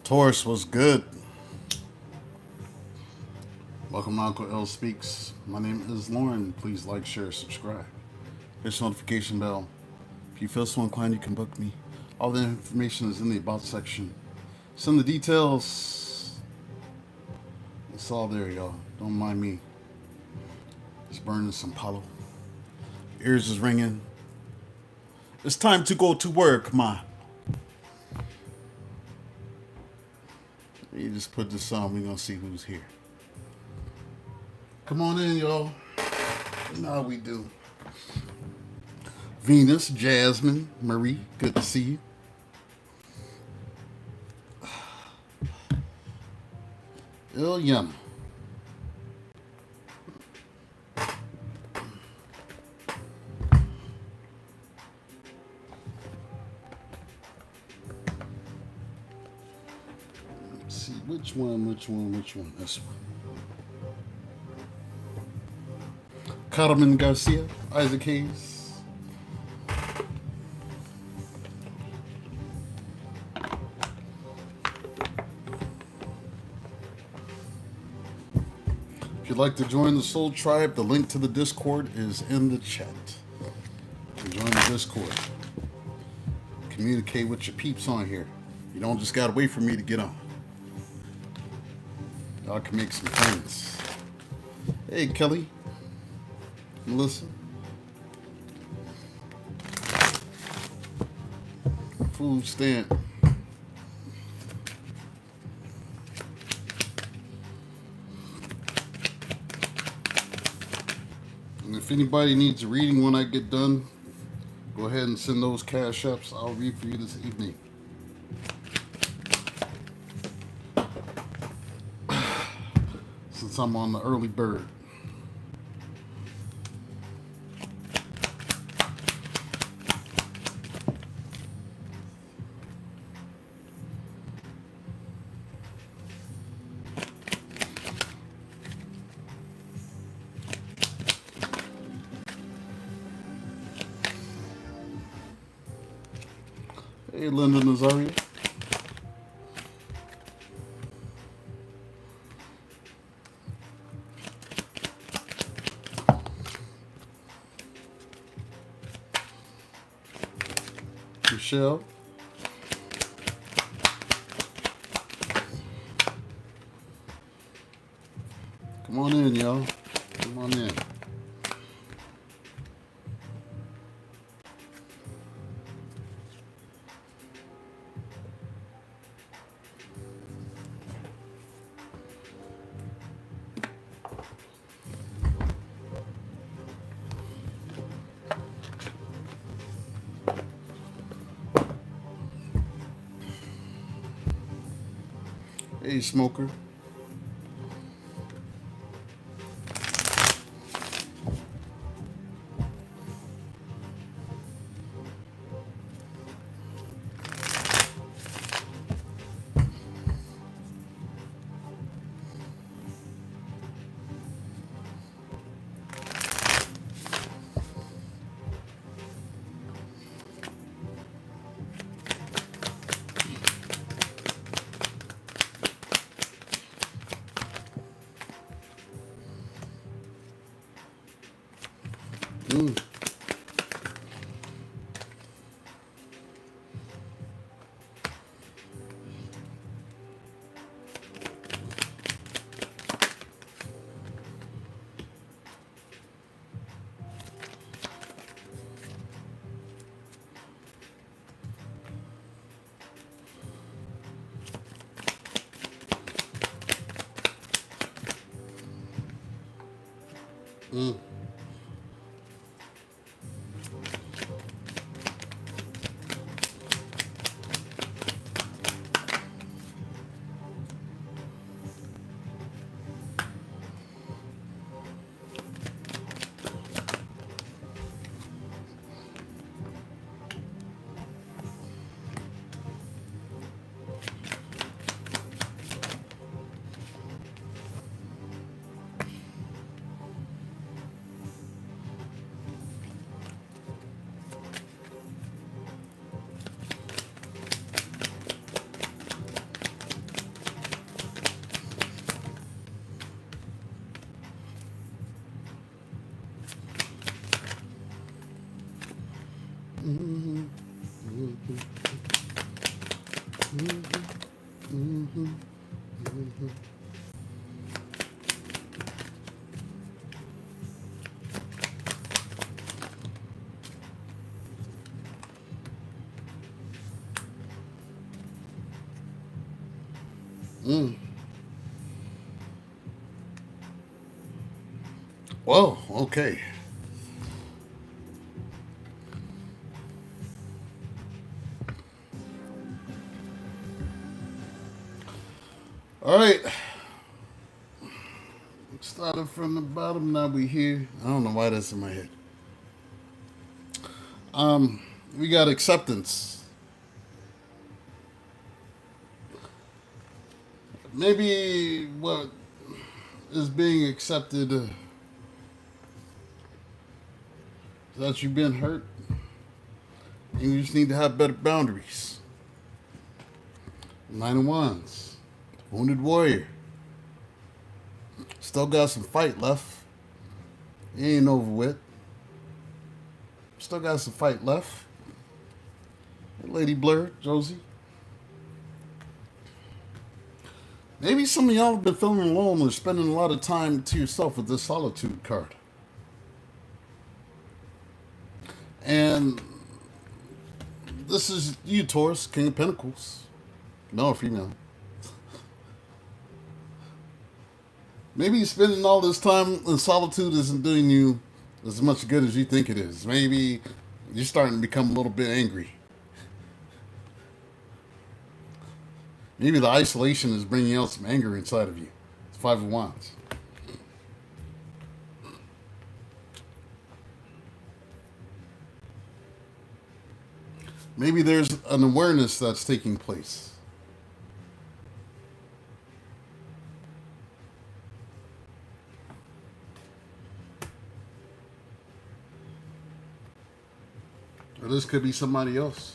Taurus was good. Welcome to unclelspeaks. My name is Lauren. Please like, share, subscribe. Hit the notification bell. If you feel so inclined, you can book me. All the information is in the about section. Send the details. It's all there, y'all. Don't mind me. Just burning some palo. Ears is ringing. It's time to go to work, ma. You just put this on. We're gonna see who's here. Come on in, y'all. You know how we do. Venus, Jasmine, Marie, good to see you. Ilyana. Let's see, which one? This one. Carmen Garcia, Isaac Hayes. If you'd like to join the Soul Tribe, the link to the Discord is in the chat. Join the Discord. Communicate with your peeps on here. You don't just gotta wait for me to get on. Y'all can make some friends. Hey, Kelly. Melissa. Food stamp. And if anybody needs a reading when I get done, go ahead and send those Cashapps. I'll read for you this evening. Since I'm on the early bird. Hey, Linda Nazaria. Michelle. Come on in, y'all. Come on in. Hey, Smoker. Mm. Mm. Well, okay. All right. Started from the bottom, now we here. I don't know why that's in my head. We got acceptance. Maybe what is being accepted is that you've been hurt and you just need to have better boundaries. Nine of Wands, wounded warrior. Still got some fight left. It ain't over with. Still got some fight left. Lady Blur, Josie. Maybe some of y'all have been feeling alone or spending a lot of time to yourself with this solitude card. And this is you, Taurus, King of Pentacles. Male or female. Maybe spending all this time in solitude isn't doing you as much good as you think it is. Maybe you're starting to become a little bit angry. Maybe the isolation is bringing out some anger inside of you. It's Five of Wands. Maybe there's an awareness that's taking place. Or this could be somebody else.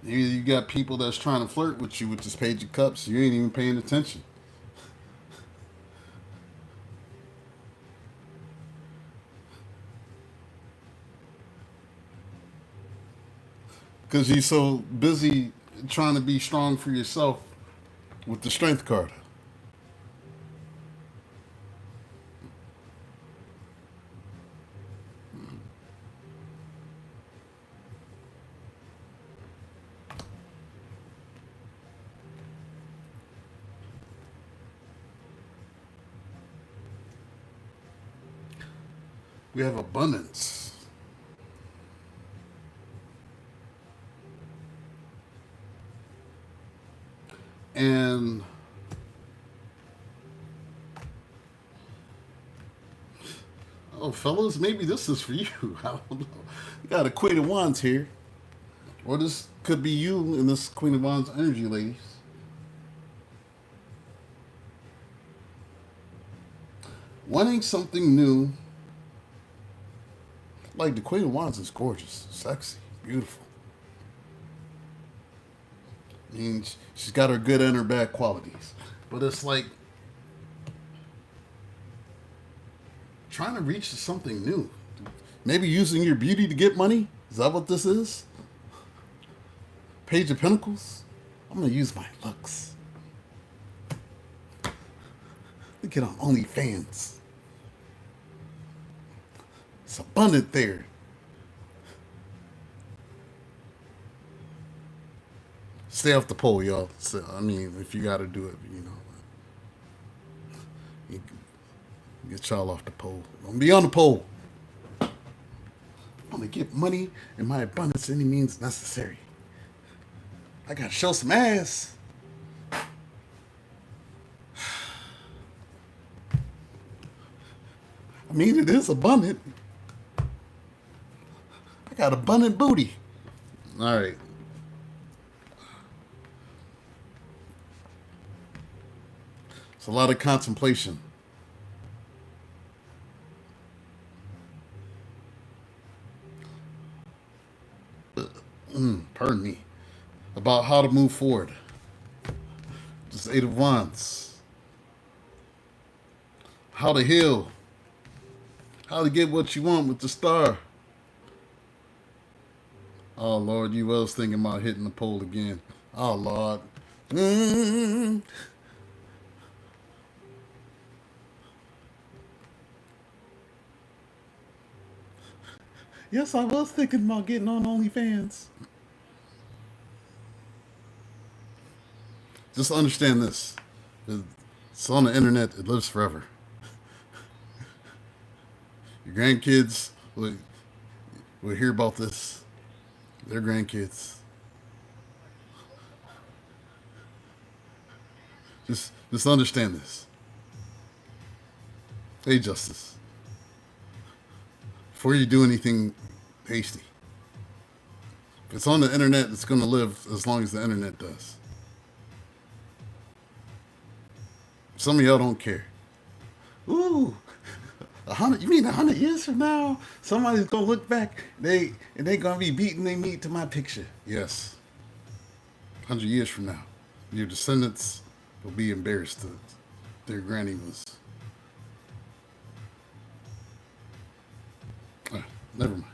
You got people that's trying to flirt with you with this Page of Cups. You ain't even paying attention. Because you're so busy trying to be strong for yourself with the Strength card. We have abundance. And oh, fellas, maybe this is for you. I don't know. You got a Queen of Wands here. Or this could be you in this Queen of Wands energy, ladies. Wanting something new. Like the Queen of Wands is gorgeous, sexy, beautiful. I mean, she's got her good and her bad qualities. But it's like trying to reach something new. Maybe using your beauty to get money? Is that what this is? Page of Pentacles? I'm going to use my looks. Look at on OnlyFans. It's abundant there. Stay off the pole, y'all. So, I mean, if you got to do it, you get y'all off the pole. Don't be on the pole. I'm going to get money in my abundance any means necessary. I got to show some ass. I mean, it is abundant. I got abundant booty. All right. It's a lot of contemplation. Pardon me. About how to move forward. Just Eight of Wands. How to heal. How to get what you want with the Star. Oh Lord, you was thinking about hitting the pole again. Oh Lord. Mm. Yes, I was thinking about getting on OnlyFans. Just understand this. It's on the internet. It lives forever. Your grandkids will hear about this. Their grandkids. Just understand this. Hey, Justice. Before you do anything hasty, if it's on the internet, it's going to live as long as the internet does. Some of y'all don't care. Ooh, 100. You mean 100 years from now, somebody's gonna look back? They gonna be beating their meat to my picture. Yes, 100 years from now, your descendants will be embarrassed that their granny was. Never mind.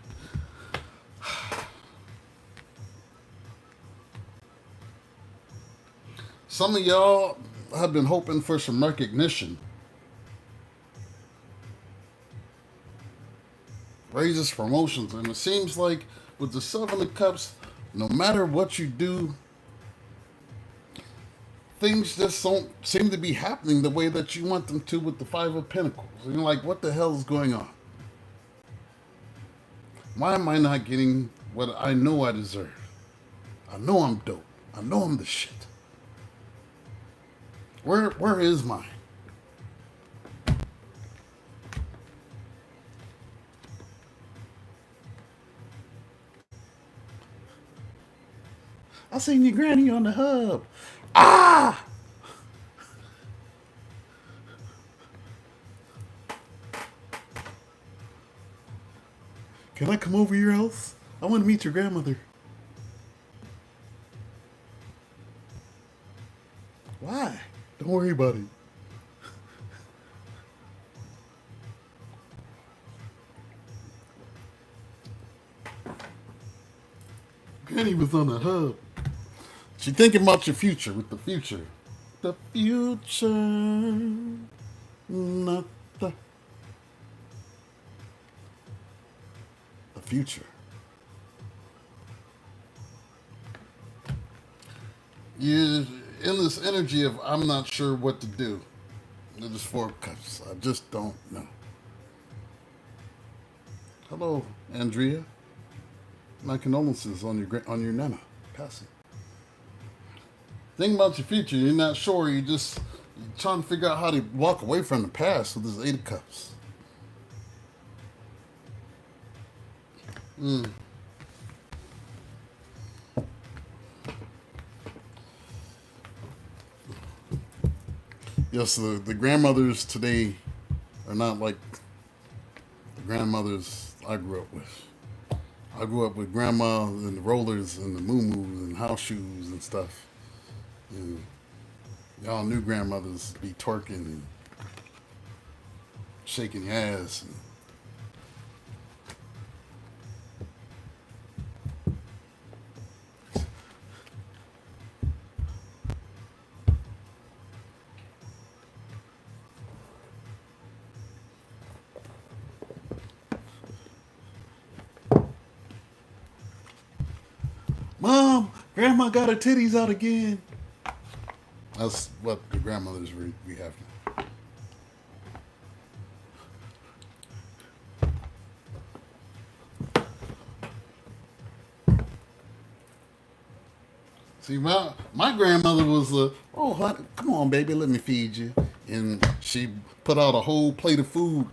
Some of y'all have been hoping for some recognition, raises, promotions, and it seems like with the Seven of Cups, no matter what you do, things just don't seem to be happening the way that you want them to with the Five of Pentacles. And you're like, what the hell is going on? Why am I not getting what I know I deserve? I know I'm dope. I know I'm the shit. Where is mine? I seen your granny on the hub. Ah! Can I come over your house? I want to meet your grandmother. Why? Don't worry about it. Granny was on the hub. She thinking about your future with the future. The future, not the future. You're in this energy of I'm not sure what to do. There's 4 cups. I just don't know. Hello, Andrea. My condolences on your nana passing. Think about your future. You're not sure. You're trying to figure out how to walk away from the past with this 8 of Cups. Yes, the grandmothers today are not like the grandmothers I grew up with. I grew up with grandma and the rollers and the moo and house shoes and stuff. And y'all new grandmothers be twerking and shaking your ass. Mom, grandma got her titties out again. That's what the grandmothers we have now. See, my grandmother was, oh, honey, come on, baby, let me feed you. And she put out a whole plate of food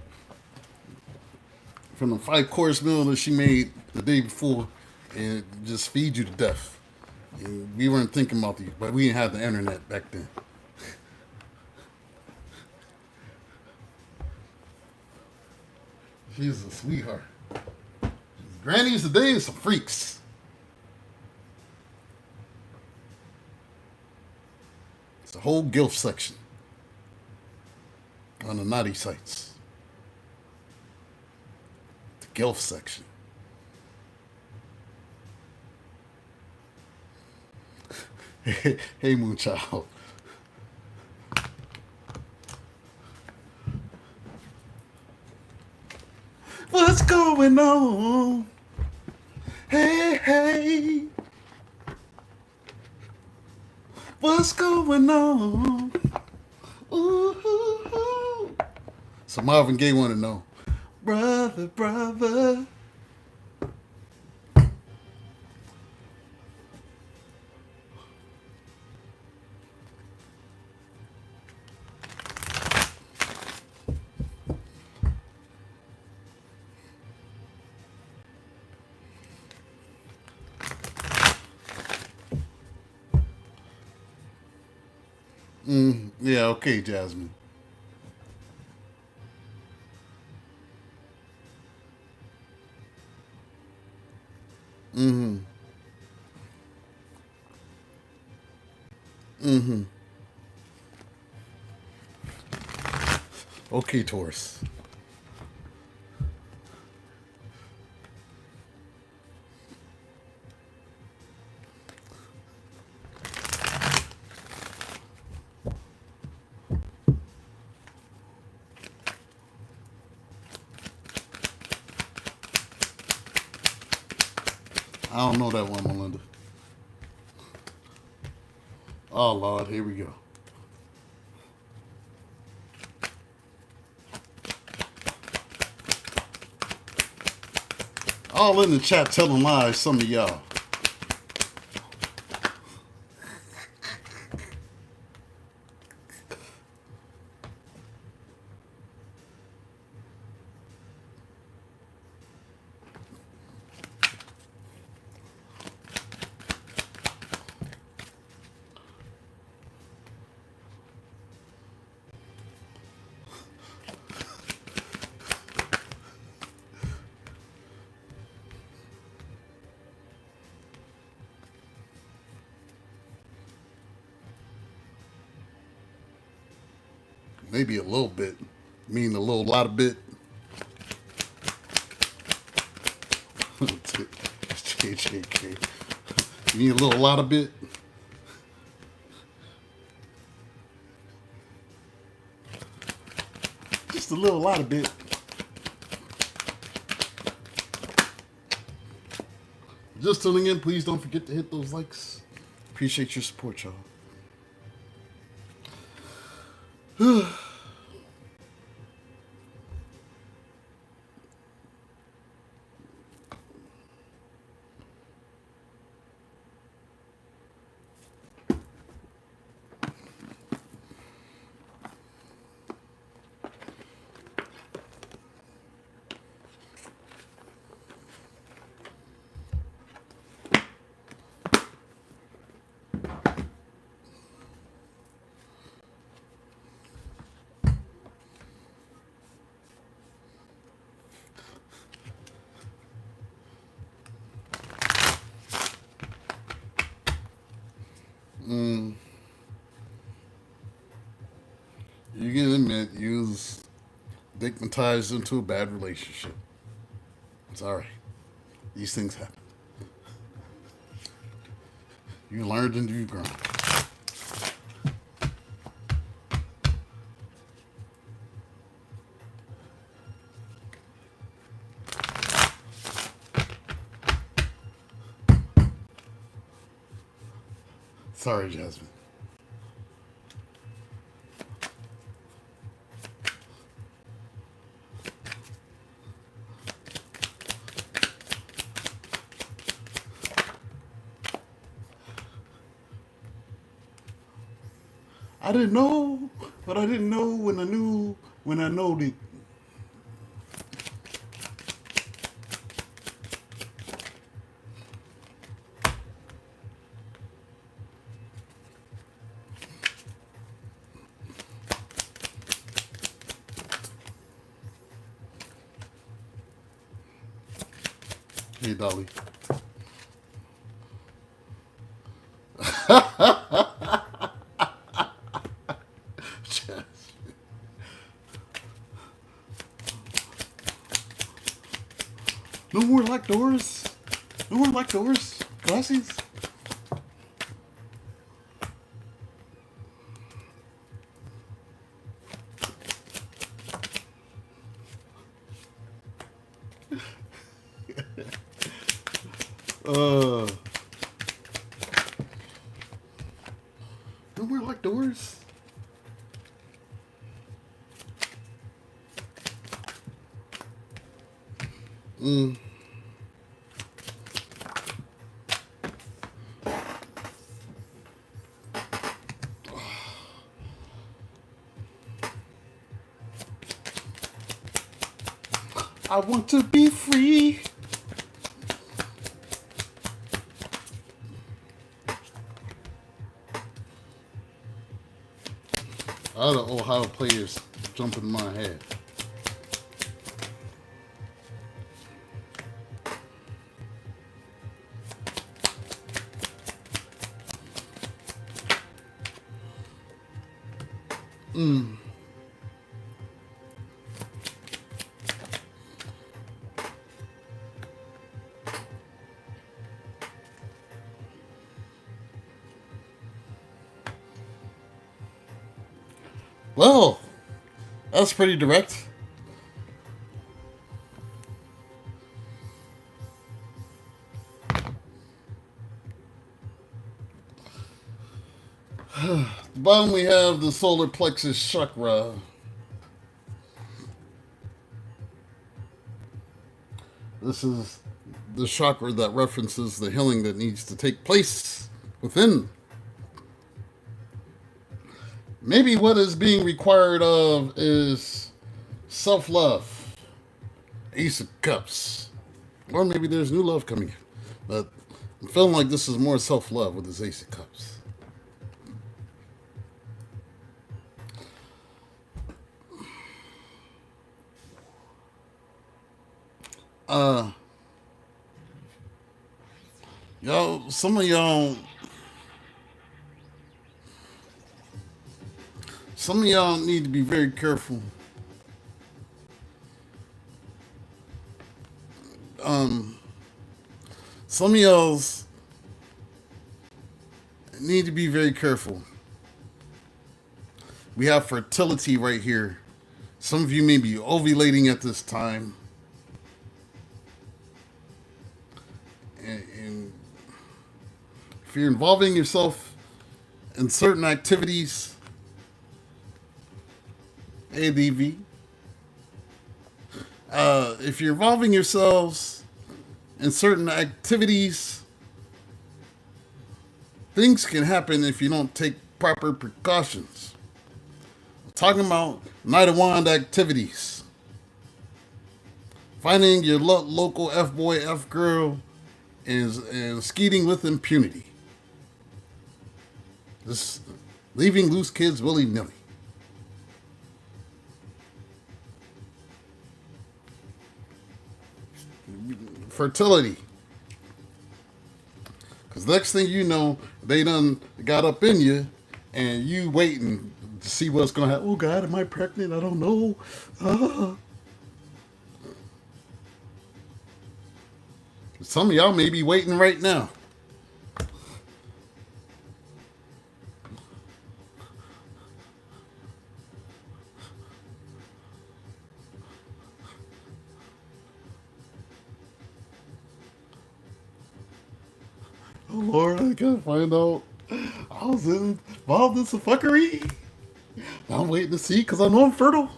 from the 5-course meal that she made the day before and just feed you to death. And we weren't thinking about these, but we didn't have the internet back then. She's a sweetheart. Grannies today are some freaks. It's a whole guilt section on the naughty sites. The guilt section. Hey, Moonchild. What's going on? Hey, hey. What's going on? Ooh. So Marvin Gaye want to know, brother, brother. Yeah, okay, Jasmine. Mm-hmm. Mm-hmm. Okay, Taurus. I don't know that one, Melinda. Oh, Lord, here we go. All in the chat telling lies, some of y'all. Maybe a little bit. Mean a little lot of bit. JJK. Mean a little lot of bit. Just a little lot of bit. Just tuning in, please don't forget to hit those likes. Appreciate your support, y'all. You can admit you was stigmatized into a bad relationship. It's alright. These things happen. You learned and you've grown. Sorry, Jasmine. I didn't know, but I didn't know when I knew when I know that. Hey, Dolly. No more like doors. No more like doors. Gracias. No more locked doors. I want to be free. All the Ohio players jumping in my head. Well, that's pretty direct. Bottom we have the solar plexus chakra. This is the chakra that references the healing that needs to take place within. Maybe what is being required of is self-love. Ace of Cups. Or maybe there's new love coming in. But I'm feeling like this is more self-love with this Ace of Cups. Y'all, some of y'all need to be very careful. Some of y'all's need to be very careful. We have fertility right here. Some of you may be ovulating at this time. And if you're involving yourself in certain activities, ADV, if you're involving yourselves in certain activities, things can happen if you don't take proper precautions. I'm talking about Knight of Wand activities. Finding your local F-boy, F-girl, and skeeting with impunity. Just leaving loose kids willy-nilly. Fertility. Because next thing you know, they done got up in you, and you waiting to see what's going to happen. Oh, God, am I pregnant? I don't know. Some of y'all may be waiting right now. Oh, Lord, I gotta find out. I was involved in some fuckery. I'm waiting to see because I know I'm fertile.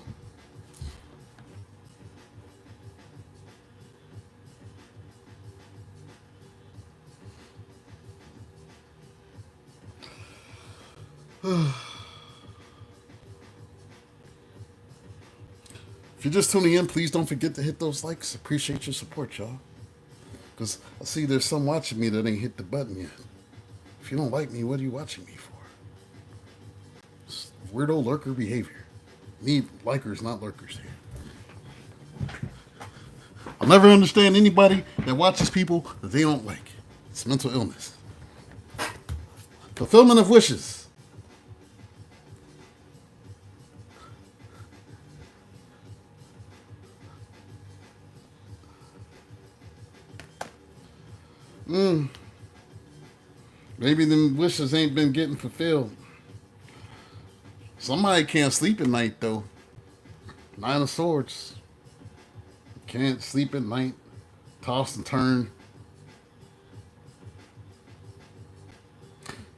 If you're just tuning in, please don't forget to hit those likes. Appreciate your support, y'all. Because I see there's some watching me that ain't hit the button yet. If you don't like me, what are you watching me for? It's weirdo lurker behavior. Need likers, not lurkers here. I'll never understand anybody that watches people that they don't like. It's mental illness. Fulfillment of wishes. Maybe them wishes ain't been getting fulfilled. Somebody can't sleep at night, though. Nine of Swords. Can't sleep at night. Toss and turn.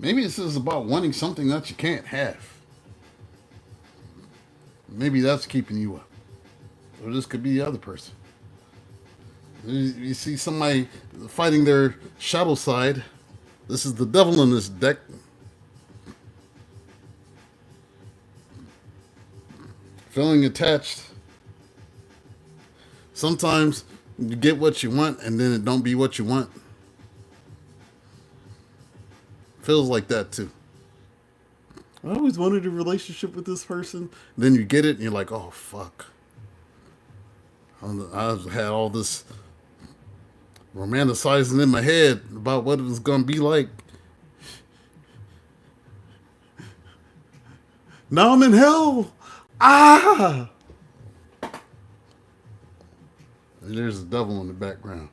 Maybe this is about wanting something that you can't have. Maybe that's keeping you up. Or this could be the other person. You see somebody fighting their shadow side. This is the devil in this deck. Feeling attached. Sometimes you get what you want and then it don't be what you want. Feels like that too. I always wanted a relationship with this person. Then you get it and you're like, oh, fuck. I've had all this romanticizing in my head about what it was going to be like. Now I'm in hell. Ah! And there's the devil in the background.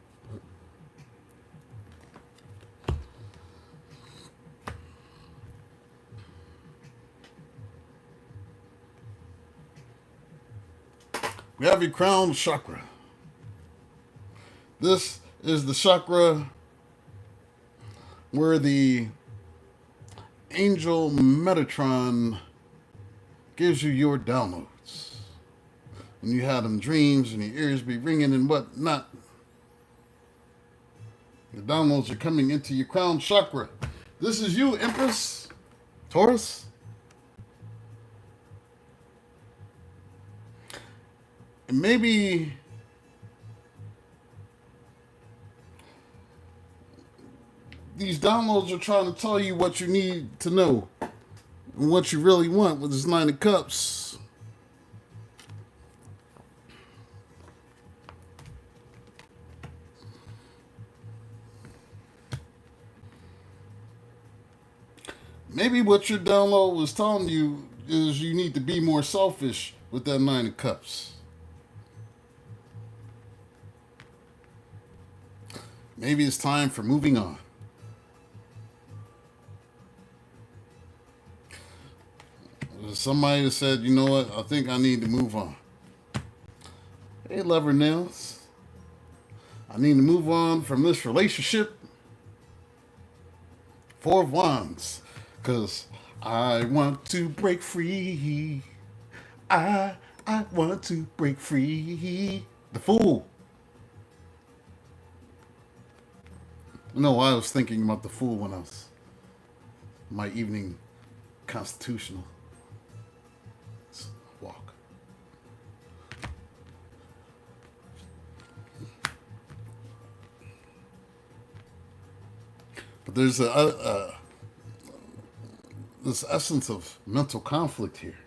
We have your crown chakra. This is the chakra where the angel Metatron gives you your downloads. When you have them dreams and your ears be ringing and whatnot, the downloads are coming into your crown chakra. This is you, Empress Taurus. And maybe these downloads are trying to tell you what you need to know and what you really want with this Nine of Cups. Maybe what your download was telling you is you need to be more selfish with that Nine of Cups. Maybe it's time for moving on. Somebody that said, you know what, I think I need to move on. Hey, lover nails. I need to move on from this relationship. Four of Wands. Because I want to break free. I want to break free. The Fool. No, I was thinking about the Fool when I was my evening constitutional walk. But there's this essence of mental conflict here.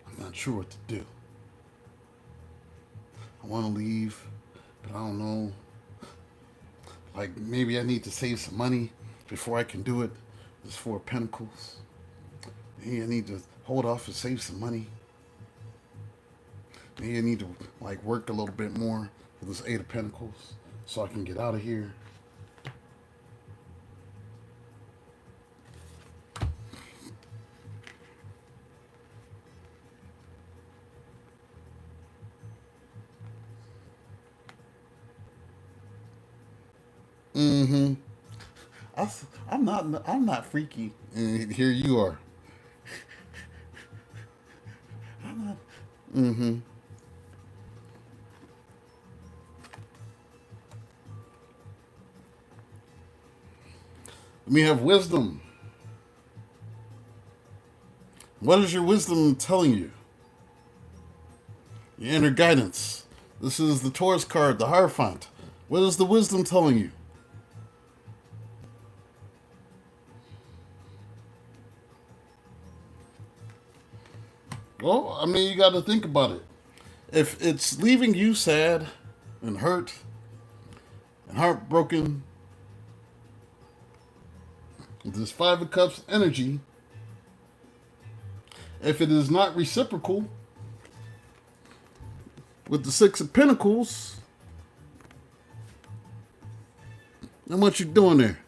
I'm not sure what to do. I want to leave, but I don't know. Like, maybe I need to save some money before I can do it. This Four of Pentacles. Maybe I need to hold off and save some money. Maybe I need to, like, work a little bit more with this Eight of Pentacles so I can get out of here. Mm-hmm. I'm not freaky. And here you are. I'm not. Mm-hmm. We have wisdom. What is your wisdom telling you? Your inner guidance. This is the Taurus card, the Hierophant. What is the wisdom telling you? Well, I mean, you got to think about it. If it's leaving you sad and hurt and heartbroken, with this Five of Cups energy, if it is not reciprocal with the Six of Pentacles, then what you doing there?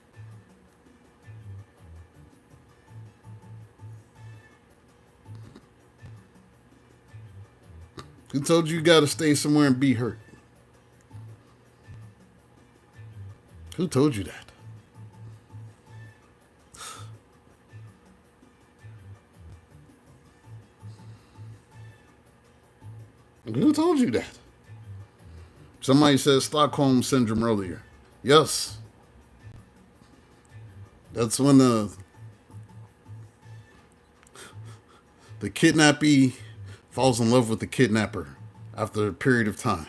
Who told you got to stay somewhere and be hurt? Who told you that? Who told you that? Somebody said Stockholm Syndrome earlier. Yes. That's when the kidnappee falls in love with the kidnapper after a period of time.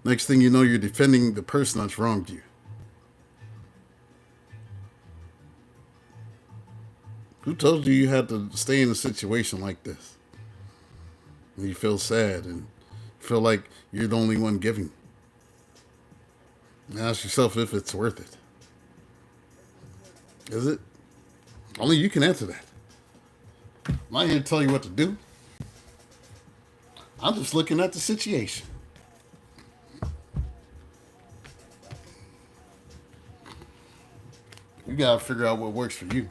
Next thing you know, you're defending the person that's wronged you. Who told you you had to stay in a situation like this? And you feel sad and feel like you're the only one giving. And ask yourself if it's worth it. Is it? Only you can answer that. I'm not here to tell you what to do. I'm just looking at the situation. You gotta figure out what works for you.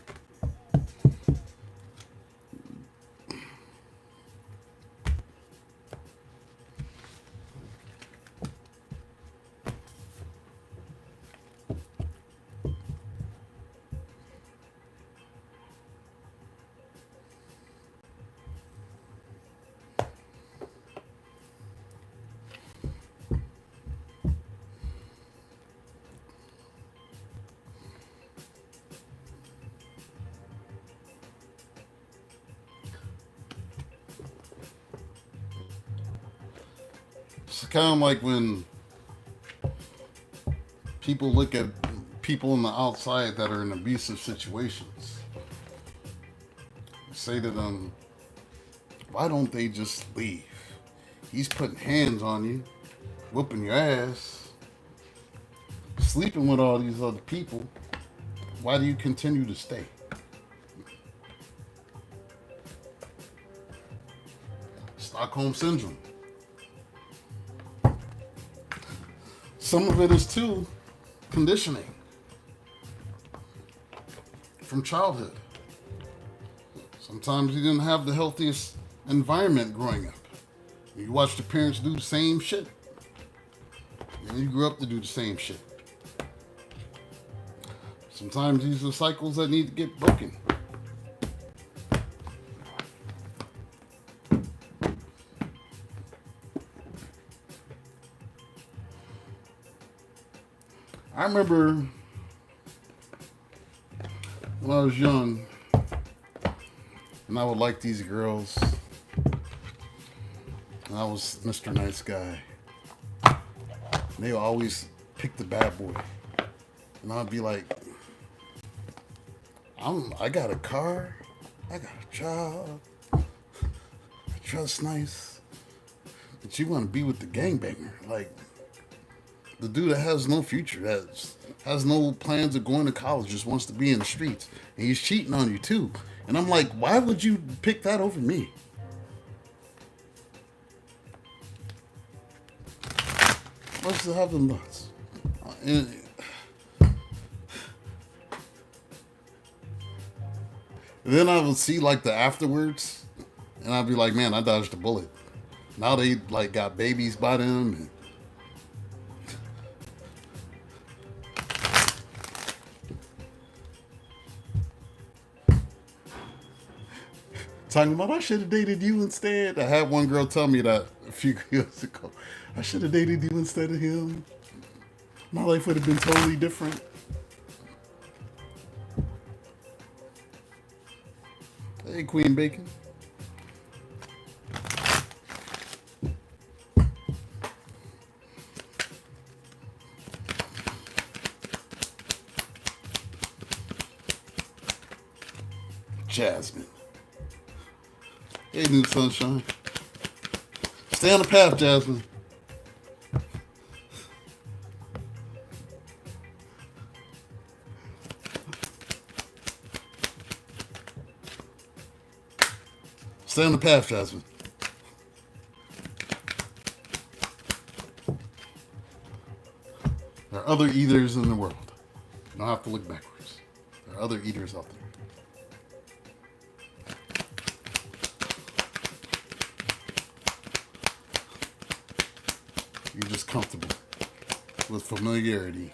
It's kind of like when people look at people on the outside that are in abusive situations. Say to them, why don't they just leave? He's putting hands on you, whooping your ass, sleeping with all these other people. Why do you continue to stay? Stockholm Syndrome. Some of it is too conditioning from childhood. Sometimes you didn't have the healthiest environment growing up. You watched your parents do the same shit. And you grew up to do the same shit. Sometimes these are cycles that need to get broken. I remember when I was young, and I would like these girls, and I was Mr. Nice Guy. And they would always pick the bad boy. And I'd be like, I got a car, I got a job, I dress nice, but you want to be with the gangbanger, like the dude that has no future, that has no plans of going to college, just wants to be in the streets, and he's cheating on you too. And I'm like, why would you pick that over me? What's to have them nuts? And then I would see like the afterwards, and I'd be like, man, I dodged a bullet. Now they like got babies by them. And talking about, I should have dated you instead. I had one girl tell me that a few years ago. I should have dated you instead of him. My life would have been totally different. Hey, Queen Bacon. Jasmine. Hey, new sunshine. Stay on the path, Jasmine. Stay on the path, Jasmine. There are other eaters in the world. You don't have to look backwards. There are other eaters out there. You're just comfortable. with familiarity.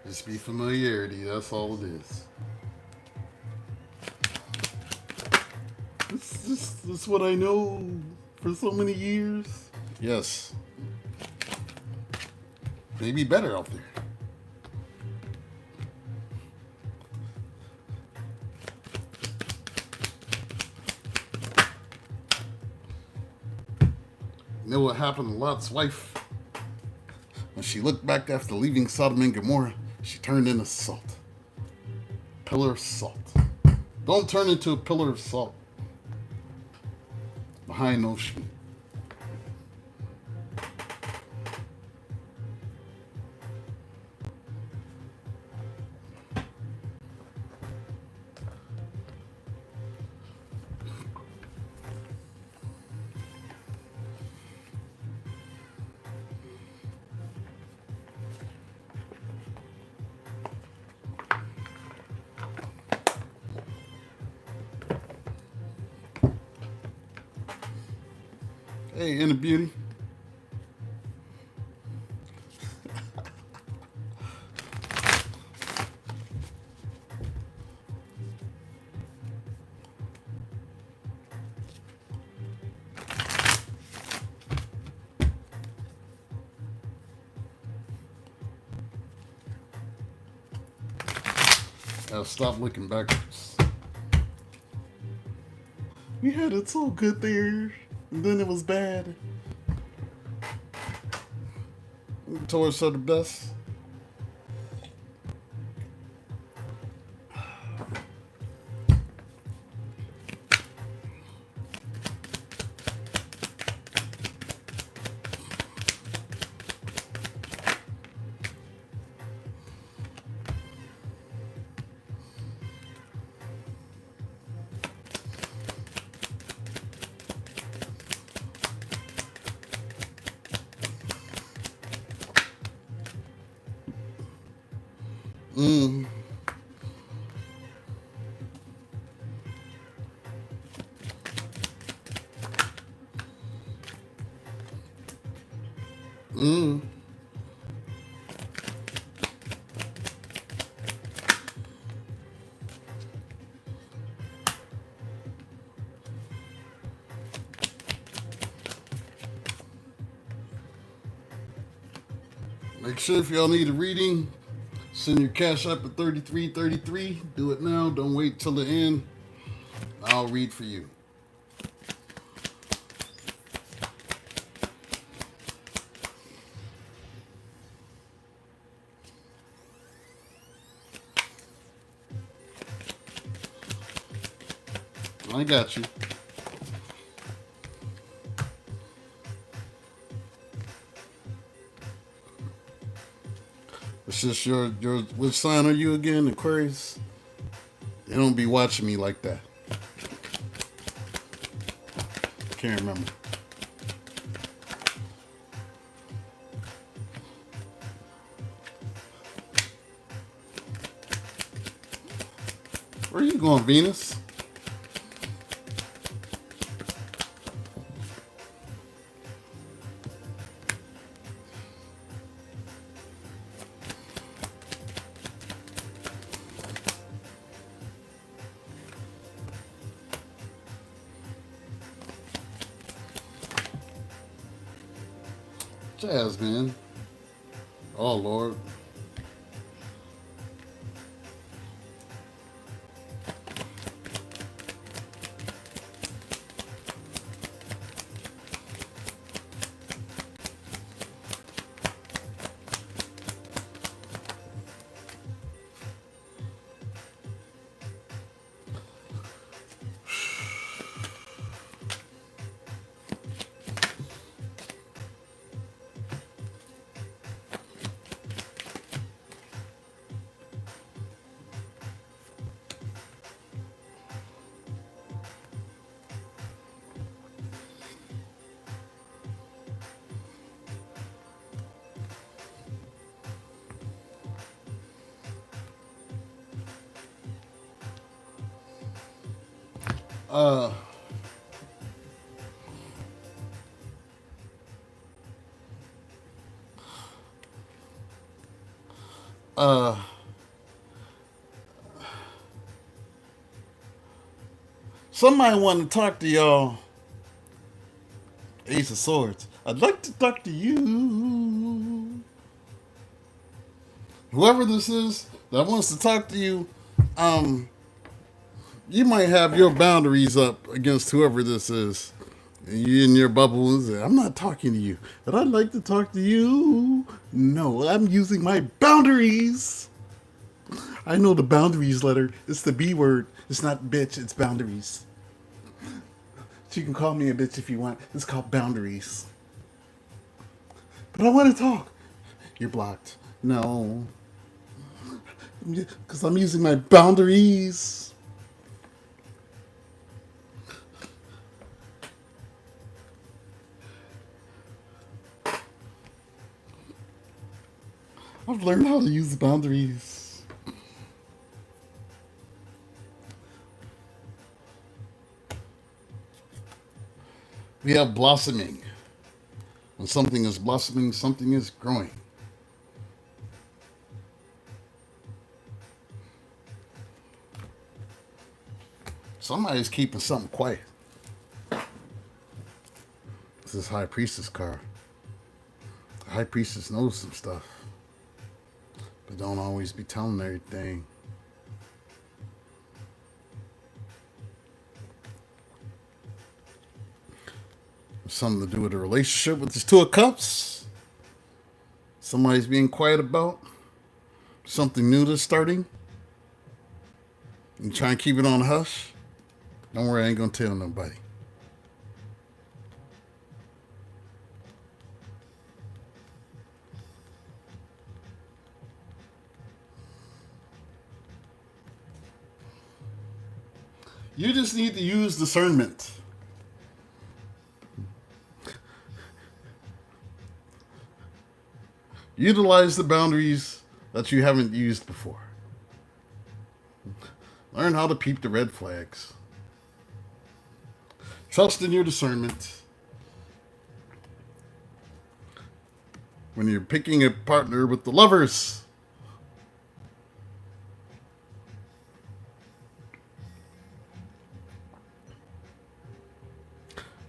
Just be familiarity, that's all it is. This is what I know for so many years. Yes. Maybe better out there. You know what happened to Lot's wife? When she looked back after leaving Sodom and Gomorrah, she turned into salt. Pillar of salt. Don't turn into a pillar of salt behind no sheep. Hey, Inner Beauty. Gotta stop looking backwards. We had it so good there, and then it was bad. Taurus are the best. Mm. Mm. Make sure if y'all need a reading, send your Cashapp at 3333. Do it now. Don't wait till the end. I'll read for you. I got you. It's just your which sign are you again, Aquarius? They don't be watching me like that. Can't remember. Where are you going, Venus? Jazz, man. Oh, Lord. Uh, somebody want to talk to y'all. Ace of Swords. I'd like to talk to you. Whoever this is that wants to talk to you, um, you might have your boundaries up against whoever this is. And you in your bubble and say, I'm not talking to you, but I'd like to talk to you. No, I'm using my boundaries. I know the boundaries letter. It's the B word. It's not bitch, it's boundaries. So you can call me a bitch if you want. It's called boundaries. But I want to talk. You're blocked. No. Because I'm using my boundaries. I've learned how to use boundaries. We have blossoming. When something is blossoming, something is growing. Somebody's keeping something quiet. This is High Priestess card. The High Priestess knows some stuff, but don't always be telling everything. Something to do with a relationship with this Two of Cups. Somebody's being quiet about something new that's starting. You try and keep it on hush. Don't worry, I ain't gonna tell nobody. You just need to use discernment. Utilize the boundaries that you haven't used before. Learn how to peep the red flags. Trust in your discernment. When you're picking a partner with the Lovers,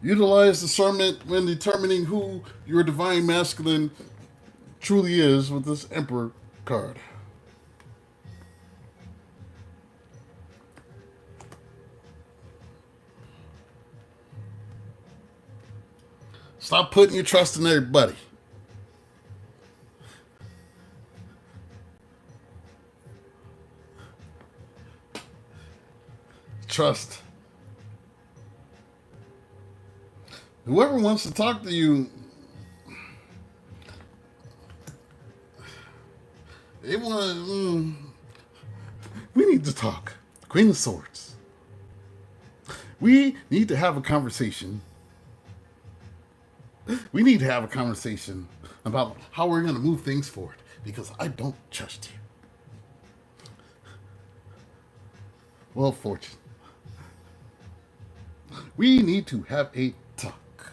utilize discernment when determining who your divine masculine truly is with this Emperor card. Stop putting your trust in everybody. Trust. Whoever wants to talk to you, they want. We need to talk. Queen of Swords. We need to have a conversation. We need to have a conversation about how we're going to move things forward because I don't trust you. Well, Fortune. We need to have a talk.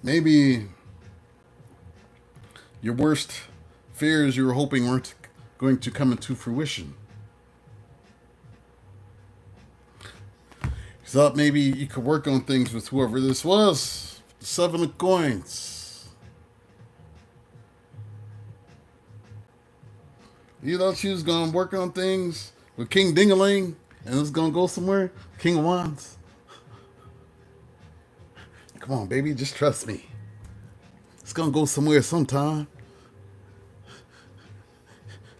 Maybe your worst fears you were hoping weren't going to come into fruition. You thought maybe you could work on things with whoever this was. The Seven of Coins. You thought she was going to work on things with King Dingaling and it's going to go somewhere? King of Wands. Come on, baby, just trust me. It's going to go somewhere sometime.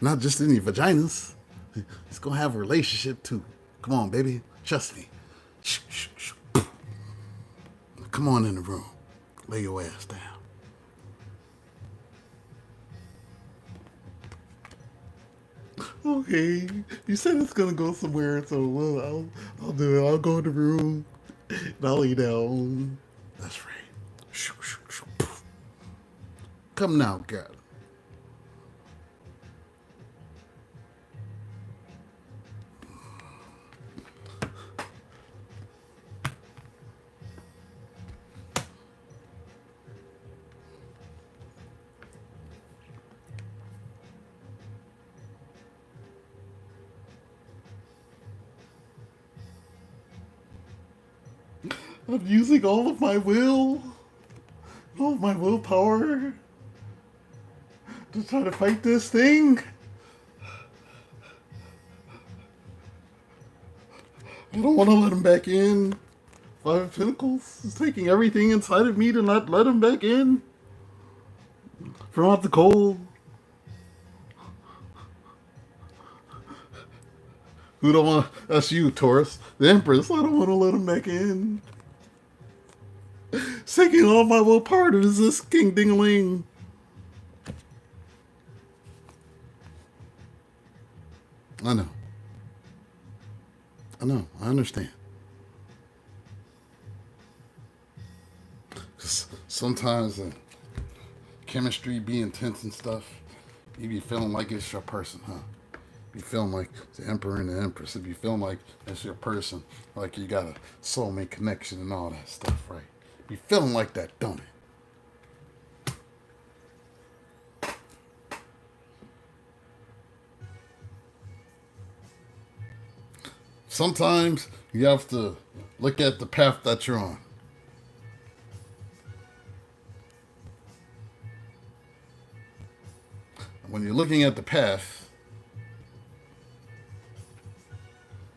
Not just in your vaginas. It's going to have a relationship too. Come on, baby, trust me. Come on in the room. Lay your ass down. Okay, you said it's gonna go somewhere, so well, I'll do it. I'll go in the room and I'll lay down. That's right. Come now, girl. I'm using all of my all of my willpower to try to fight this thing. I don't want to let him back in. Five of Pentacles is taking everything inside of me to not let him back in. From out the cold. Who don't want? That's you, Taurus. The Empress. I don't want to let him back in. It's taking all my willpower to resist King Ding-a-ling. I know. I understand. Because sometimes chemistry be intense and stuff. You be feeling like it's your person, huh? You be feeling like the Emperor and the Empress. You be feeling like it's your person. Like you got a soulmate connection and all that stuff, right? You be feeling like that, don't it? Sometimes you have to look at the path that you're on. When you're looking at the path,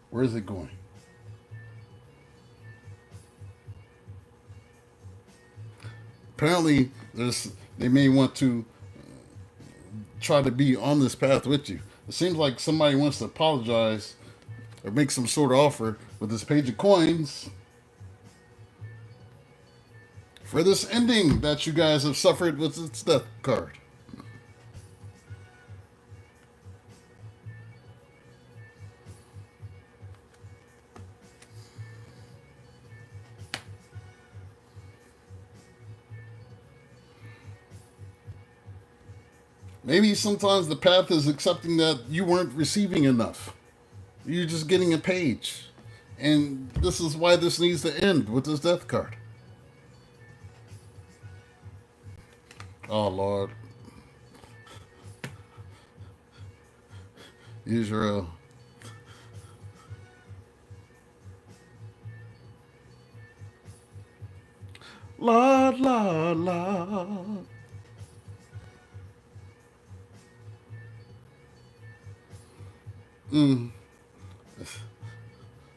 where is it going? Apparently, they may want to try to be on this path with you. It seems like somebody wants to apologize or make some sort of offer with this Page of Coins for this ending that you guys have suffered with its death card. Maybe sometimes the path is accepting that you weren't receiving enough. You're just getting a page. And this is why this needs to end with this death card. Oh, Lord. Israel. La, la, la.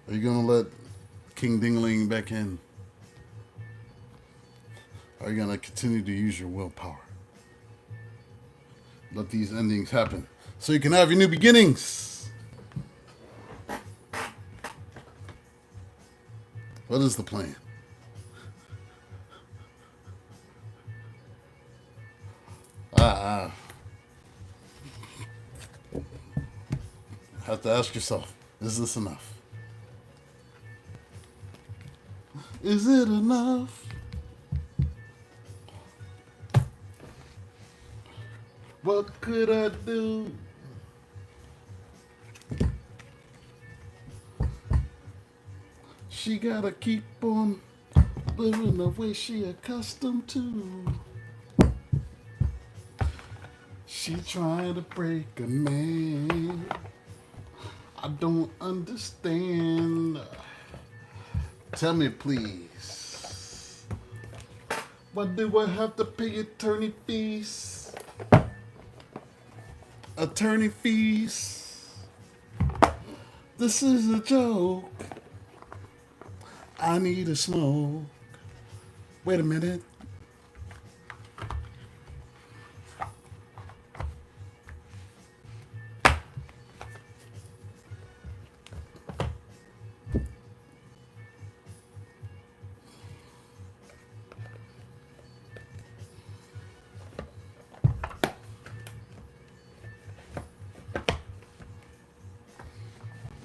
Are you going to let King Ding-a-ling back in? Are you going to continue to use your willpower? Let these endings happen so you can have your new beginnings. What is the plan? Have to ask yourself, is this enough? Is it enough? What could I do? She gotta keep on living the way she accustomed to. She trying to break a man. I don't understand. Tell me, please. Why do I have to pay attorney fees? Attorney fees. This is a joke. I need a smoke. Wait a minute.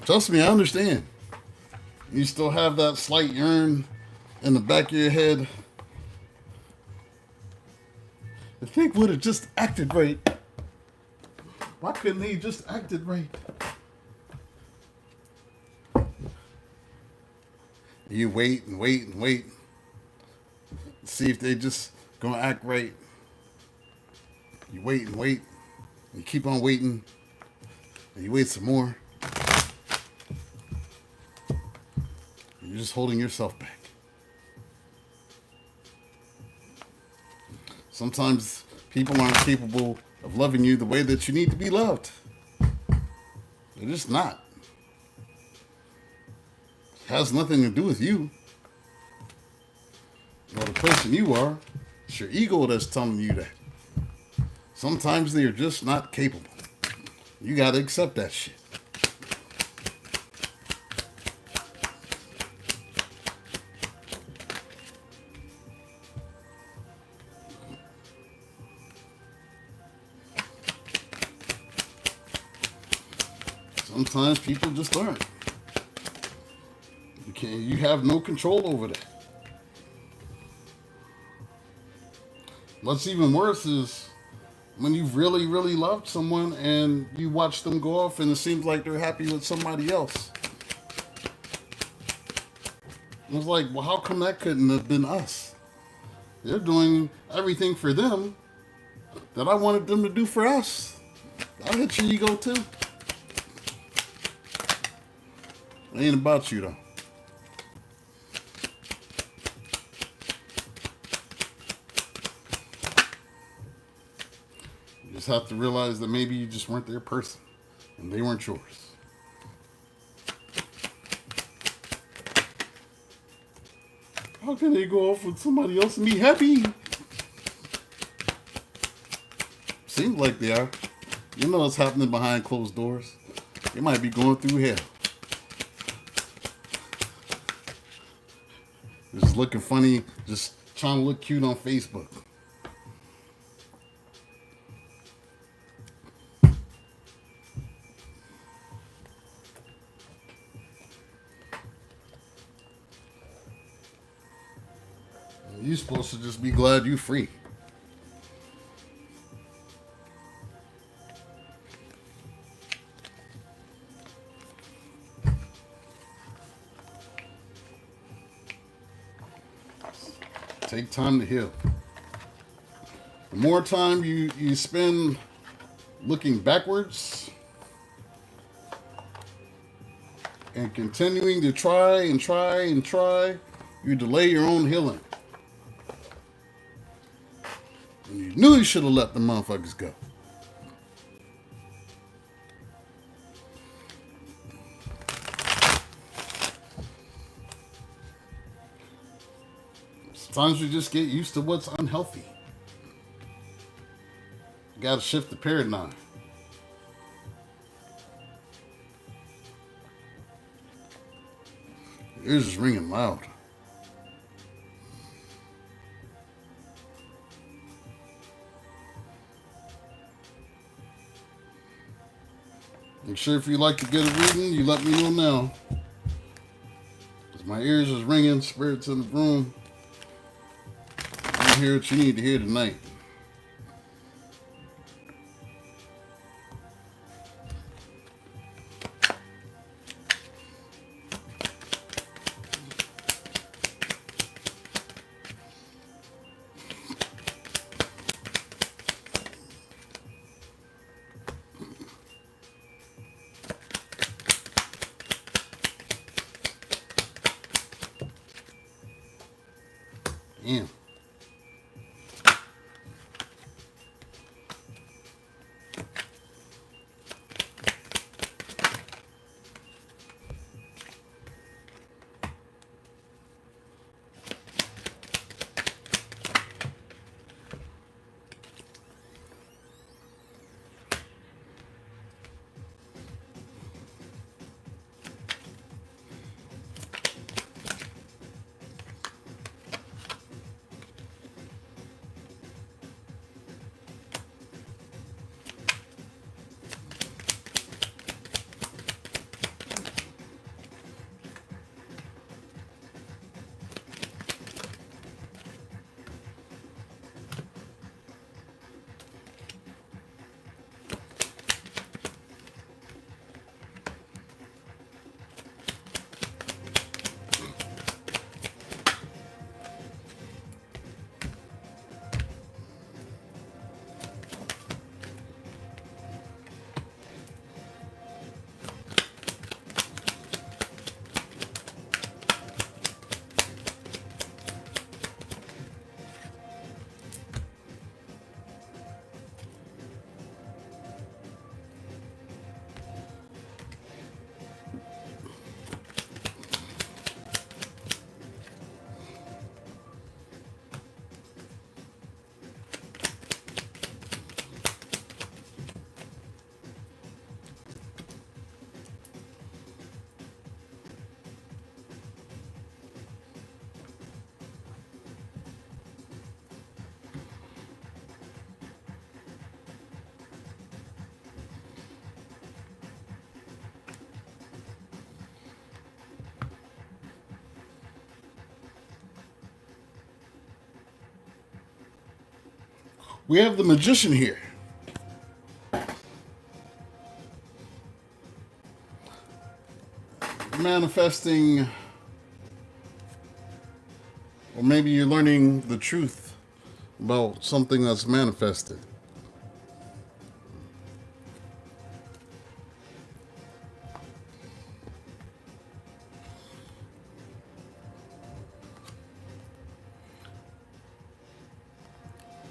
Trust me, I understand. You still have that slight yearn in the back of your head. If they would have just acted right, why couldn't they just acted right? You wait and wait and wait. See if they just gonna act right. You wait and wait. You keep on waiting. And you wait some more. You're just holding yourself back. Sometimes people aren't capable of loving you the way that you need to be loved. They're just not. It has nothing to do with you or the person you are. It's your ego that's telling you that. Sometimes they are just not capable. You gotta accept that shit. Sometimes people just aren't. You have no control over that. What's even worse is when you've really, really loved someone and you watch them go off and it seems like they're happy with somebody else. It's like, well, how come that couldn't have been us? They're doing everything for them that I wanted them to do for us. That'll hit your ego too. It ain't about you though. You just have to realize that maybe you just weren't their person and they weren't yours. How can they go off with somebody else and be happy? Seems like they are. You know what's happening behind closed doors. They might be going through hell. Just looking funny, just trying to look cute on Facebook. You're supposed to just be glad you're free. Take time to heal. The more time you spend looking backwards and continuing to try, you delay your own healing. And you knew you should have let the motherfuckers go. Sometimes you just get used to what's unhealthy. You gotta shift the paradigm. Your ears is ringing loud. Make sure if you'd like to get a reading, you let me know now. Because my ears is ringing, spirits in the room. You hear what you need to hear tonight. Damn. We have the Magician here. Manifesting, or maybe you're learning the truth about something that's manifested.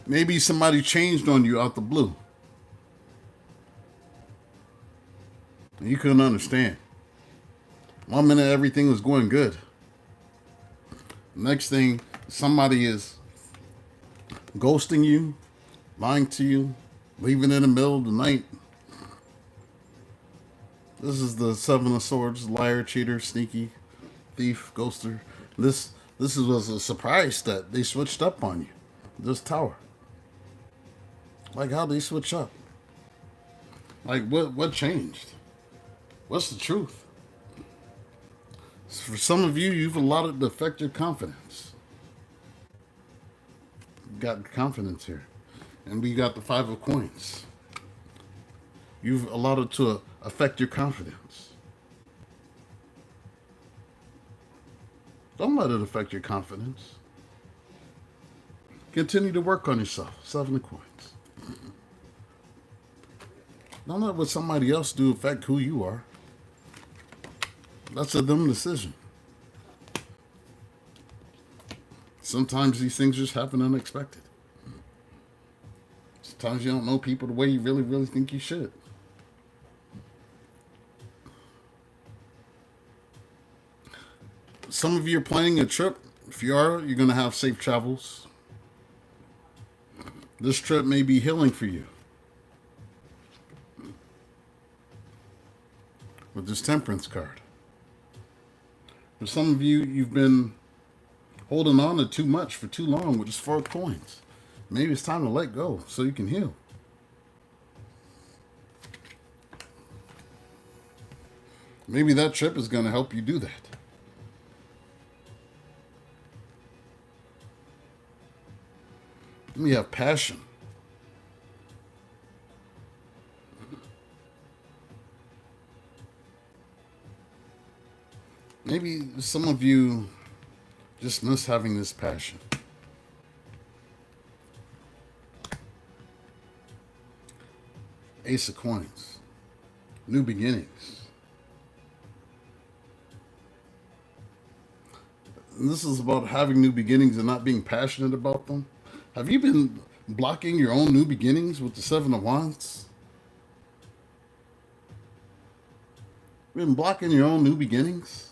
Maybe somebody changed on you out the blue. You couldn't understand. One minute everything was going good. Next thing, somebody is ghosting you, lying to you, leaving in the middle of the night. This is the Seven of Swords, liar, cheater, sneaky, thief, ghoster. This was a surprise that they switched up on you. This tower. Like, how they switch up? Like, what changed? What's the truth? For some of you, you've allowed it to affect your confidence. You got confidence here. And we got the Five of Coins. You've allowed it to affect your confidence. Don't let it affect your confidence. Continue to work on yourself. Seven of Coins. Don't let what somebody else do affect who you are. That's a dumb decision. Sometimes these things just happen unexpected. Sometimes you don't know people the way you really, really think you should. Some of you are planning a trip. If you are, you're going to have safe travels. This trip may be healing for you. With this Temperance card. For some of you, you've been holding on to too much for too long with this Four of Coins. Maybe it's time to let go so you can heal. Maybe that trip is going to help you do that. We have passion. Maybe some of you just miss having this passion. Ace of Coins. New beginnings. And this is about having new beginnings and not being passionate about them. Have you been blocking your own new beginnings with the Seven of Wands? Been blocking your own new beginnings?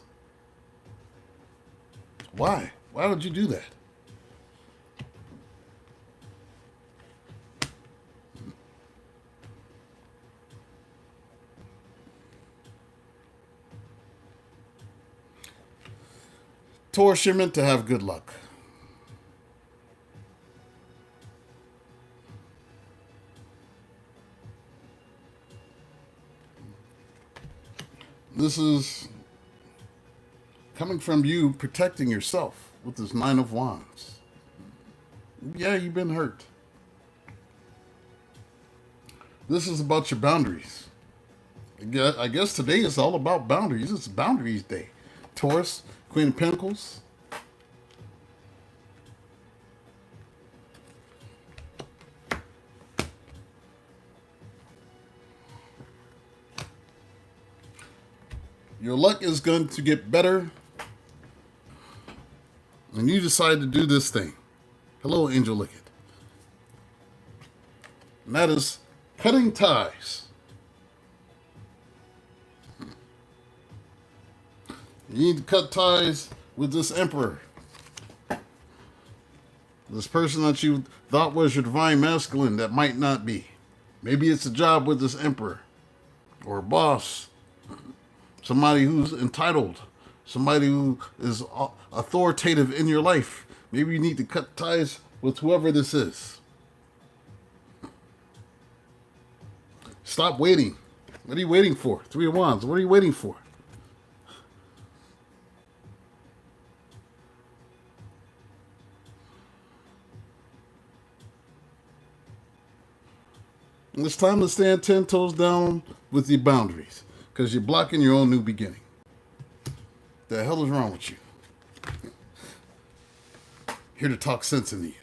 Why? Why would you do that? Taurus, you're meant to have good luck. This is coming from you protecting yourself with this Nine of Wands. Yeah, you've been hurt. This is about your boundaries. I guess today is all about boundaries. It's Boundaries Day. Taurus, Queen of Pentacles. Your luck is going to get better. And you decide to do this thing. Hello, Angel Lickett. And that is cutting ties. You need to cut ties with this Emperor. This person that you thought was your divine masculine that might not be. Maybe it's a job with this Emperor. Or a boss. Somebody who's entitled. Somebody who is authoritative in your life. Maybe you need to cut ties with whoever this is. Stop waiting. What are you waiting for? Three of Wands. What are you waiting for? It's time to stand 10 toes down with your boundaries because you're blocking your own new beginning. The hell is wrong with you? Here to talk sense into you.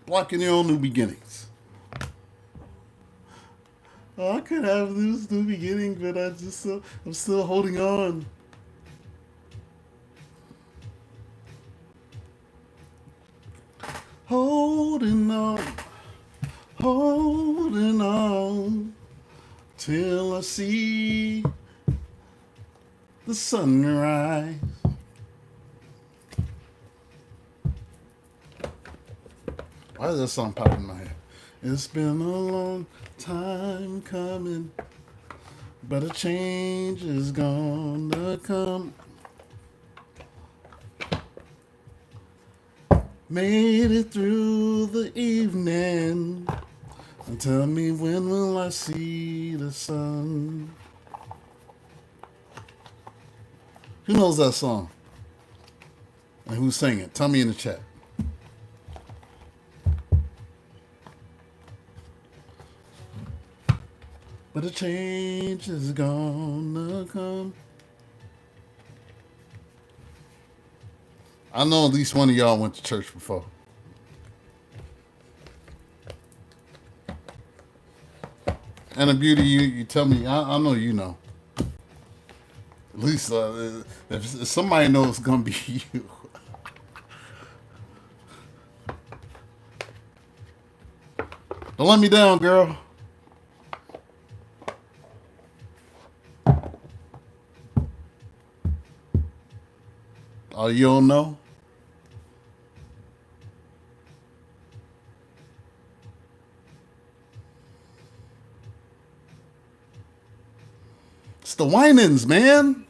Blocking your own new beginnings. Oh, I could have this new beginning, but I'm still holding on. Holding on till I see the sunrise. Why does that song pop in my head? It's been a long time coming, but a change is gonna come. Made it through the evening, and tell me when will I see the sun? Who knows that song? And who sang it? Tell me in the chat. But a change is gonna come. I know at least one of y'all went to church before. And a beauty, you tell me, I know you know. At least if somebody knows, it's going to be you. Don't let me down, girl. Oh, you don't know? It's the Winans, man.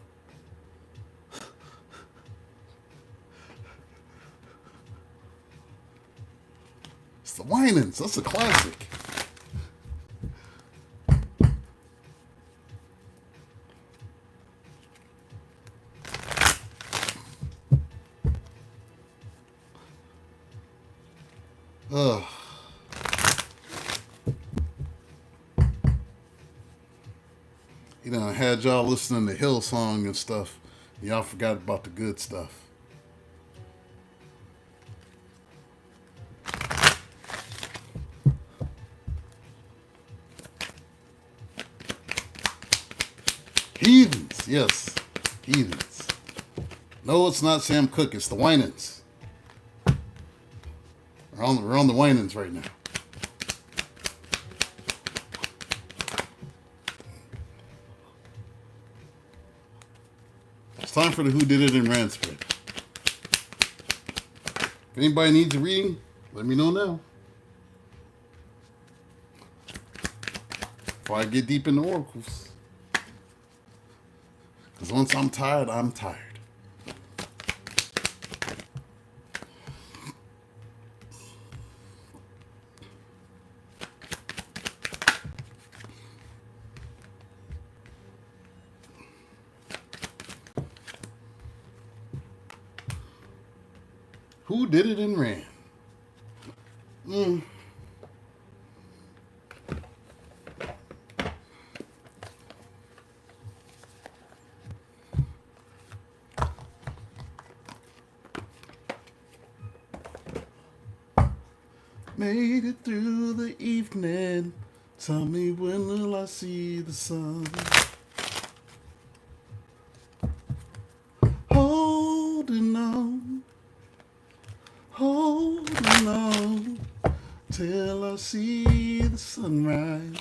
It's the Winans. That's a classic. Ugh. You know, I had y'all listening to Hillsong and stuff. Y'all forgot about the good stuff. Heathens, yes. Heathens. No, it's not Sam Cooke, it's the Winans. We're on the Winans right now. It's time for the Who Did It in Rand spread. If anybody needs a reading, let me know now. Before I get deep in the oracles. Because once I'm tired, I'm tired. Who did it in Rand? Made it through the evening. Tell me when will I see the sun? Holding on till I see the sunrise.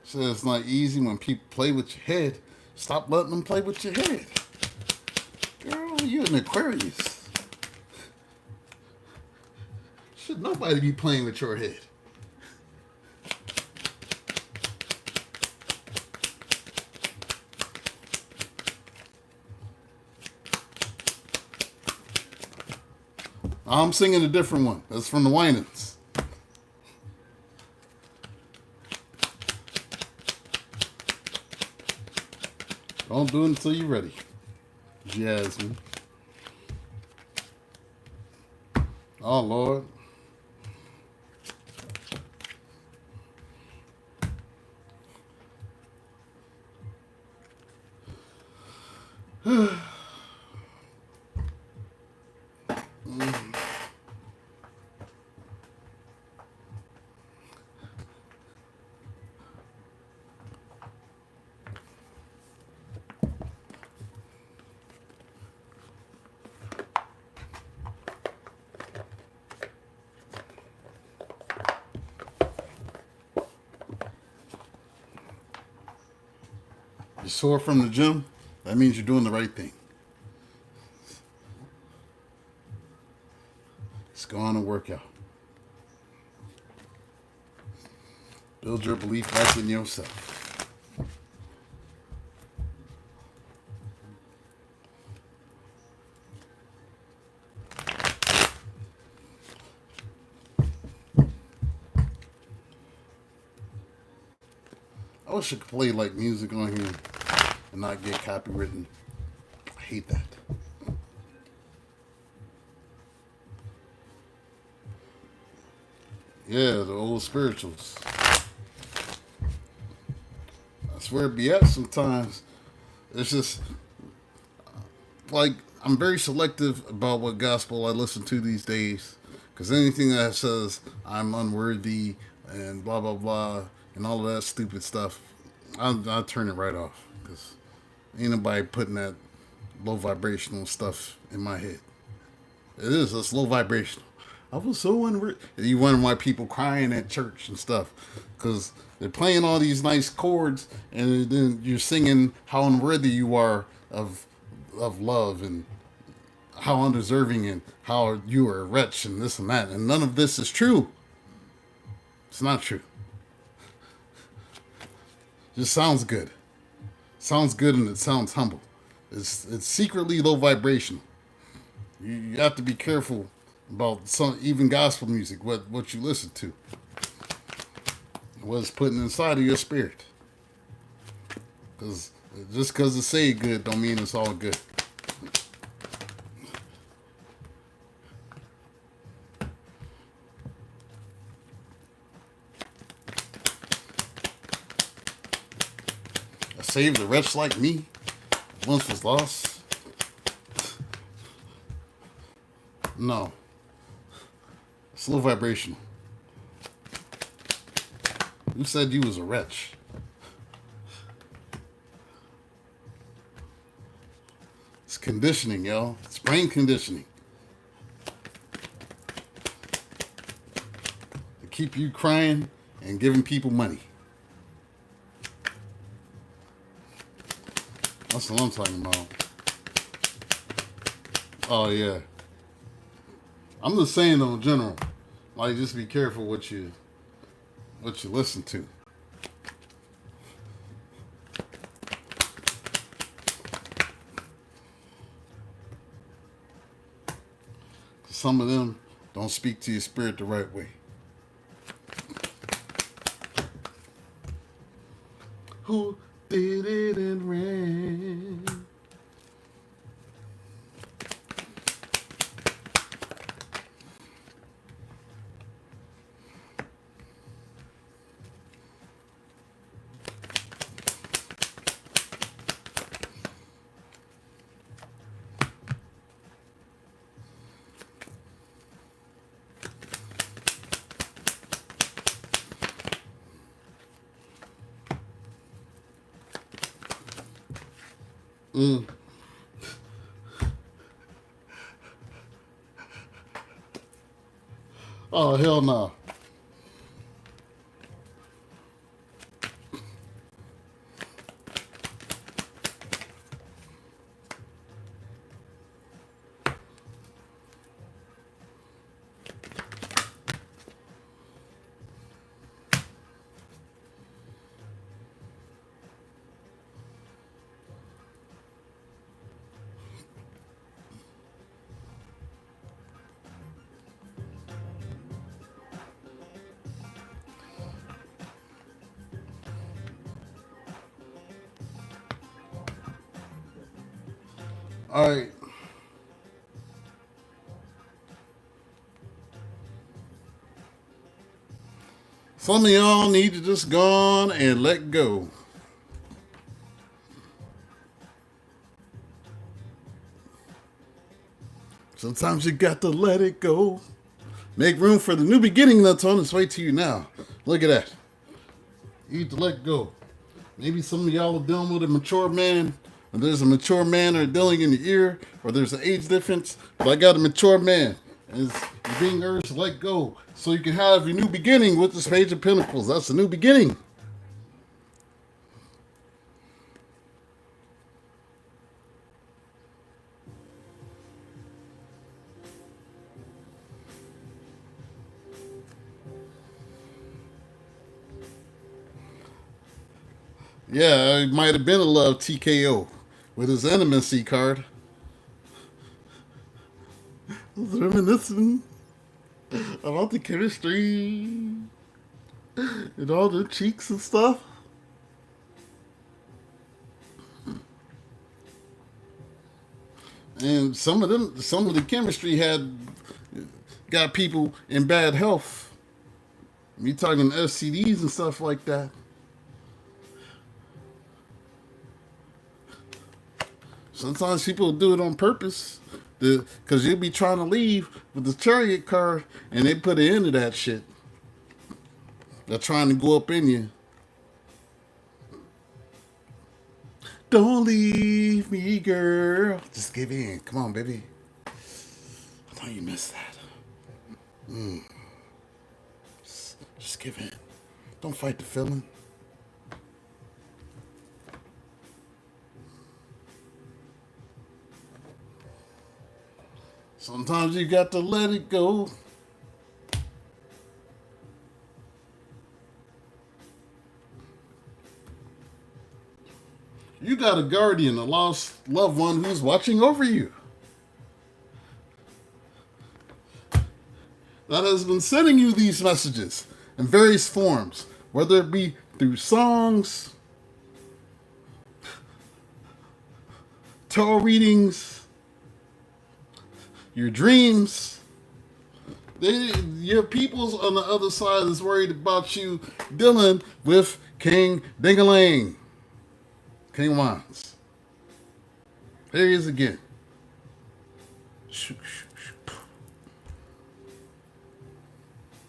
So it's not easy when people play with your head. Stop letting them play with your head. Girl, you're an Aquarius. Should nobody be playing with your head? I'm singing a different one. That's from the Winans. Don't do it until you're ready. Jasmine. Oh, Lord. You're sore from the gym? That means you're doing the right thing. Let's go on and work out. Build your belief back in yourself. I wish I could play like music on here and not get copywritten. I hate that. Yeah, the old spirituals. That's where it be at sometimes. It's just like I'm very selective about what gospel I listen to these days. Because anything that says I'm unworthy and blah, blah, blah, and all of that stupid stuff, I turn it right off. Because ain't nobody putting that low vibrational stuff in my head. It's low vibrational. I was so unworthy. You wonder why people crying at church and stuff. Because they're playing all these nice chords and then you're singing how unworthy you are of love and how undeserving and how you are a wretch and this and that. And none of this is true. It's not true. It just sounds good. Sounds good and it sounds humble. It's secretly low vibrational. You have to be careful about some even gospel music, what you listen to. What's putting inside of your spirit. Because just because it say good don't mean it's all good. I saved a wretch like me, once was lost. No. It's low vibrational. Who said you was a wretch? It's conditioning, yo. It's brain conditioning. To keep you crying and giving people money. That's what I'm talking about. Oh, yeah. I'm just saying though, in general, like just be careful what you listen to. Some of them don't speak to your spirit the right way. Who did it in rain? Oh, hell no. All right. Some of y'all need to just go on and let go. Sometimes you got to let it go. Make room for the new beginning that's on its way to you now. Look at that. You need to let go. Maybe some of y'all are dealing with a mature man, or there's a mature man or dealing in your ear, or there's an age difference. But I got a mature man, and you're being urged to let go so you can have your new beginning with this Page of Pentacles. That's a new beginning. Yeah, it might have been a love TKO with his intimacy card. Reminiscing about the chemistry and all the cheeks and stuff. And some of the chemistry had got people in bad health. Me talking STDs and stuff like that. Sometimes people do it on purpose, because you'll be trying to leave with the chariot card, and they put an end to that shit. They're trying to go up in you. Don't leave me, girl. Just give in. Come on, baby. I know you missed that. Just give in. Don't fight the feeling. Sometimes you got to let it go. You got a guardian, a lost loved one who's watching over you. That has been sending you these messages in various forms, whether it be through songs, tarot readings, your dreams. Your peoples on the other side is worried about you dealing with King Dingaling. King Wands. Here he is again.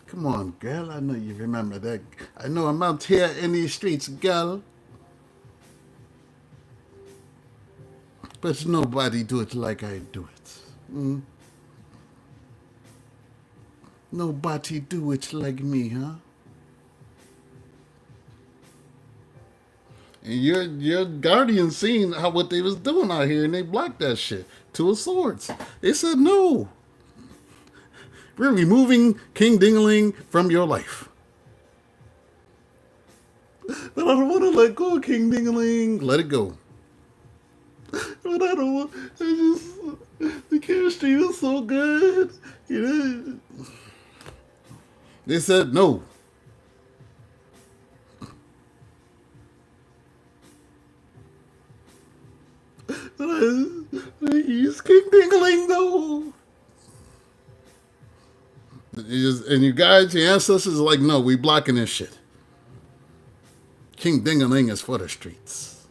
Come on, girl. I know you remember that. I know I'm out here in these streets, girl. But nobody do it like I do it. Nobody do it like me, huh? And your guardian seen how what they was doing out here, and they blocked that shit. Two of Swords. They said no. We're removing King Dingaling from your life. But I don't want to let go of King Dingaling. Let it go. But I don't want. The chemistry was so good. You know. They said no. He's King Dingaling though. And you guys, your ancestors are like, no, we blocking this shit. King Dingaling is for the streets.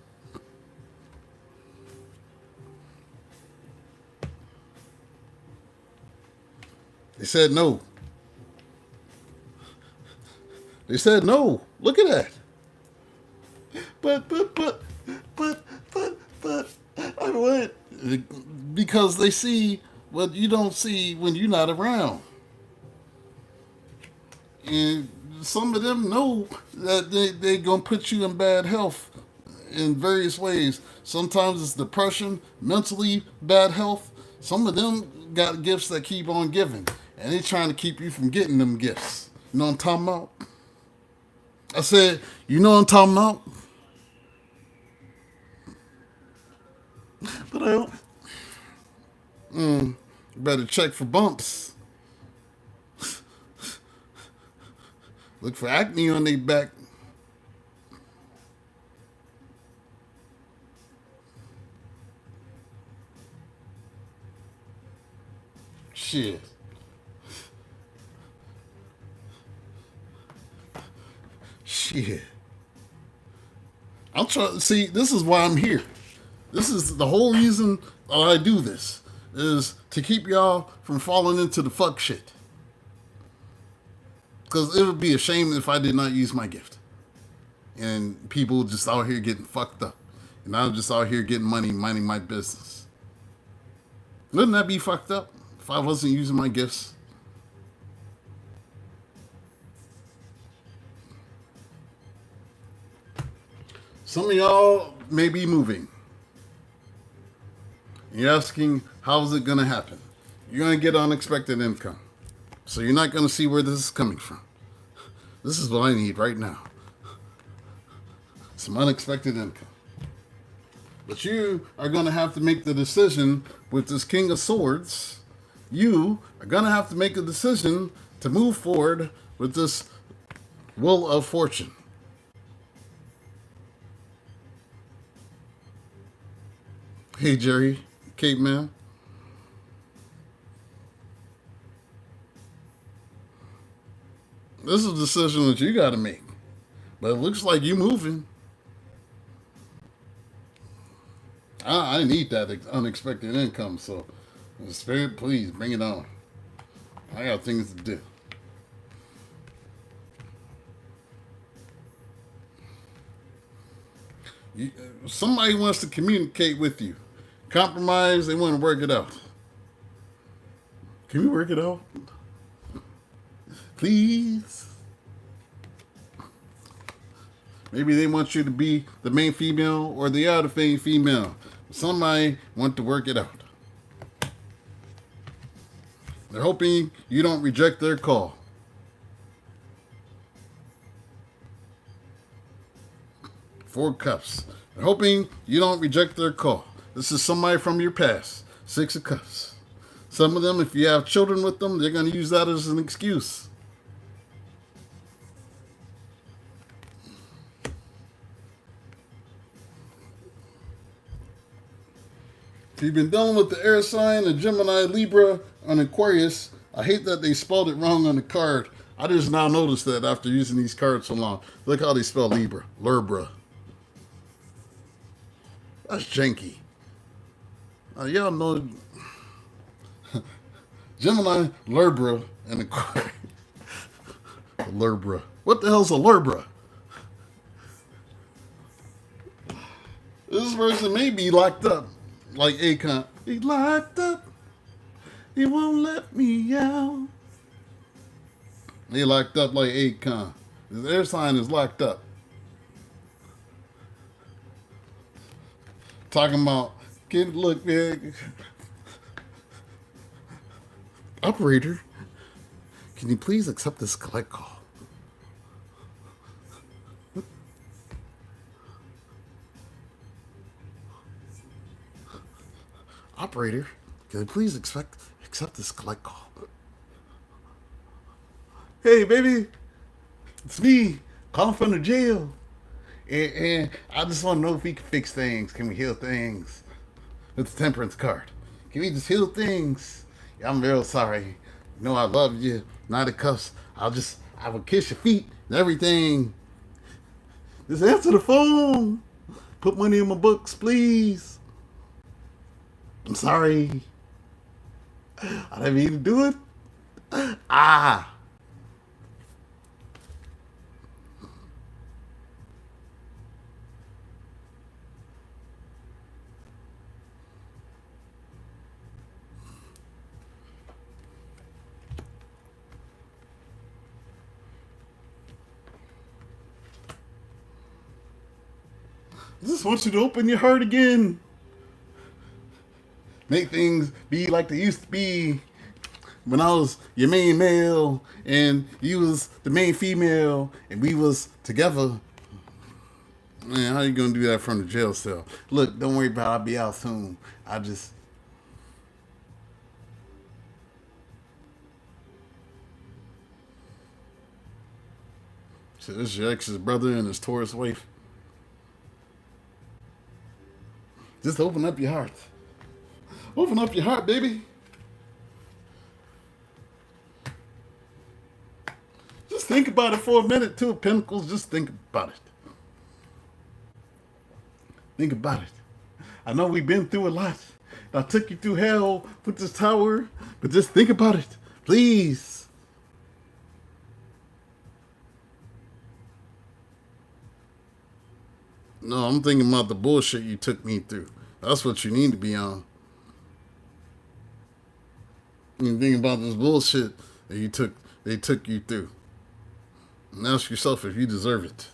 They said no. They said no. Look at that. But I went because they see what you don't see when you're not around. And some of them know that they going to put you in bad health in various ways. Sometimes it's depression, mentally bad health. Some of them got gifts that keep on giving. And they trying to keep you from getting them gifts. You know what I'm talking about? I said, you know what I'm talking about? But I don't. Better check for bumps. Look for acne on their back. Shit. Shit. I'm trying. See, this is why I'm here. This is the whole reason that I do this, is to keep y'all from falling into the fuck shit. Because it would be a shame if I did not use my gift. And people just out here getting fucked up. And I'm just out here getting money, minding my business. Wouldn't that be fucked up if I wasn't using my gifts? Some of y'all may be moving. You're asking, how's it going to happen? You're going to get unexpected income. So you're not going to see where this is coming from. This is what I need right now. Some unexpected income. But you are going to have to make the decision with this King of Swords. You are going to have to make a decision to move forward with this Wheel of Fortune. Hey, Jerry, Cape Man. This is a decision that you got to make. But it looks like you're moving. I need that unexpected income, so Spirit, please bring it on. I got things to do. Somebody wants to communicate with you. Compromise, they want to work it out. Can we work it out? Please? Maybe they want you to be the main female or the other main female. Somebody want to work it out. They're hoping you don't reject their call. Four Cups. They're hoping you don't reject their call. This is somebody from your past. Six of Cups. Some of them, if you have children with them, they're going to use that as an excuse. If you've been dealing with the air sign, a Gemini, Libra, and Aquarius, I hate that they spelled it wrong on the card. I just now noticed that after using these cards so long. Look how they spell Libra. Libra. That's janky. Y'all know Gemini, Libra, and Aquarius. Libra. What the hell's a Libra? This person may be locked up. Like Akon. He locked up. He won't let me out. He locked up like Akon. His air sign is locked up. Talking about, look, man. Operator, can you please accept this collect call? Operator, can you please accept this collect call? Hey, baby, it's me, calling from the jail. And I just want to know if we can fix things. Can we heal things? With the temperance card. Can we just heal things? Yeah, I'm real sorry. You know I love you. Not a cuss. I will kiss your feet and everything. Just answer the phone. Put money in my books, please. I'm sorry. I didn't mean to do it. Ah. I just want you to open your heart again. Make things be like they used to be when I was your main male and you was the main female and we was together. Man, how you gonna do that from the jail cell? Look, don't worry about it. I'll be out soon. So this is your ex's brother and his Taurus wife. Just open up your heart. Open up your heart, baby. think about it for a minute, Two of Pentacles. Just think about it. Think about it. I know we've been through a lot. I took you through hell with this tower, but just think about it, please. No, I'm thinking about the bullshit you took me through. That's what you need to be on. You think about this bullshit that they took you through. And ask yourself if you deserve it.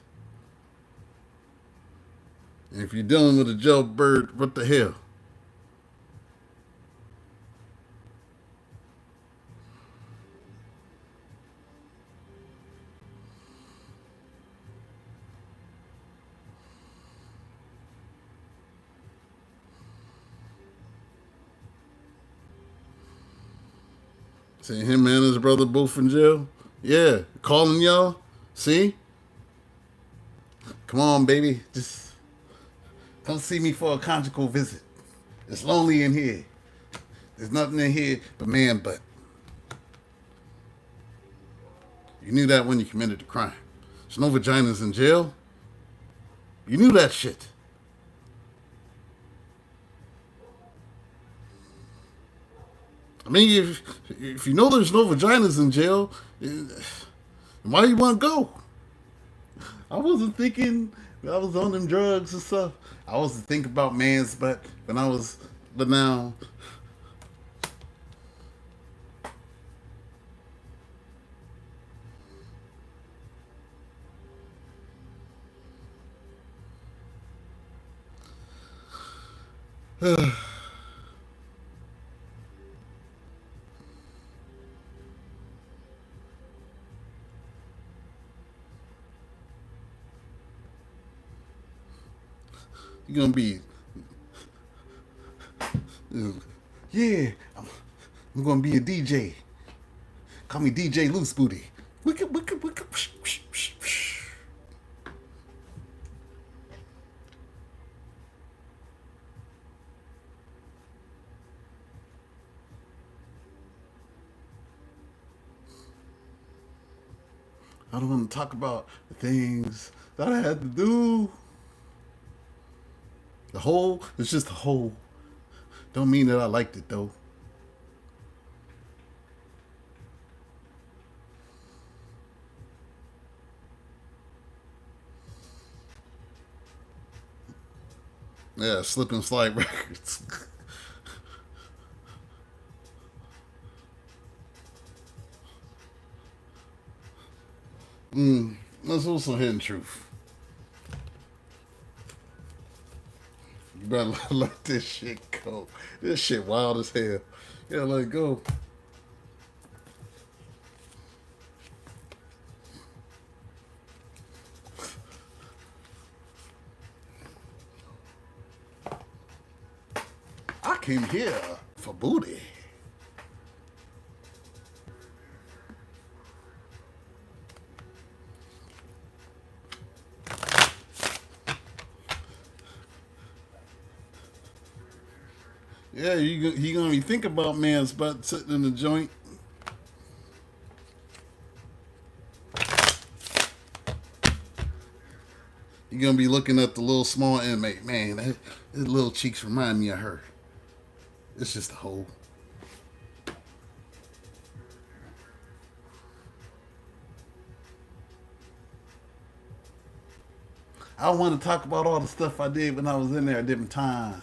And if you're dealing with a jailbird, what the hell? See him and his brother both in jail? Yeah, calling y'all. See? Come on, baby. Just come see me for a conjugal visit. It's lonely in here. There's nothing in here but man butt. You knew that when you committed the crime. There's no vaginas in jail. You knew that shit. I mean, if you know there's no vaginas in jail, why you want to go? I wasn't thinking I was on them drugs and stuff. I wasn't thinking about man's butt when I was, but now. You're gonna be, yeah. I'm gonna be a DJ. Call me DJ Loose Booty. I don't want to talk about the things that I had to do. The whole, it's just a whole. Don't mean that I liked it though. Yeah, Slip and Slide Records. That's also hidden truth. You better let this shit go. This shit wild as hell. Yeah, let it go. I came here for booty. Yeah, he gonna be thinking about man's butt sitting in the joint. You're gonna be looking at the little small inmate. Man, his little cheeks remind me of her. It's just a hole. I don't want to talk about all the stuff I did when I was in there at different times.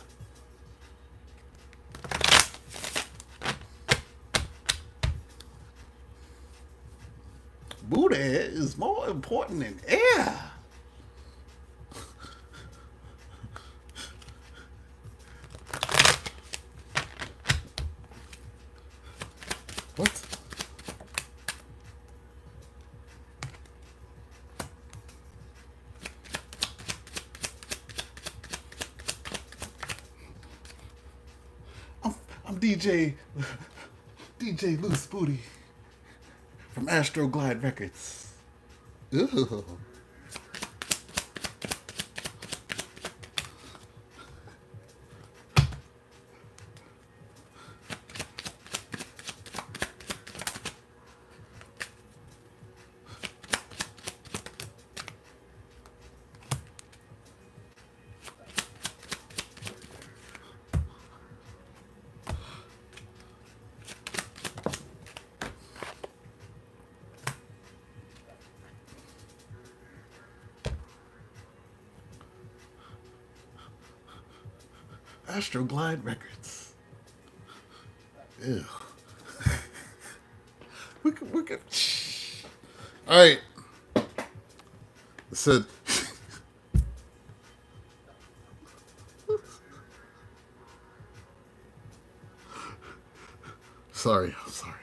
Booty is more important than air. What? I'm DJ Loose Booty from Astrology Records. Ooh. Astroglide Records. Ew. Look at. All right. I said. Sorry. I'm sorry.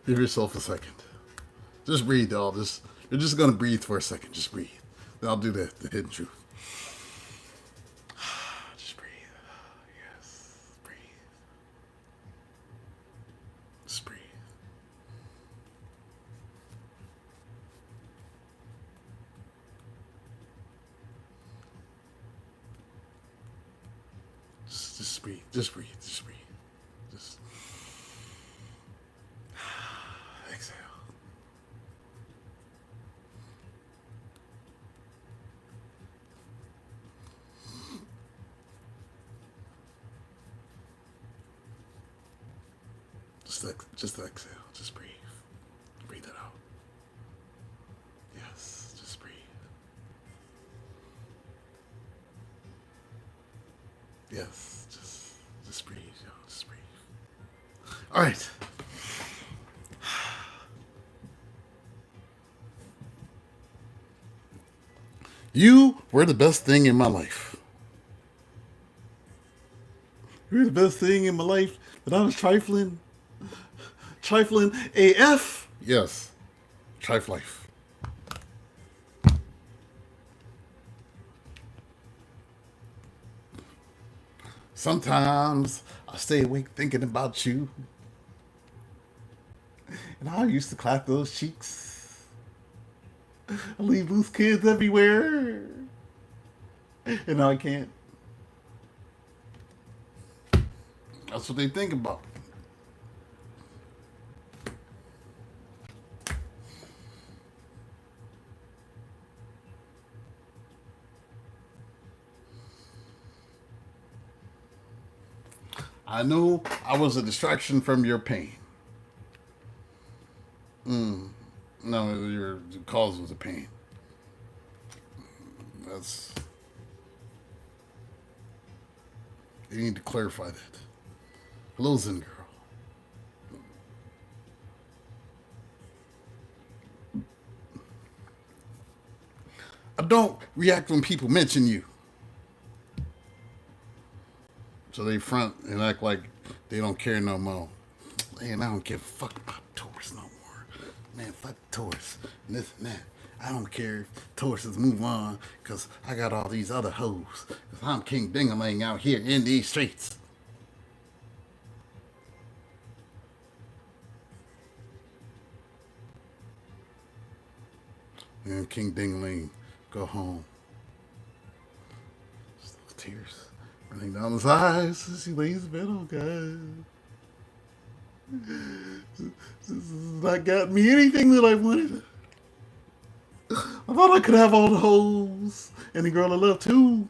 Give yourself a second. Just breathe, y'all. You're just gonna breathe for a second. Just breathe. Then I'll do the hidden truth. Just breathe. Yes. Breathe. Just breathe. Just breathe. Just breathe. Just breathe. Just exhale. Just exhale. Just breathe. Breathe it out. Yes. Just breathe. Yes. Just breathe, y'all. Just breathe. All right. You were the best thing in my life. You were the best thing in my life, but I was trifling. Trifling AF? Yes. Trifle life. Sometimes I stay awake thinking about you. And I used to clap those cheeks. I leave loose kids everywhere. And now I can't. That's what they think about. I knew I was a distraction from your pain. No, your cause was a pain. That's. You need to clarify that. Hello, Zen girl. I don't react when people mention you. So they front and act like they don't care no more. Man, I don't give a fuck about Taurus no more. Man, fuck Taurus and this and that. I don't care if Tauruses move on because I got all these other hoes. Because I'm King Dingaling out here in these streets. And King Dingaling, go home. Just those tears running down his eyes as he lays in bed. Oh, God. This has not got me anything that I wanted. I thought I could have all the hoes and the girl I love too.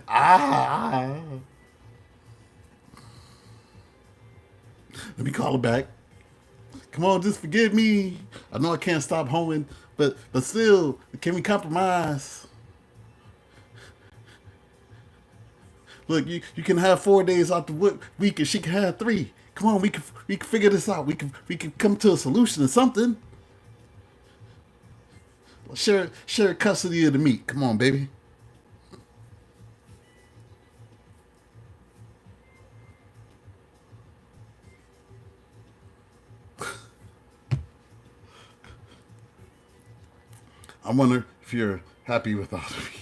Ah. Let me call her back. Come on, just forgive me. I know I can't stop hoeing, but still, can we compromise? Look, you can have 4 days out the week, and she can have 3. Come on, we can figure this out. We can come to a solution or something. Share custody of the meat. Come on, baby. I wonder if you're happy with all of me.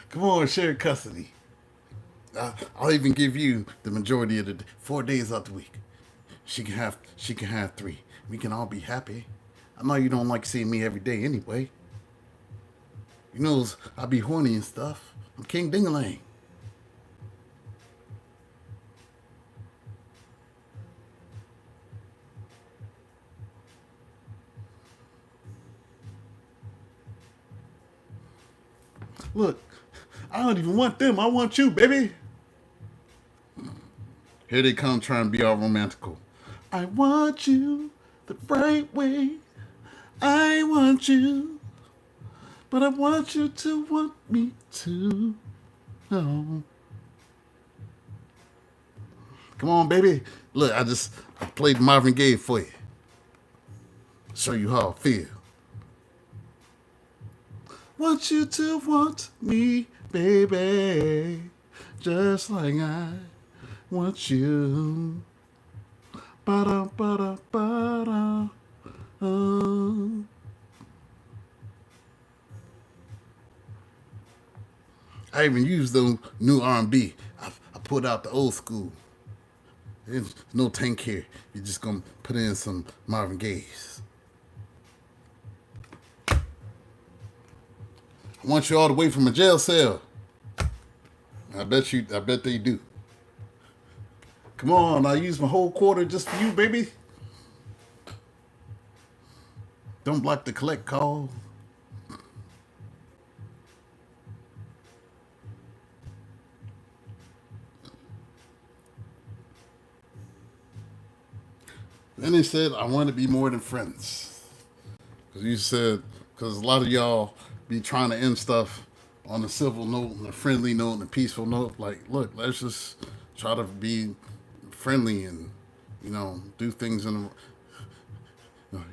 Come on, share custody. I'll even give you the majority of the 4 days out the week. She can have 3. We can all be happy. I know you don't like seeing me every day anyway. You know I be horny and stuff. I'm King Dingalang. Look, I don't even want them. I want you, baby. Here they come trying to be all romantical. I want you the right way. I want you, but I want you to want me too. Oh. Come on, baby. Look, I played Marvin Gaye for you. Show you how I feel. Want you to want me, baby, just like I want you. Ba-da, ba-da, ba-da. I even used the new R&B. I put out the old school. There's no tank here. You're just gonna put in some Marvin Gaye's. I want you all the way from a jail cell. I bet they do. Come on, I use my whole quarter just for you, baby. Don't block the collect call. Then they said, I want to be more than friends. Because a lot of y'all be trying to end stuff on a civil note, and a friendly note, and a peaceful note. Like, look, let's just try to be friendly and, do things in a... No.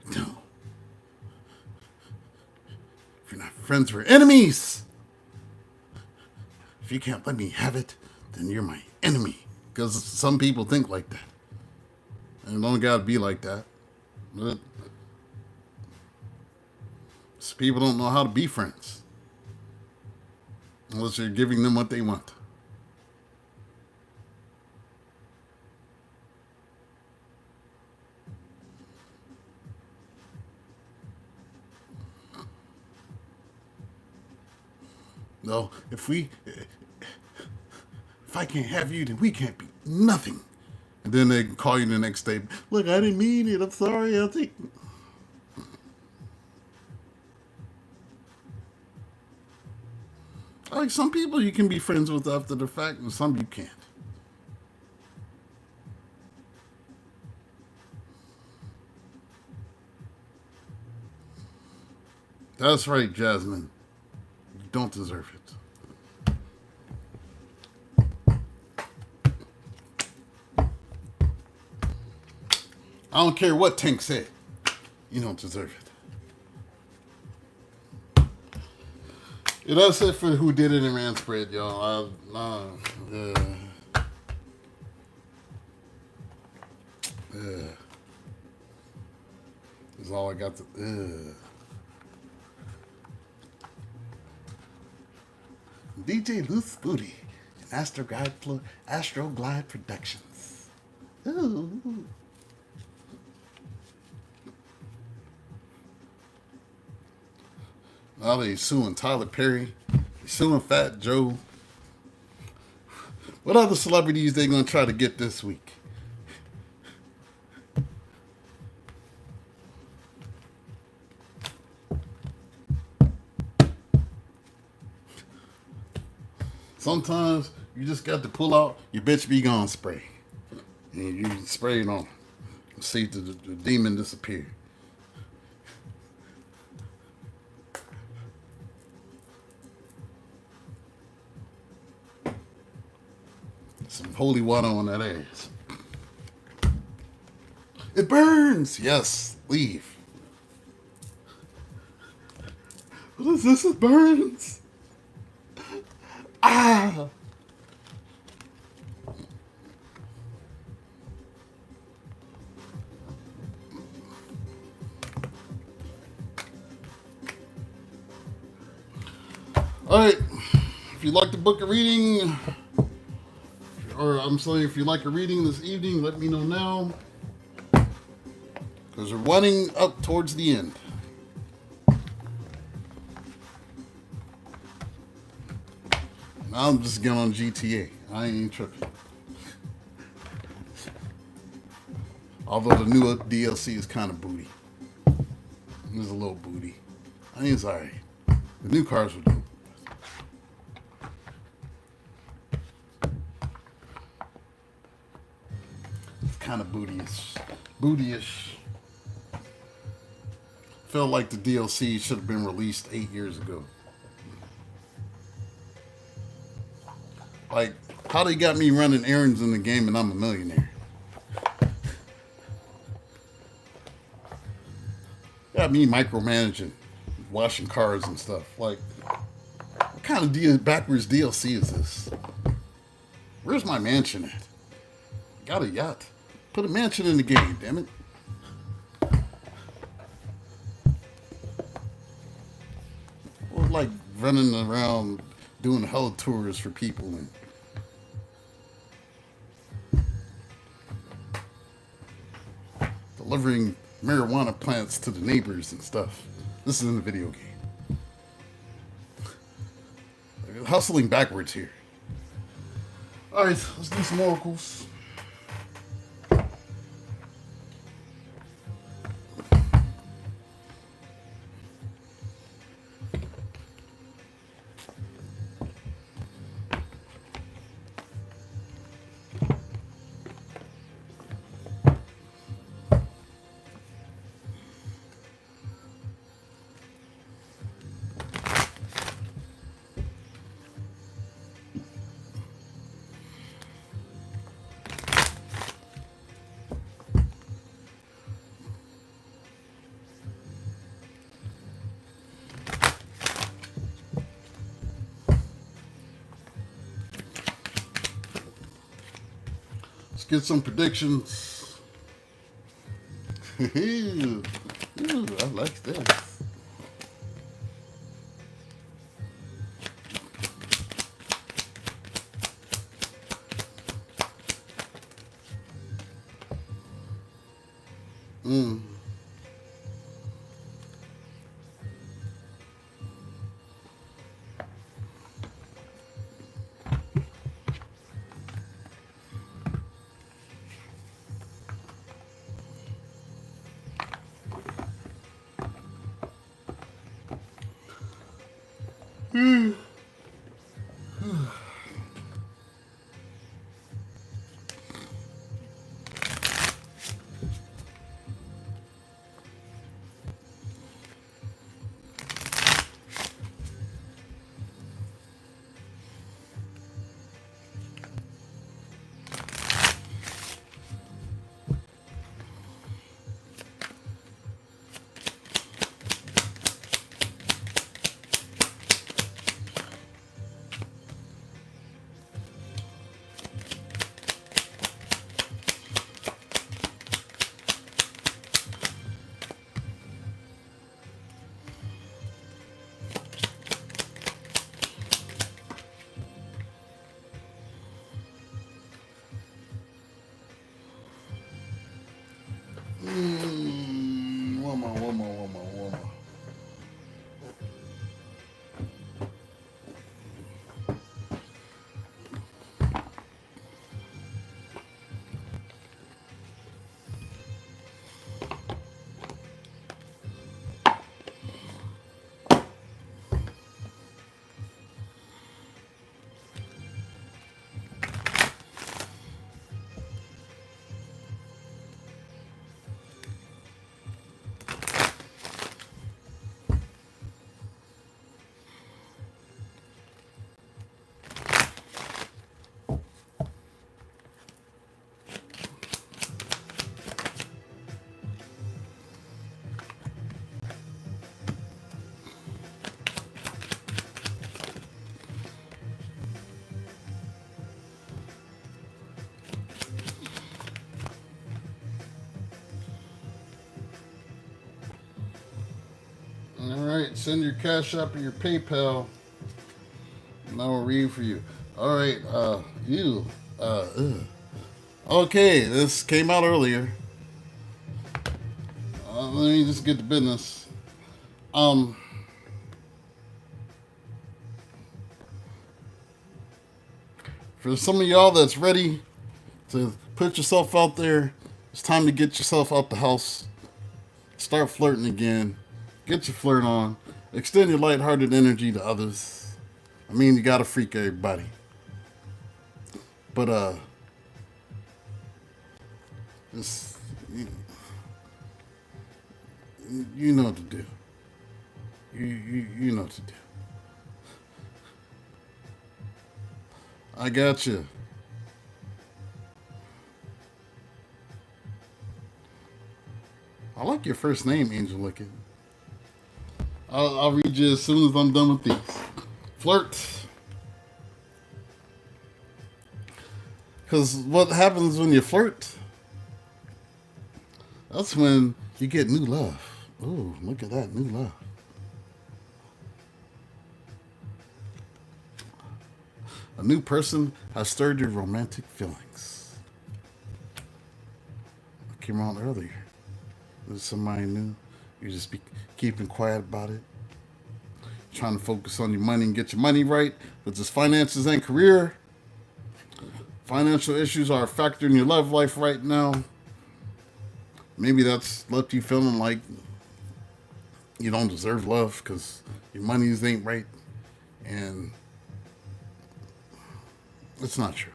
If you're not friends, we're enemies. If you can't let me have it, then you're my enemy. Because some people think like that. And it don't gotta be like that. But people don't know how to be friends unless you're giving them what they want. No, if I can't have you, then we can't be nothing. And then they call you the next day. Look, I didn't mean it. I'm sorry. I think. Like some people you can be friends with after the fact, and some you can't. That's right, Jasmine. You don't deserve it. I don't care what Tank said. You don't deserve it. Yeah, that's it for Who Did It in Rand Spread, y'all. That's all I got to... DJ Loose Booty and Astroglide Productions. Ooh. Now they suing Tyler Perry. They suing Fat Joe. What other celebrities they gonna try to get this week? Sometimes you just got to pull out your bitch be gone spray. And you spray it on. See the demon disappear. Some holy water on that ass. It burns! Yes, leave. What is this? It burns! Ah! Alright, if you like the book of reading, or I'm saying if you like a reading this evening, let me know now. because we're running up towards the end. Now I'm just getting on GTA. I ain't tripping. Although the new DLC is kind of booty. There's a little booty. I think it's alright. The new cars were dope. It's kind of bootyish. Bootyish. Felt like the DLC should have been released 8 years ago. Like, how they got me running errands in the game and I'm a millionaire? Got me micromanaging, washing cars and stuff. Like, what kind of backwards DLC is this? Where's my mansion at? Got a yacht. Put a mansion in the game, damn it. Or like running around doing hella tours for people and delivering marijuana plants to the neighbors and stuff. This is in the video game. Hustling backwards here. Alright, let's do some oracles. Let's get some predictions. Ooh, I like this. One more. Alright, send your Cashapp or your PayPal, and I will read for you. Alright, Okay, this came out earlier. let me just get to business. Um, for some of y'all that's ready to put yourself out there, it's time to get yourself out the house. Start flirting again. Get your flirt on. Extend your lighthearted energy to others. I mean, you gotta freak everybody. But, just, you know what to do. You know what to do. I got you. I like your first name, Angel Looking. I'll read you as soon as I'm done with these. Flirt. Because what happens when you flirt? That's when you get new love. Ooh, look at that, new love. A new person has stirred your romantic feelings. I came out earlier. There's somebody new. You just be keeping quiet about it. Trying to focus on your money and get your money right. But just finances and career. Financial issues are a factor in your love life right now. Maybe that's left you feeling like you don't deserve love because your monies ain't right. And it's not true.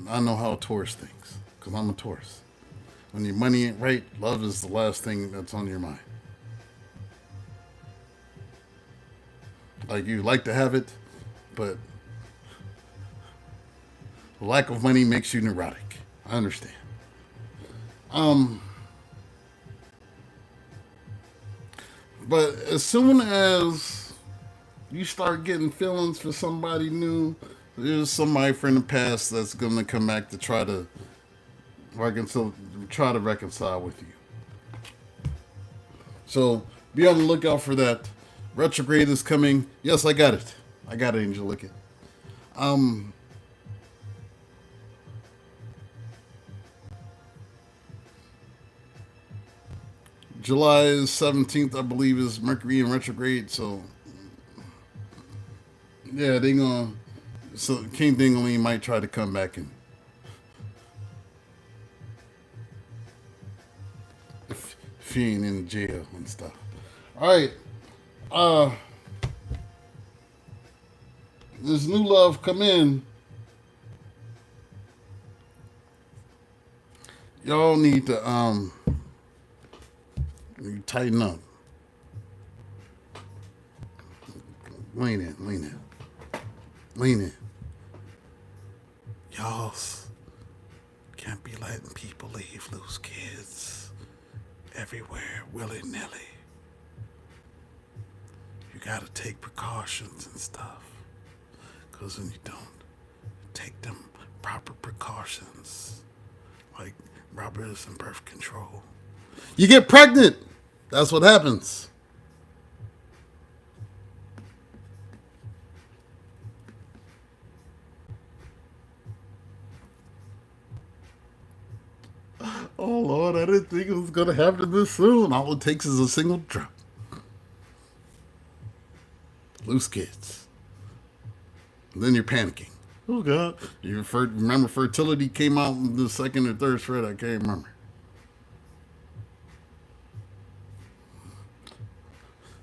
I know how a Taurus thinks because I'm a Taurus. When your money ain't right, love is the last thing that's on your mind. Like you like to have it, but the lack of money makes you neurotic. I understand. But as soon as you start getting feelings for somebody new, there's somebody from the past that's gonna come back to try to reconcile with you. So be on the lookout for that. Retrograde is coming. Yes, I got it. I got it, Angel Looking. July 17th, I believe, is Mercury in retrograde. So, yeah, they gonna. So King Dingaling might try to come back and if he ain't in jail and stuff. All right. This new love come in. Y'all need to tighten up. Lean in. Y'all can't be letting people leave loose kids everywhere willy-nilly. You gotta take precautions and stuff. Because when you don't take them proper precautions, like Robert is in birth control, you get pregnant. That's what happens. Oh Lord, I didn't think it was gonna happen this soon. All it takes is a single drop. Loose kids. And then you're panicking. Oh God! You remember fertility came out in the second or third thread? I can't remember.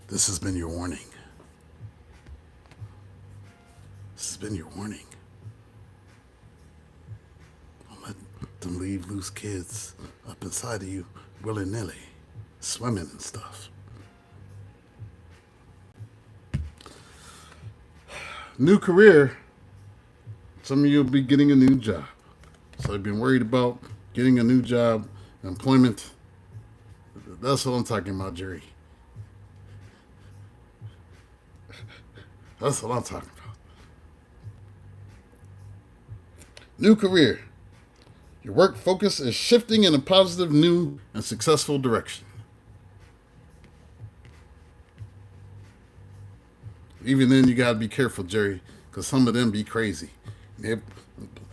This has been your warning. This has been your warning. Don't let them leave loose kids up inside of you willy-nilly, swimming and stuff. New career. Some of you will be getting a new job. So I've been worried about getting a new job, employment. That's what I'm talking about, Jerry. That's what I'm talking about. New career. Your work focus is shifting in a positive, new, and successful direction. Even then, you gotta be careful, Jerry, because some of them be crazy. They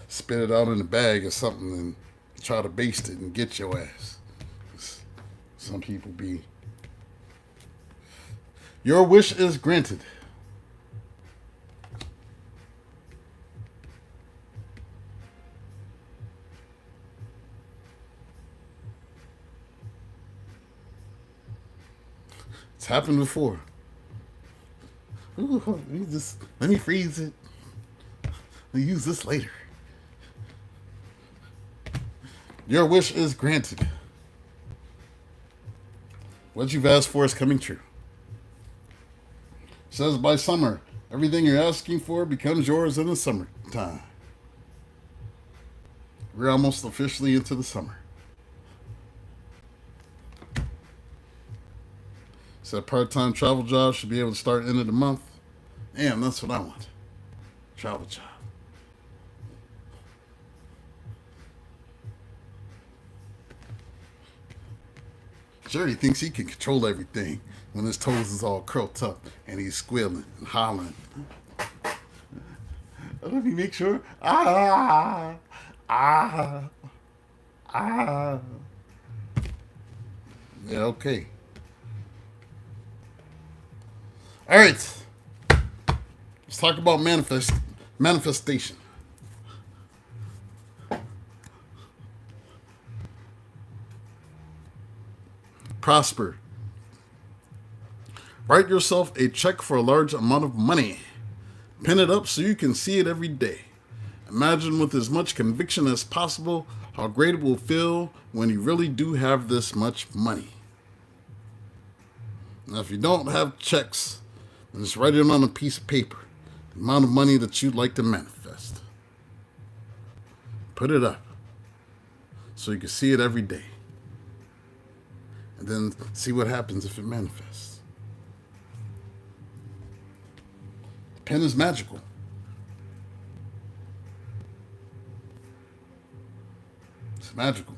spit it out in a bag or something and try to baste it and get your ass. Some people be. Your wish is granted. It's happened before. Ooh, let me freeze it. We'll use this later. Your wish is granted. What you've asked for is coming true. It says by summer, everything you're asking for becomes yours in the summertime. We're almost officially into the summer. So a part-time travel job should be able to start end of the month. Damn, that's what I want. Travel job. Sure, he thinks he can control everything when his toes is all curled up and he's squealing and hollering. Let me make sure. Ah. Yeah, okay. All right. Let's talk about manifestation. Prosper. Write yourself a check for a large amount of money. Pin it up so you can see it every day. Imagine with as much conviction as possible how great it will feel when you really do have this much money. Now, if you don't have checks, then just write it on a piece of paper, the amount of money that you'd like to manifest. Put it up so you can see it every day. And then see what happens if it manifests. The pen is magical. It's magical.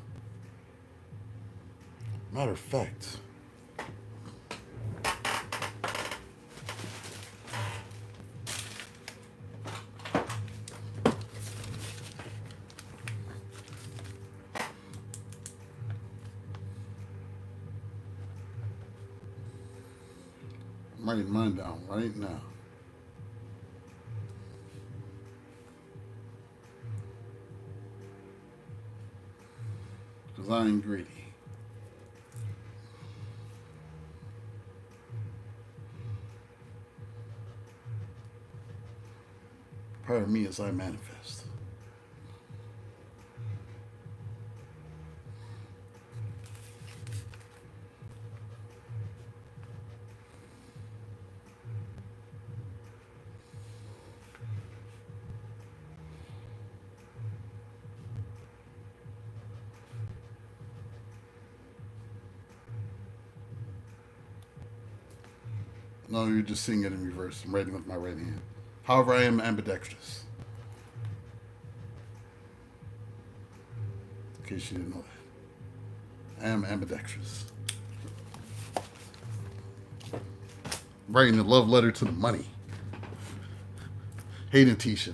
Matter of fact, I'm writing mine down right now. Because I ain't greedy. Part of me is I manifest. No, you're just seeing it in reverse. I'm writing with my right hand. However, I am ambidextrous. In case you didn't know that. I am ambidextrous. Writing a love letter to the money. Hayden Tisha.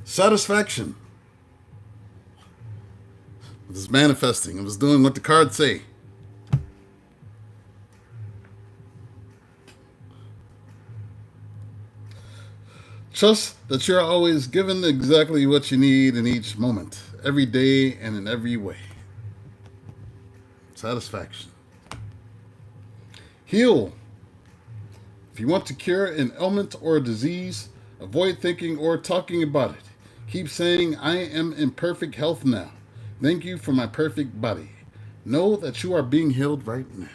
Satisfaction. It was manifesting. It was doing what the cards say. Trust that you're always given exactly what you need in each moment, every day and in every way. Satisfaction. Heal. If you want to cure an ailment or a disease, avoid thinking or talking about it. Keep saying, I am in perfect health now. Thank you for my perfect body. Know that you are being healed right now.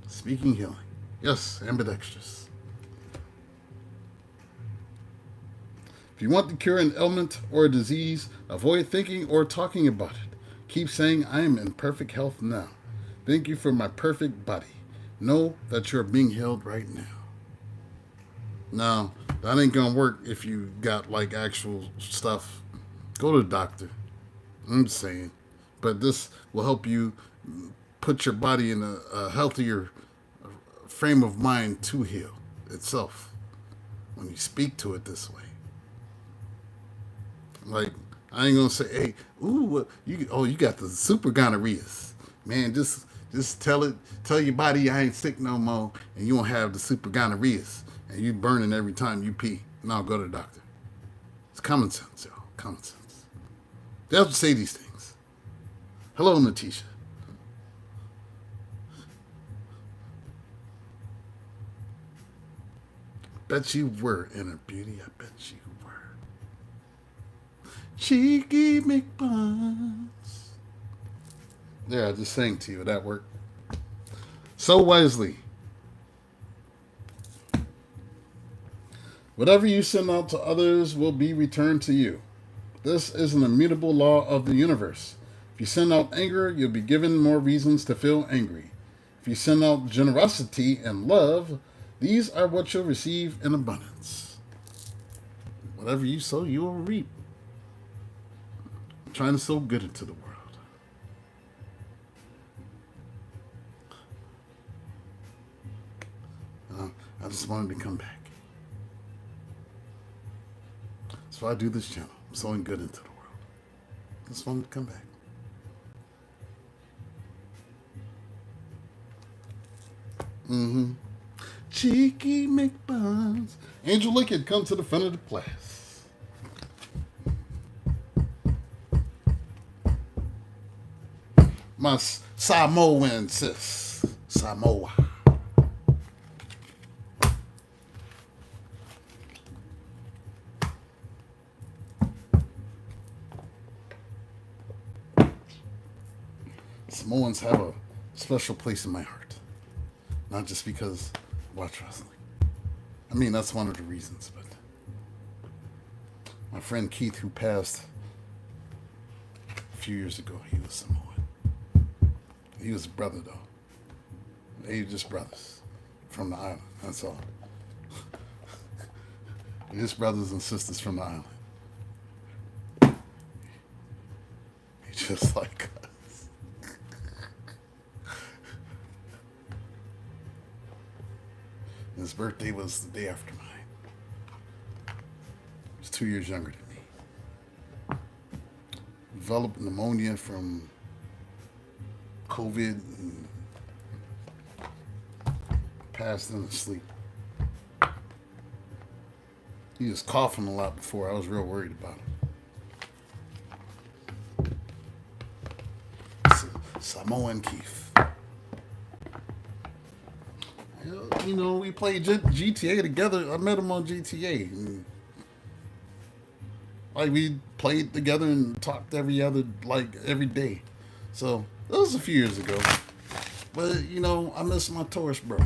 Speaking healing. Yes, ambidextrous. If you want to cure an ailment or a disease, avoid thinking or talking about it. Keep saying, I am in perfect health now. Thank you for my perfect body. Know that you're being healed right now. Now, that ain't gonna work if you got like actual stuff. Go to the doctor. I'm just saying. But this will help you put your body in a healthier frame of mind to heal itself when you speak to it this way. Like, I ain't gonna say, hey, ooh, you got the super gonorrheas, man. Just tell your body I ain't sick no more, and you won't have the super gonorrheas, and you burning every time you pee. No, go to the doctor. It's common sense, y'all. Common sense. They have to say these things. Hello, Natisha. Bet you were, Inner Beauty. I bet you were. Cheeky McBuns. There, I just sang to you. That worked. So wisely. Whatever you send out to others will be returned to you. This is an immutable law of the universe. If you send out anger, you'll be given more reasons to feel angry. If you send out generosity and love, these are what you'll receive in abundance. Whatever you sow, you will reap. I'm trying to sow good into the world. I just wanted to come back. That's why I do this channel. I'm sowing good into the world. Just wanted to come back. Mm-hmm. Cheeky McBuns. Angel Lickett, come to the front of the class. My Samoan sis. Samoa. Samoans have a special place in my heart. Not just because I watch wrestling. I mean, that's one of the reasons, but my friend Keith, who passed a few years ago, he was Samoan. He was a brother, though. They were just brothers from the island, that's all. Just brothers and sisters from the island. He's just like us. His birthday was the day after mine. He's 2 years younger than me. Developed pneumonia from COVID and passed in his sleep. He was coughing a lot before. I was real worried about him. Samoan Keith. You know, we played GTA together. I met him on GTA. And, like, we played together and talked every day. So, that was a few years ago. But, you know, I miss my Taurus bro.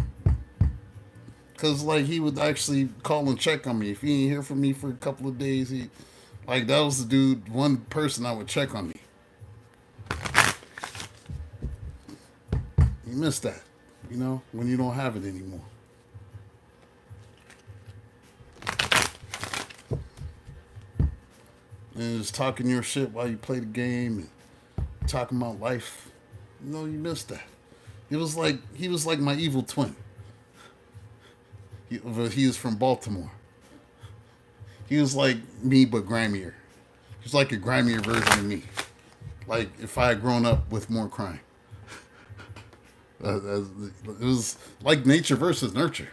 Because, like, he would actually call and check on me. If he didn't hear from me for a couple of days, that was the dude, one person that would check on me. You miss that, you know, when you don't have it anymore. And just talking your shit while you play the game and talking about life. You know, you missed that. He was like my evil twin. He was from Baltimore. He was like me, but grimier. He was like a grimier version of me. Like if I had grown up with more crime. It was like nature versus nurture.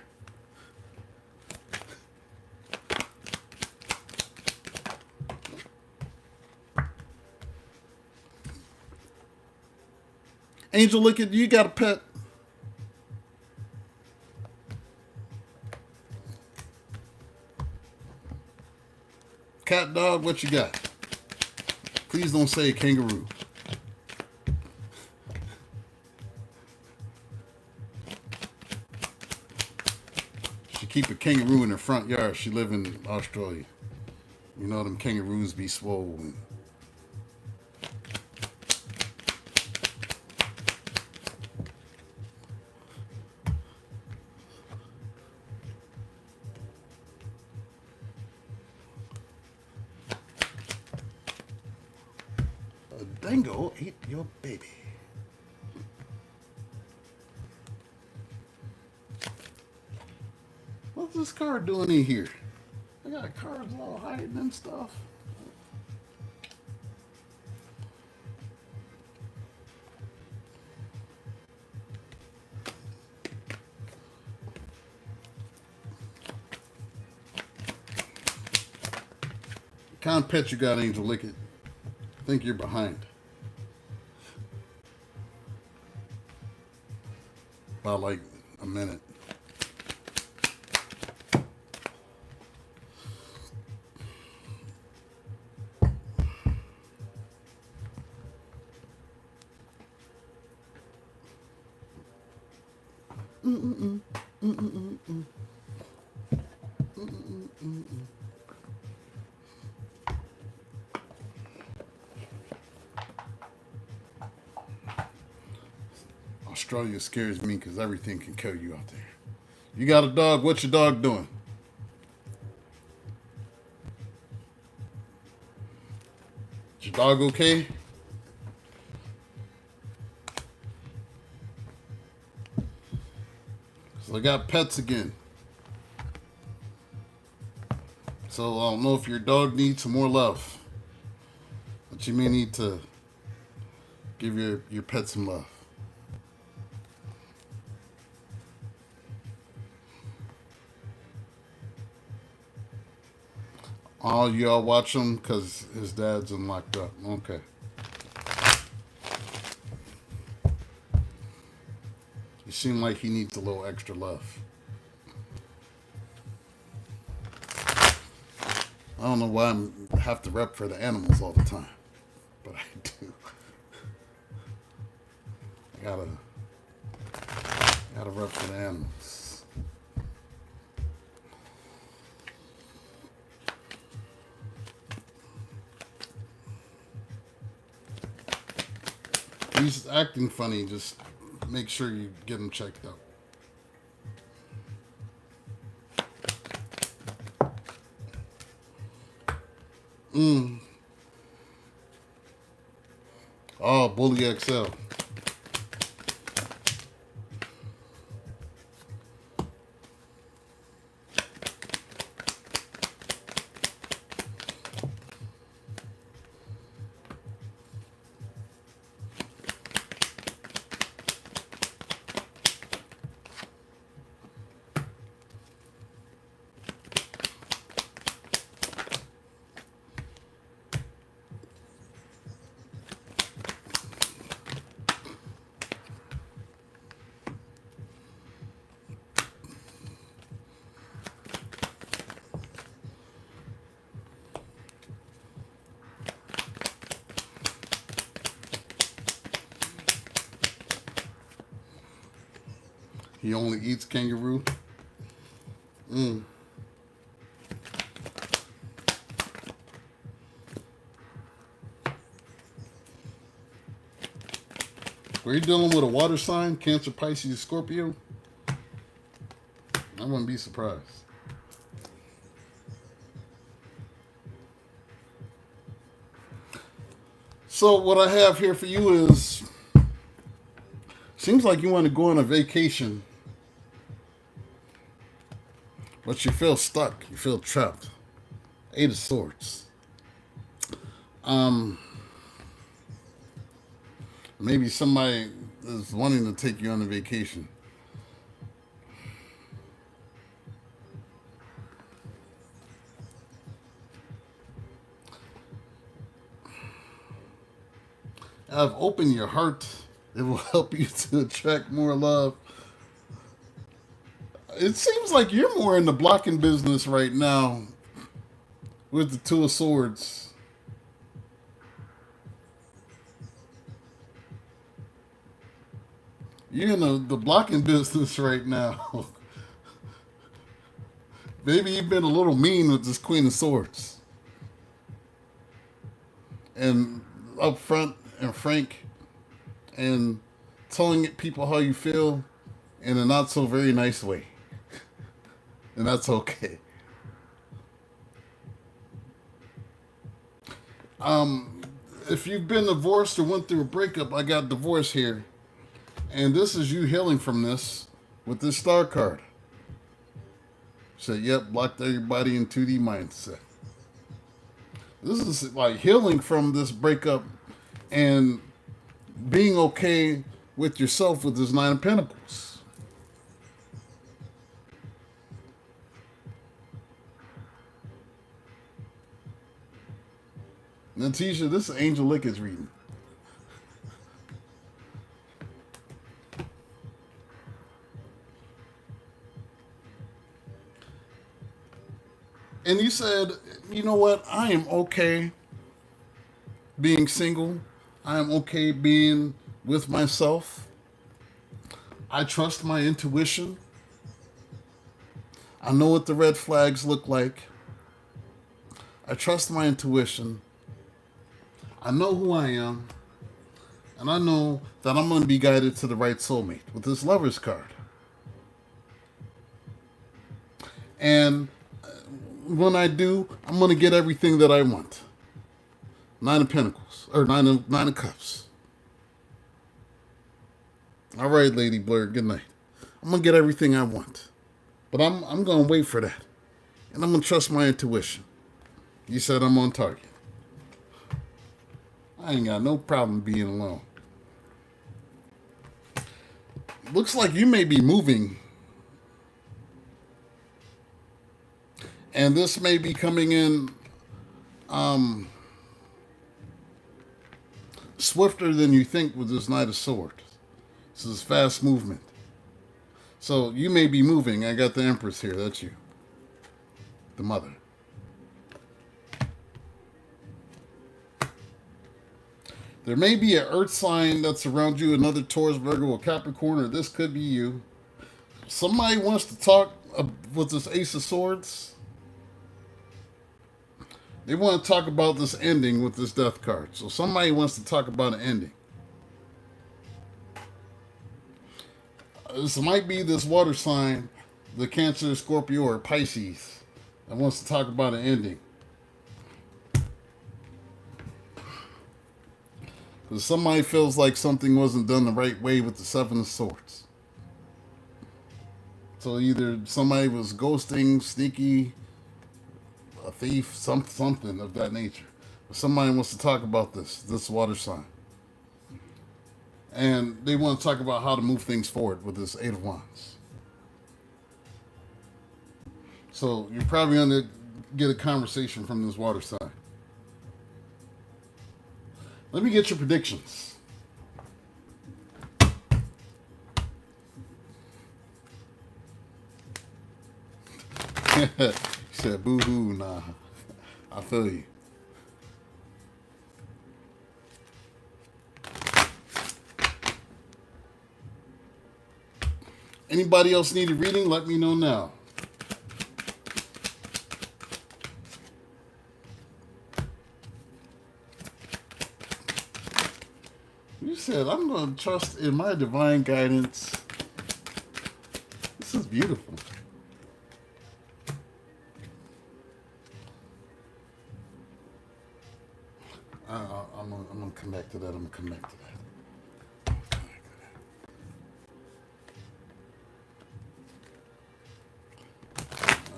Angel Lickett, you got a pet? Cat, dog, what you got? Please don't say kangaroo. She keep a kangaroo in her front yard. She live in Australia. You know them kangaroos be swollen. Dango ate your baby. What's this card doing in here? I got cards all hiding and stuff. kind of pet you got, Angel? Lick it. I think you're behind. About like a minute. Australia scares me because everything can kill you out there. You got a dog, what's your dog doing? Is your dog okay? So I got pets again. So I don't know if your dog needs some more love. But you may need to give your pet some love. Oh, y'all watch him because his dad's in locked up. Okay. You seem like he needs a little extra love. I don't know why I have to rep for the animals all the time, but I do. I gotta rep for the animals. If he's acting funny, just make sure you get him checked out. Oh, Bully XL. He only eats kangaroo. Were you dealing with a water sign? Cancer, Pisces, Scorpio? I wouldn't be surprised. So what I have here for you is, seems like you want to go on a vacation, but you feel stuck. You feel trapped. Eight of Swords. Maybe somebody is wanting to take you on a vacation. I've opened your heart. It will help you to attract more love. It seems like you're more in the blocking business right now with the Two of Swords. You're in the blocking business right now. Maybe you've been a little mean with this Queen of Swords. And upfront and frank and telling people how you feel in a not so very nice way. And that's okay. If you've been divorced or went through a breakup, I got divorce here. And this is you healing from this with this star card. So, yep, blocked everybody in 2D mindset. This is like healing from this breakup and being okay with yourself with this Nine of Pentacles. Natisha, this is Angel Lickage reading. And you said, you know what? I am okay being single. I am okay being with myself. I trust my intuition. I know what the red flags look like. I trust my intuition. I know who I am. And I know that I'm going to be guided to the right soulmate with this Lover's card. And when I do, I'm going to get everything that I want. Nine of Pentacles, or nine of Cups. All right, Lady Blur, good night. I'm going to get everything I want. But I'm going to wait for that. And I'm going to trust my intuition. You said I'm on target. I ain't got no problem being alone. Looks like you may be moving. And this may be coming in swifter than you think with this Knight of Swords. This is fast movement. So you may be moving. I got the Empress here. That's you. The mother. There may be an earth sign that's around you, another Taurus, Virgo, or Capricorn, or this could be you. Somebody wants to talk with this Ace of Swords. They want to talk about this ending with this Death card. So somebody wants to talk about an ending. This might be this water sign, the Cancer, Scorpio, or Pisces, that wants to talk about an ending. Because somebody feels like something wasn't done the right way with the Seven of Swords. So either somebody was ghosting, sneaky, a thief, something of that nature. But somebody wants to talk about this water sign. And they want to talk about how to move things forward with this Eight of Wands. So you're probably going to get a conversation from this water sign. Let me get your predictions. You said boo-hoo, nah. I feel you. Anybody else need a reading? Let me know now. You said, I'm going to trust in my divine guidance. This is beautiful. I'm going to come back to that. I'm going to come back to that.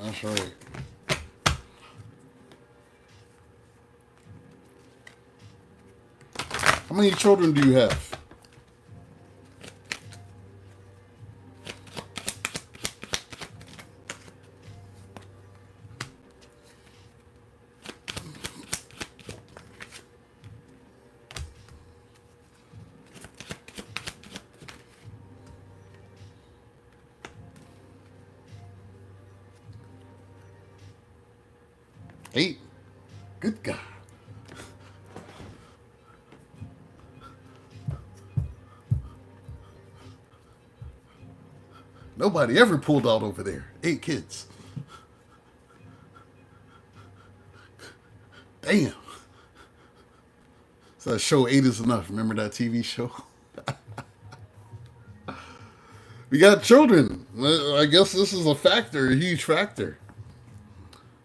That's right. How many children do you have? Eight. Good God. Nobody ever pulled out over there. 8 kids. Damn. So that show 8 is enough. Remember that TV show? We got children. I guess this is a factor, a huge factor.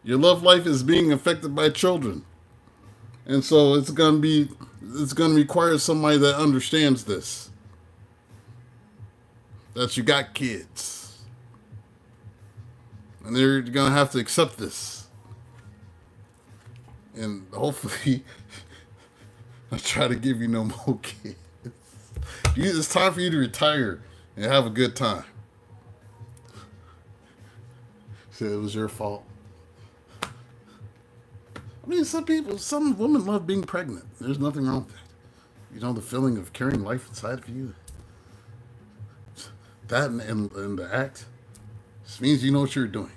Your love life is being affected by children. And so it's going to require somebody that understands this. That you got kids. And they're going to have to accept this. And hopefully, I'll try to give you no more kids. It's time for you to retire and have a good time. So it was your fault. I mean, some women love being pregnant. There's nothing wrong with that. You know, the feeling of carrying life inside of you. That and the act just means you know what you're doing.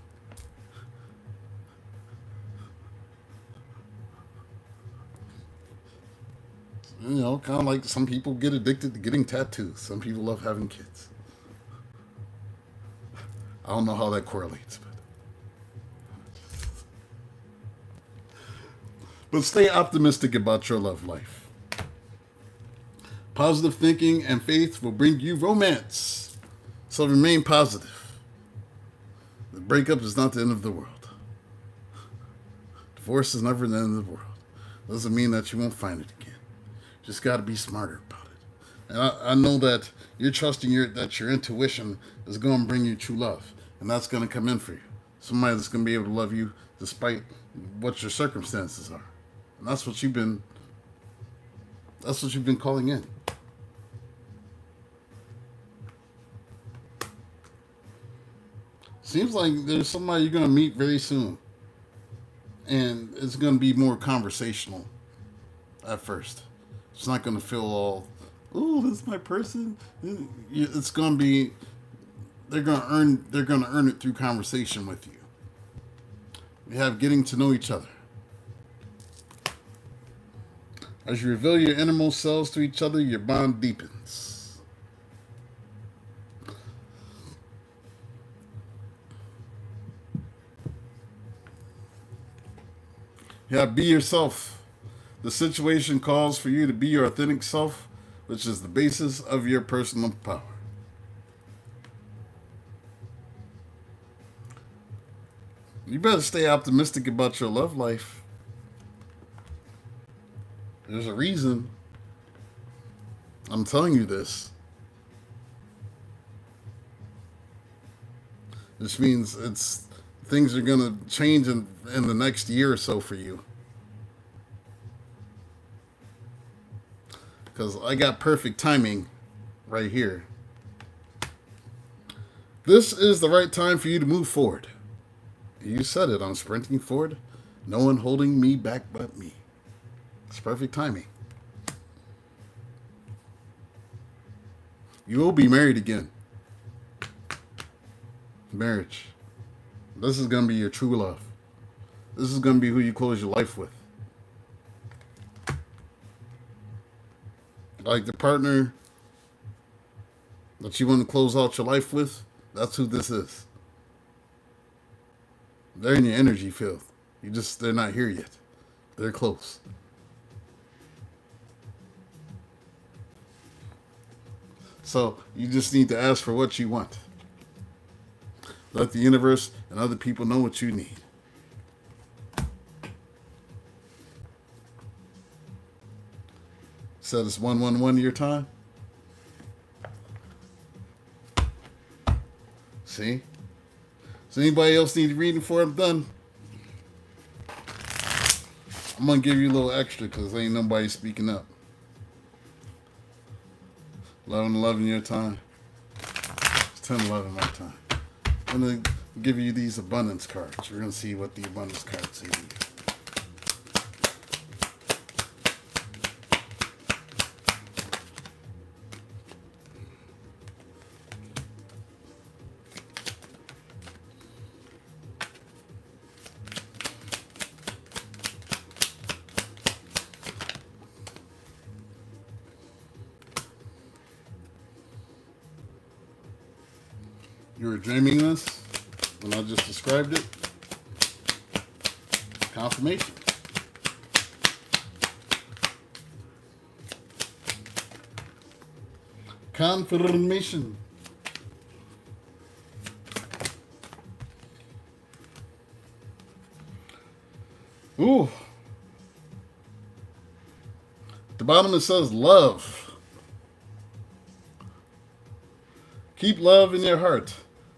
You know, kind of like some people get addicted to getting tattoos. Some people love having kids. I don't know how that correlates, but stay optimistic about your love life. Positive thinking and faith will bring you romance. So remain positive. The breakup is not the end of the world. Divorce is never the end of the world. Doesn't mean that you won't find it again. Just got to be smarter about it. And I know that you're trusting that your intuition is going to bring you true love, and that's going to come in for you. Somebody that's going to be able to love you despite what your circumstances are, and that's what you've been calling in. Seems like there's somebody you're going to meet very soon, and it's going to be more conversational at first. It's not going to feel all, oh, this is my person. It's going to be, they're going to earn it through conversation with you. We have getting to know each other. As you reveal your innermost selves to each other, your bond deepens. Yeah, be yourself. The situation calls for you to be your authentic self, which is the basis of your personal power. You better stay optimistic about your love life. There's a reason I'm telling you this. This means things are going to change in the next year or so for you. Because I got perfect timing right here. This is the right time for you to move forward. You said it, I'm sprinting forward. No one holding me back but me. It's perfect timing. You will be married again. Marriage. This is going to be your true love. This is going to be who you close your life with. Like the partner that you want to close out your life with, that's who this is. They're in your energy field. They're not here yet. They're close. So you just need to ask for what you want. Let the universe and other people know what you need. Said it's 111 your time. See? Does anybody else need a reading for I'm done? I'm going to give you a little extra because ain't nobody speaking up. 11:11 your time. It's 10:11 my time. I'm going to give you these abundance cards. We're going to see what the abundance cards say to you. You were dreaming this when I just described it. Confirmation. Confirmation. Ooh. At the bottom it says love. Keep love in your heart.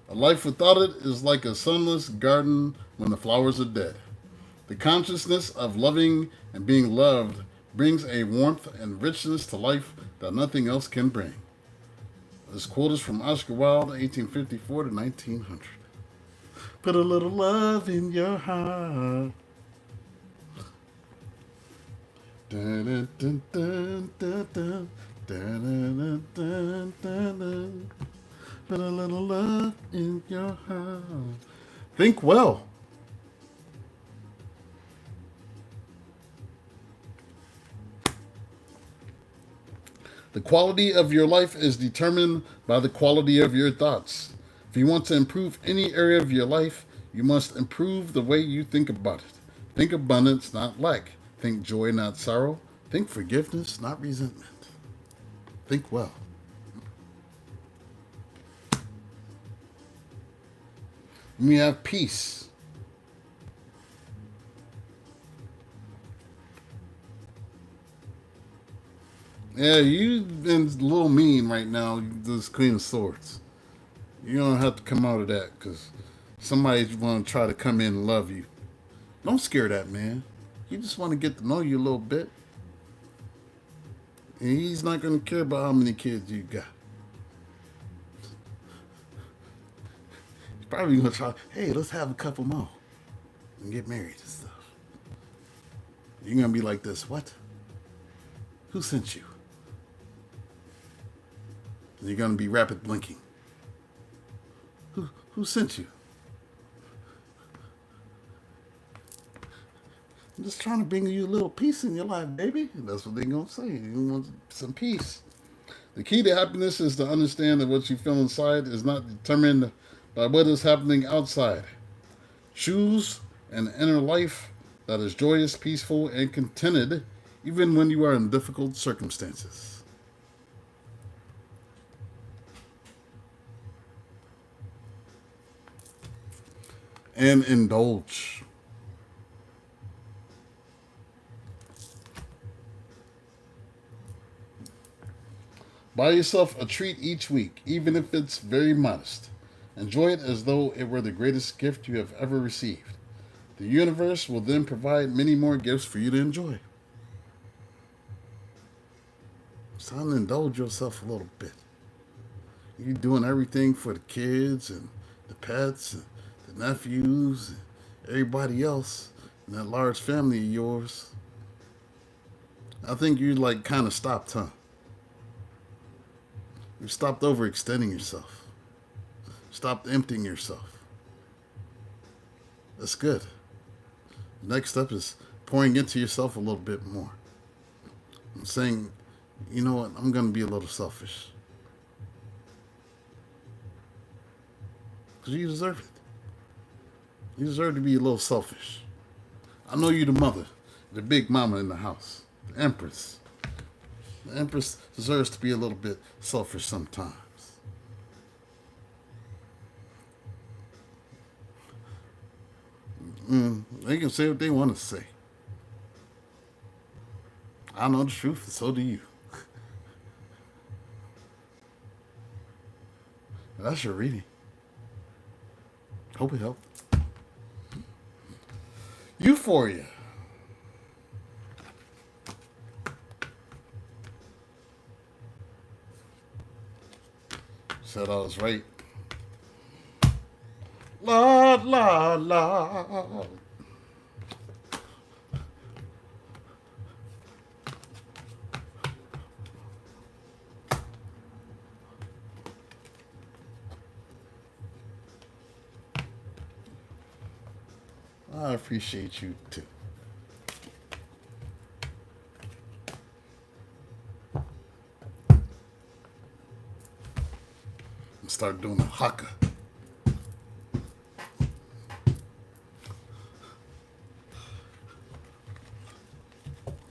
A life without it is like a sunless garden when the flowers are dead. The consciousness of loving and being loved brings a warmth and richness to life that nothing else can bring. This quote is from Oscar Wilde, 1854 to 1900. Put a little love in your heart. Dun, dun, dun, dun, dun, dun. Dun, dun, dun, dun, dun. Put a little love in your heart. Think well. The quality of your life is determined by the quality of your thoughts. If you want to improve any area of your life, you must improve the way you think about it. Think abundance, not lack. Think joy, not sorrow. Think forgiveness, not resentment. Think well. We have peace. Yeah, you've been a little mean right now, this Queen of Swords. You don't have to come out of that because somebody's going to try to come in and love you. Don't scare that man. He just want to get to know you a little bit. And he's not going to care about how many kids you got. He's probably going to try, hey, let's have a couple more and get married and stuff. You're going to be like this, what? Who sent you? And you're going to be rapid blinking. Who sent you? I'm just trying to bring you a little peace in your life, baby. That's what they're going to say. You want some peace. The key to happiness is to understand that what you feel inside is not determined by what is happening outside. Choose an inner life that is joyous, peaceful, and contented, even when you are in difficult circumstances. And indulge. Buy yourself a treat each week, even if it's very modest. Enjoy it as though it were the greatest gift you have ever received. The universe will then provide many more gifts for you to enjoy. It's time to indulge yourself a little bit. You're doing everything for the kids and the pets and the nephews and everybody else in that large family of yours. I think you like kind of stopped, huh? You stopped overextending yourself. Stopped emptying yourself. That's good. The next step is pouring into yourself a little bit more. I'm saying, you know what, I'm going to be a little selfish. Because you deserve it. You deserve to be a little selfish. I know you're the mother, the big mama in the house, the empress. The empress deserves to be a little bit selfish sometimes. They can say what they want to say. I know the truth, and so do you. That's your reading. Hope it helped. Euphoria. Said I was right. La la la. I appreciate you too. Start doing the haka.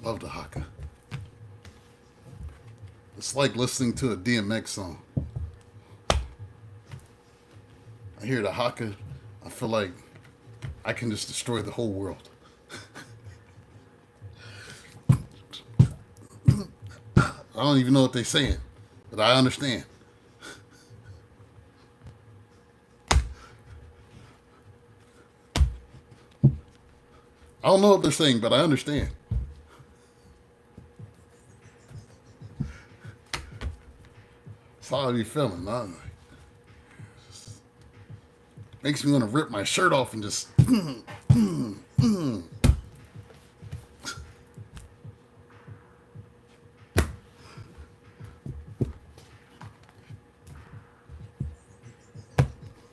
Love the haka. It's like listening to a DMX song. I hear the haka, I feel like I can just destroy the whole world. I don't even know what they're saying, but I understand. I don't know what they're saying, but I understand. That's how I be feeling. Makes me want to rip my shirt off and just...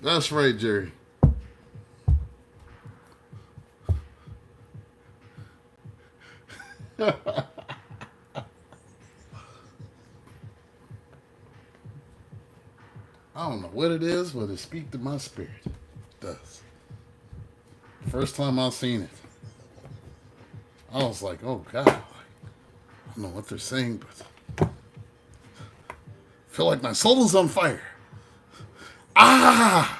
That's right, Jerry. I don't know what it is, but it speaks to my spirit. It does. First time I seen it, I was like, oh God. I don't know what they're saying, but I feel like my soul is on fire. Ah!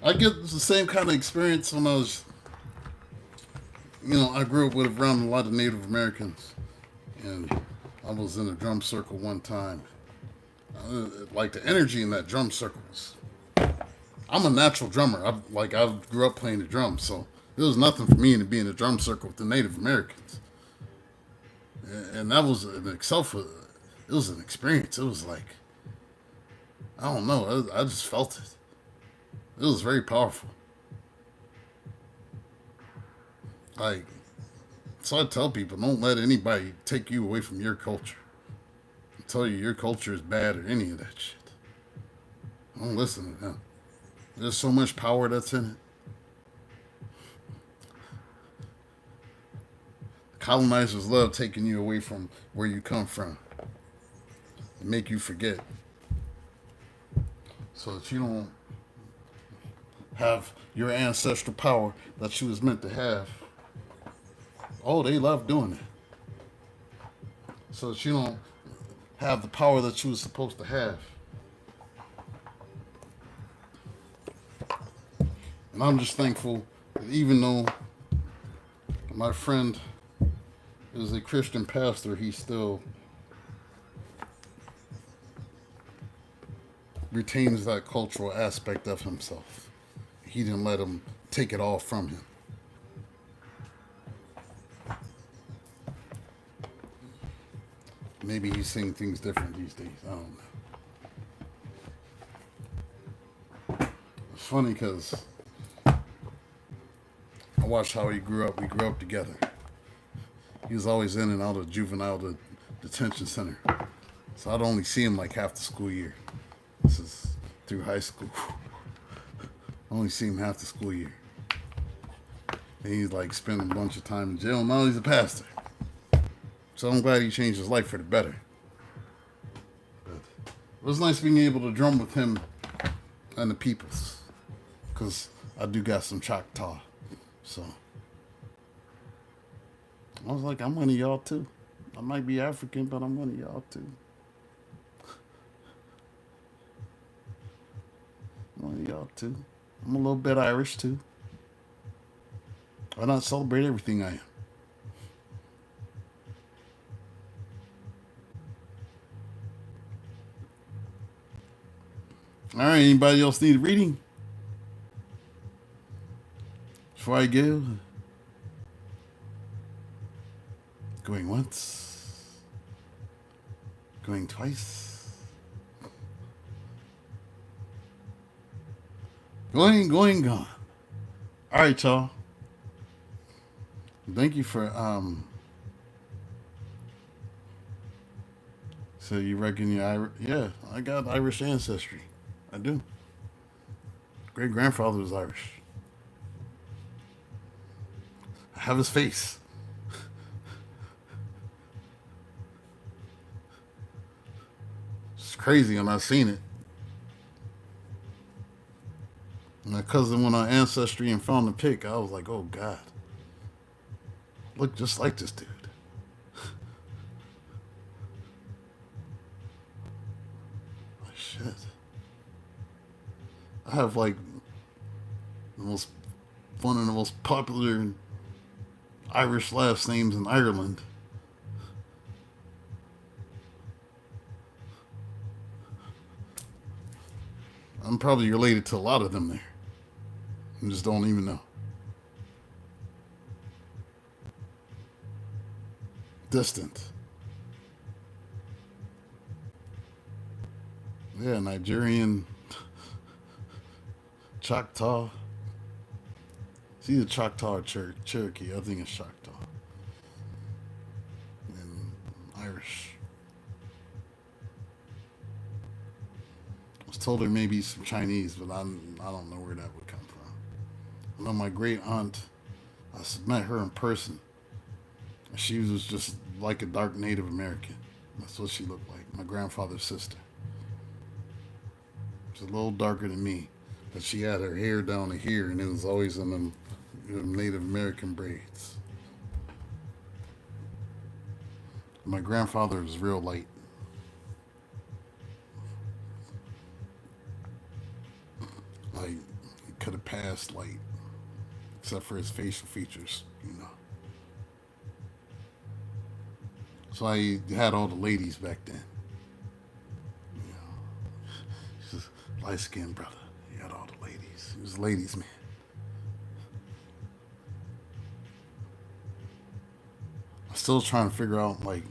I get the same kind of experience when I was, I grew up with around a lot of Native Americans. And I was in a drum circle one time. Like the energy in that drum circle was. I'm a natural drummer. I grew up playing the drums, so it was nothing for me to be in a drum circle with the Native Americans. And that was an itself. It was an experience. It was like, I don't know. I just felt it. It was very powerful. Like, so I tell people, don't let anybody take you away from your culture. Tell you your culture is bad or any of that shit. Don't listen to them. There's so much power that's in it. Colonizers love taking you away from where you come from and make you forget, so that you don't have your ancestral power that you was meant to have. Oh, they love doing it, so that you don't have the power that you was supposed to have. And I'm just thankful that even though my friend is a Christian pastor, he still retains that cultural aspect of himself. He didn't let him take it all from him. Maybe he's seeing things different these days. I don't know. It's funny because I watched how he grew up. We grew up together. He was always in and out of juvenile detention center. So I'd only see him like half the school year. This is through high school. I only see him half the school year. And he's like spending a bunch of time in jail. Now he's a pastor. So I'm glad he changed his life for the better. But it was nice being able to drum with him and the peoples. Because I do got some Choctaw. So I was like, I'm one of y'all too. I might be African, but I'm one of y'all too. I'm one of y'all too. I'm a little bit Irish too. Why not celebrate everything I am? All right, anybody else need a reading? Before I go, going once, going twice, going, gone. All right, y'all. Thank you for So you reckon you're Irish? Yeah, I got Irish ancestry. I do. Great grandfather was Irish. I have his face. It's crazy when I seen it. My cousin went on Ancestry and found the pic. I was like, oh God. Look just like this dude. Oh, shit. I have like one of the most popular Irish last names in Ireland. I'm probably related to a lot of them there. I just don't even know. Distant. Yeah, Nigerian, Choctaw. It's either Choctaw or Cherokee. I think it's Choctaw. And Irish. was told her maybe some Chinese, but I don't know where that would come from. I know my great aunt, I met her in person. She was just like a dark Native American. That's what she looked like. My grandfather's sister. She's a little darker than me, but she had her hair down to here, and it was always in them Native American braids. My grandfather was real light. Like, he could have passed light, except for his facial features, you know. So I had all the ladies back then. You know, he's a light skinned brother. He had all the ladies. He was a ladies' man. I'm still trying to figure out like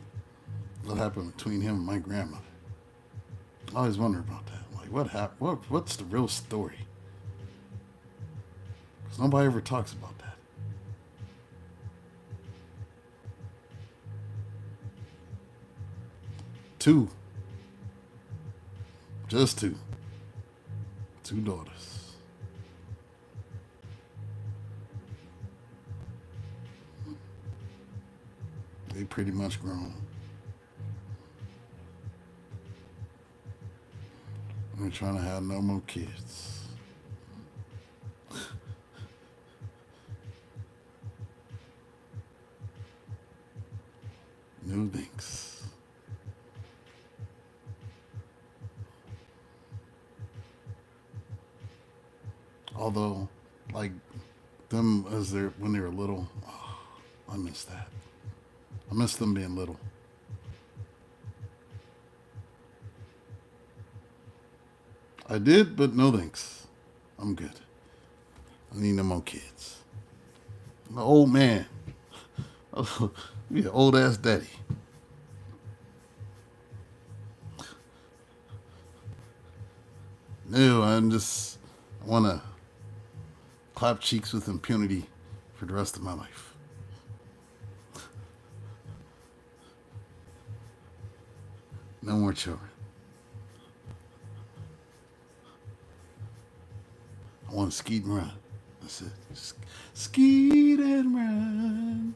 what happened between him and my grandmother. I always wonder about that. Like what happened? What's the real story? Because nobody ever talks about that. Two. Just two. Two daughters. They pretty much grown. I'm trying to have no more kids. No thanks. Although, like them as they when they were little, oh, I miss that. I miss them being little. I did, but no thanks. I'm good. I need no more kids. I'm an old man. Be an old ass daddy. No, I want to clap cheeks with impunity for the rest of my life. No more children. I want to skeet and run. That's it. Skeet and run.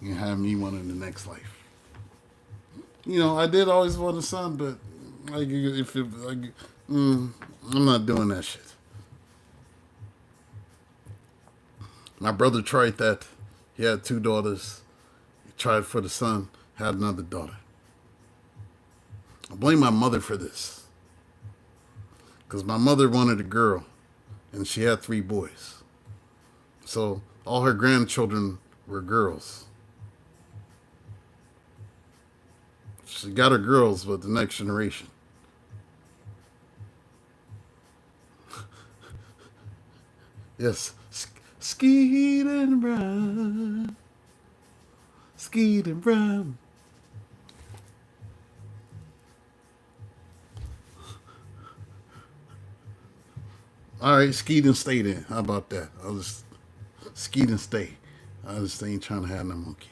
You can have me one in the next life. You know, I did always want a son, but like, if it, like, I'm not doing that shit. My brother tried that. He had two daughters. He tried for the son, had another daughter. I blame my mother for this. Because my mother wanted a girl, and she had three boys. So all her grandchildren were girls. She got her girls with the next generation. Yes. Skeet and run. Skeet and run. All right, skeet and stay then. How about that? I'll just skeet and stay. I just ain't trying to have no more kids.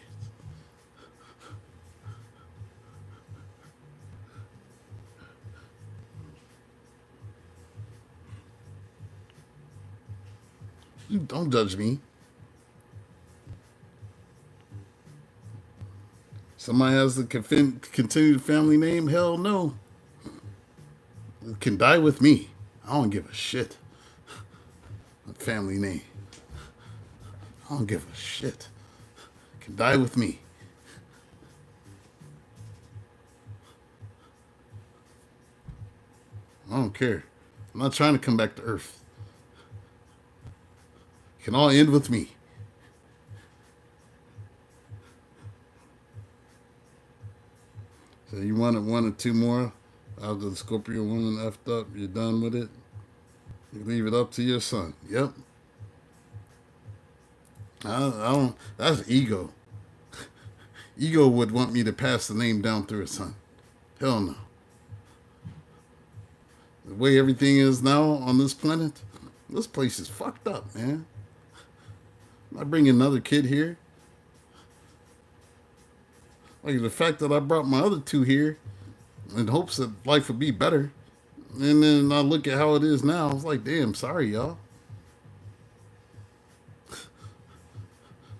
You don't judge me. Somebody has to continue the family name? Hell no. It can die with me. I don't give a shit. Family name. I don't give a shit. It can die with me. I don't care. I'm not trying to come back to Earth. It can all end with me. So you wanted one or two more after the Scorpio woman effed up, you're done with it? You leave it up to your son. Yep. I don't, that's ego. Ego would want me to pass the name down through his son. Hell no. The way everything is now on this planet, This place is fucked up, man. I bring another kid here. Like the fact that I brought my other two here in hopes that life would be better. And then I look at how it is now. I was like, damn, sorry, y'all.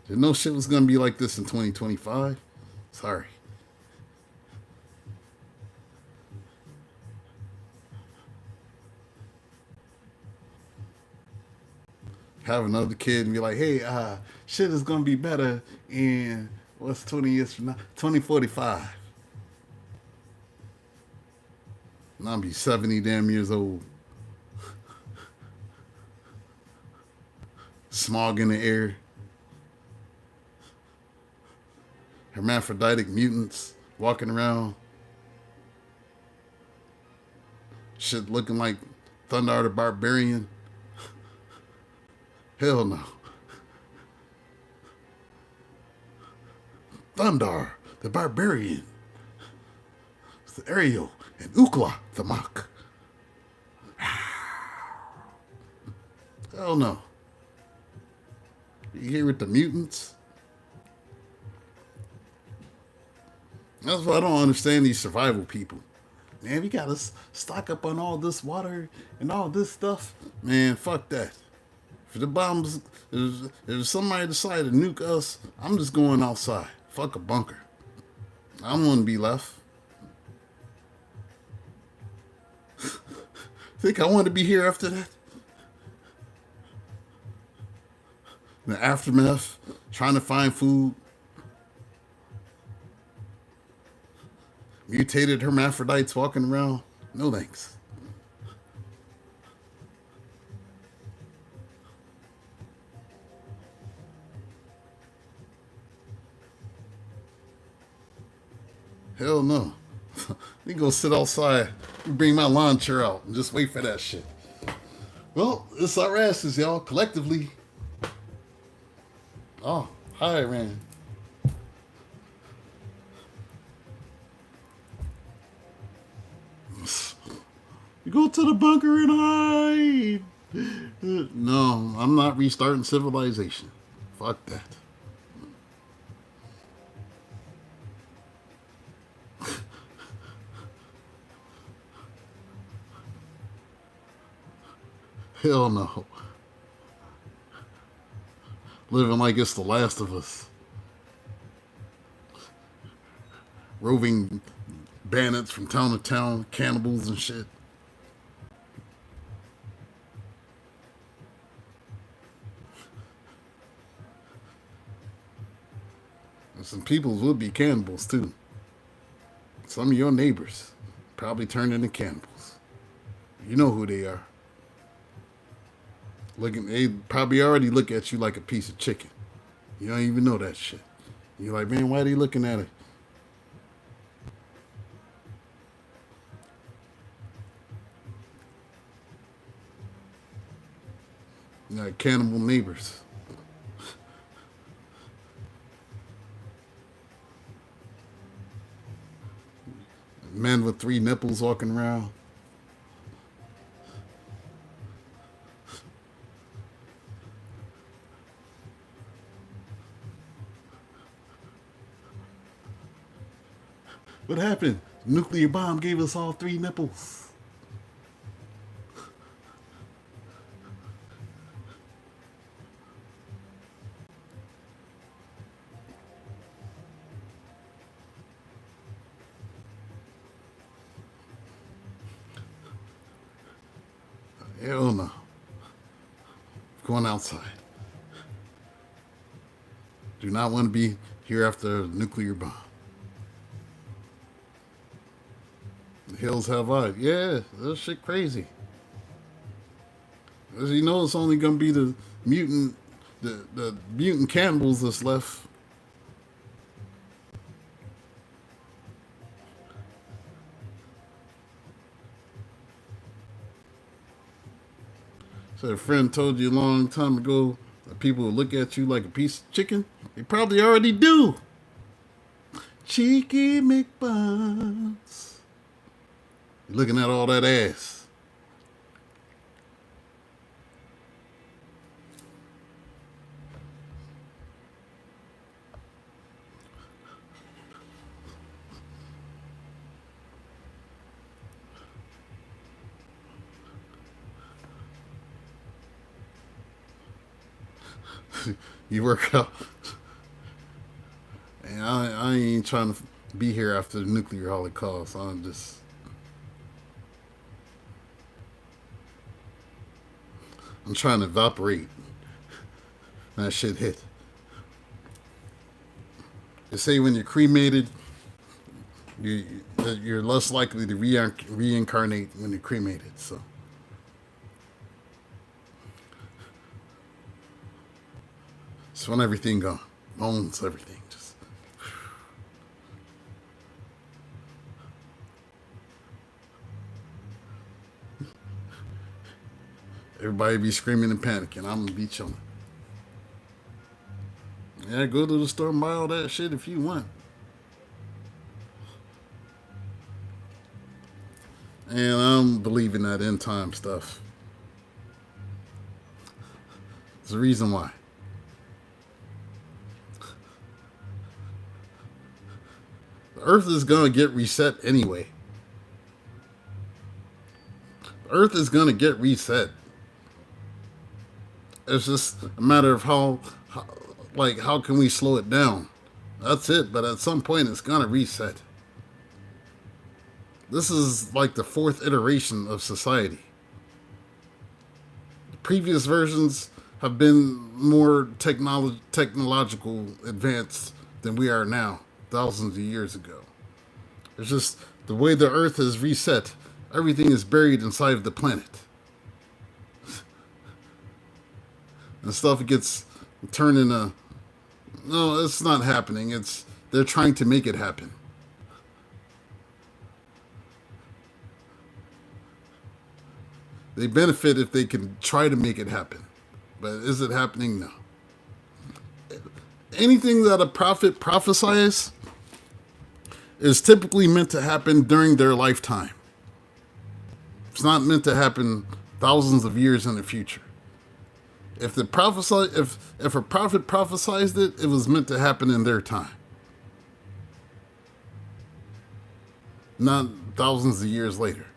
Didn't know shit was going to be like this in 2025. Sorry. Have another kid and be like, hey, shit is going to be better in, what's 20 years from now? 2045. And I'll be 70 damn years old. Smog in the air. Hermaphroditic mutants walking around. Shit looking like Thundar the Barbarian. Hell no. Thundar the Barbarian. It's the Ariel and Ukla the Mock. Hell no. You here with the mutants? That's why I don't understand these survival people. Man, we gotta stock up on all this water and all this stuff. Man, fuck that. If the bombs, if somebody decide to nuke us, I'm just going outside. Fuck a bunker. I don't want to be left. Think I want to be here after that? The aftermath, trying to find food. Mutated hermaphrodites walking around. No thanks. Hell no. You go sit outside, bring my lawn chair out, and just wait for that shit. Well, it's our asses, y'all, collectively. Oh, hi, Rand. You go to the bunker and hide. No, I'm not restarting civilization. Fuck that. Hell no. Living like it's the last of us. Roving bandits from town to town, cannibals and shit. And some peoples would be cannibals too. Some of your neighbors probably turned into cannibals. You know who they are. They probably already look at you like a piece of chicken. You don't even know that shit. You're like, man, why are they looking at it? You got cannibal neighbors. Men with 3 nipples walking around. What happened? Nuclear bomb gave us all 3 nipples. Hell no. Going outside. Do not want to be here after a nuclear bomb. The hills have eyes. Yeah, that shit crazy. As you know, it's only gonna be the mutant cannibals that's left. So a friend told you a long time ago that people will look at you like a piece of chicken. They probably already do. Cheeky McBuns. You're looking at all that ass. You work out. And I ain't trying to be here after the nuclear holocaust. I'm trying to evaporate. That shit hit. They say when you're cremated, you're less likely to reincarnate when you're cremated. So when everything gone, bones, everything. Just everybody be screaming and panicking. I'm gonna be chilling. Yeah, go to the store and buy all that shit if you want. And I'm believing that end time stuff. There's a reason why. The earth is going to get reset anyway. The earth is going to get reset. It's just a matter of how can we slow it down? That's it. But at some point, it's going to reset. This is like the fourth iteration of society. The previous versions have been more technological advanced than we are now, thousands of years ago. It's just the way the earth is reset, everything is buried inside of the planet. And stuff gets turned into, no, it's not happening. They're trying to make it happen. They benefit if they can try to make it happen. But is it happening? No. Anything that a prophet prophesies is typically meant to happen during their lifetime. It's not meant to happen thousands of years in the future. If a prophet prophesied it, it was meant to happen in their time. Not thousands of years later.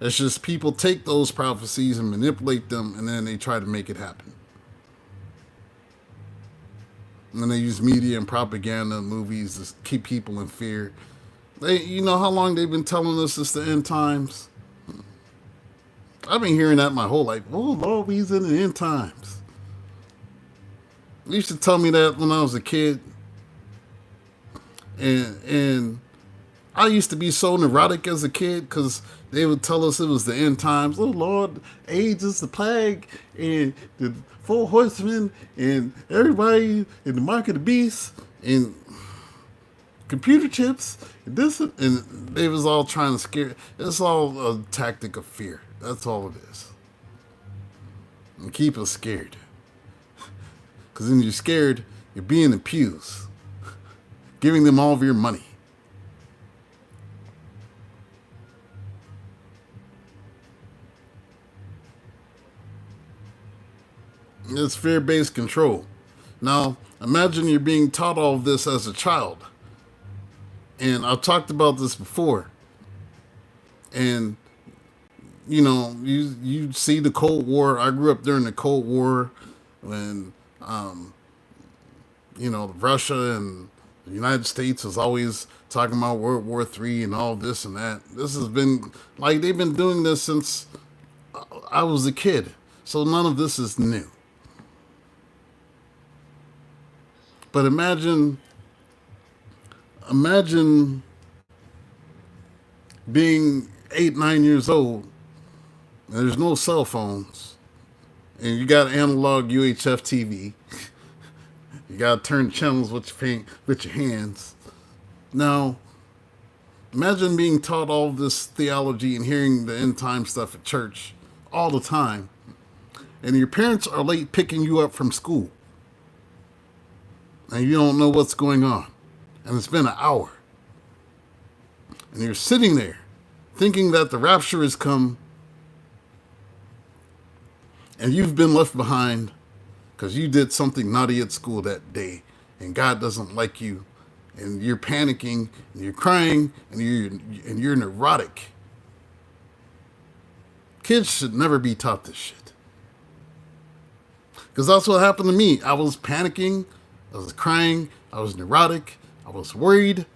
It's just people take those prophecies and manipulate them, and then they try to make it happen. And then they use media and propaganda, movies to keep people in fear. You know how long they've been telling us it's the end times? I've been hearing that my whole life. Oh, Lord, we's in the end times. They used to tell me that when I was a kid. And I used to be so neurotic as a kid because they would tell us it was the end times. Oh, Lord, AIDS is the plague, and the four horsemen, and everybody in the mark of the beast, and computer chips, and this, and they was all trying to scare. It's all a tactic of fear. That's all it is. And keep us scared. Because when you're scared, you're being the pews, giving them all of your money. It's fear-based control. Now, imagine you're being taught all of this as a child. And I've talked about this before. And, you know, you see the Cold War. I grew up during the Cold War when, you know, Russia and the United States was always talking about World War III and all this and that. This has been, like, they've been doing this since I was a kid. So none of this is new. But imagine being 8, 9 years old, and there's no cell phones, and you got analog UHF TV. You got to turn channels with your hands. Now, imagine being taught all this theology and hearing the end time stuff at church all the time, and your parents are late picking you up from school. And you don't know what's going on. And it's been an hour. And you're sitting there thinking that the rapture has come and you've been left behind because you did something naughty at school that day and God doesn't like you, and you're panicking and you're crying and you're neurotic. Kids should never be taught this shit. Because that's what happened to me. I was panicking, I was crying, I was neurotic, I was worried.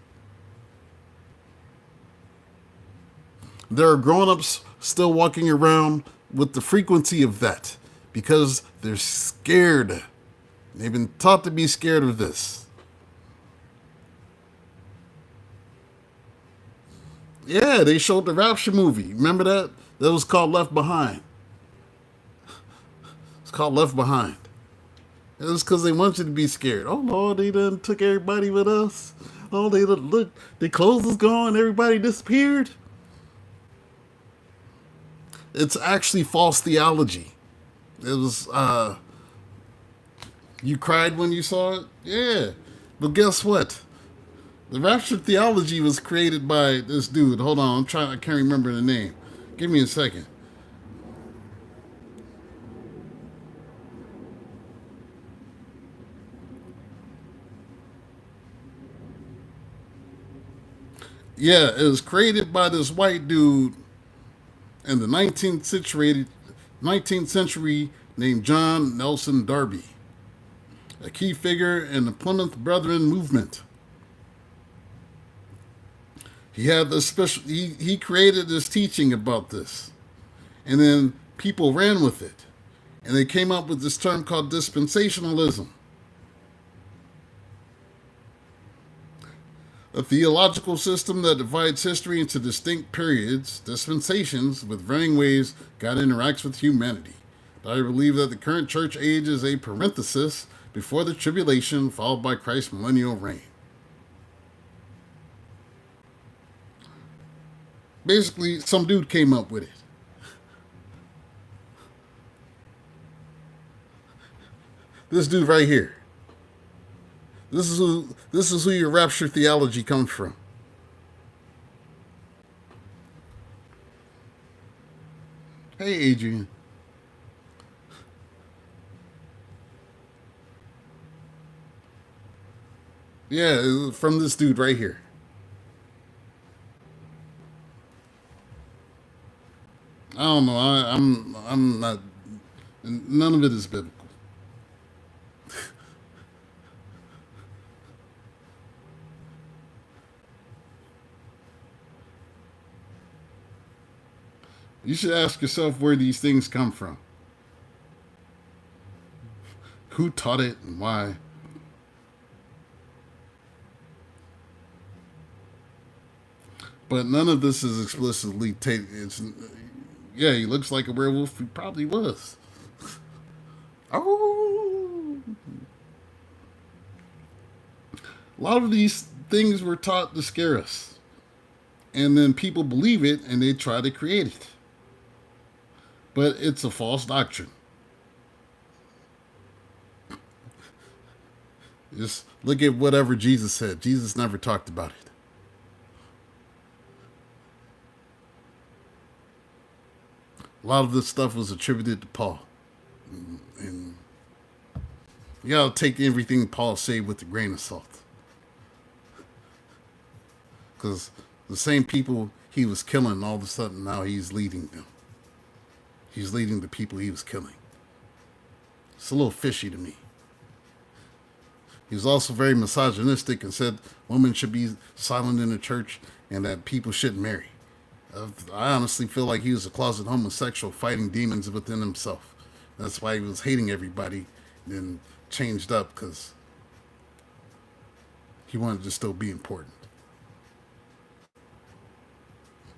There are grown-ups still walking around with the frequency of that because they're scared. They've been taught to be scared of this. Yeah, they showed the Rapture movie. Remember that? That was called Left Behind. It's called Left Behind. It was because they want you to be scared. Oh Lord, they done took everybody with us. Oh, they look, their clothes is gone. Everybody disappeared. It's actually false theology. It was, you cried when you saw it? Yeah. But guess what? The rapture theology was created by this dude. Hold on, I can't remember the name. Give me a second. Yeah, it was created by this white dude in the 19th century named John Nelson Darby, a key figure in the Plymouth Brethren movement. He had this special. He created this teaching about this, and then people ran with it, and they came up with this term called dispensationalism, a theological system that divides history into distinct periods, dispensations, with varying ways God interacts with humanity. I believe that the current church age is a parenthesis before the tribulation, followed by Christ's millennial reign. Basically, some dude came up with it. This dude right here. This is who your rapture theology comes from. Hey, Adrian. Yeah, it was from this dude right here. I don't know. I'm not. None of it is biblical. You should ask yourself where these things come from. Who taught it and why? But none of this is explicitly taken. It's yeah, he looks like a werewolf. He probably was. Oh, a lot of these things were taught to scare us, and then people believe it and they try to create it. But it's a false doctrine. Just look at whatever Jesus said. Jesus never talked about it. A lot of this stuff was attributed to Paul. And you gotta take everything Paul said with a grain of salt. Because the same people he was killing, all of a sudden now he's leading them. He's leading the people he was killing. It's a little fishy to me. He was also very misogynistic and said women should be silent in the church and that people shouldn't marry. I honestly feel like he was a closet homosexual fighting demons within himself. That's why he was hating everybody, then changed up because he wanted to still be important.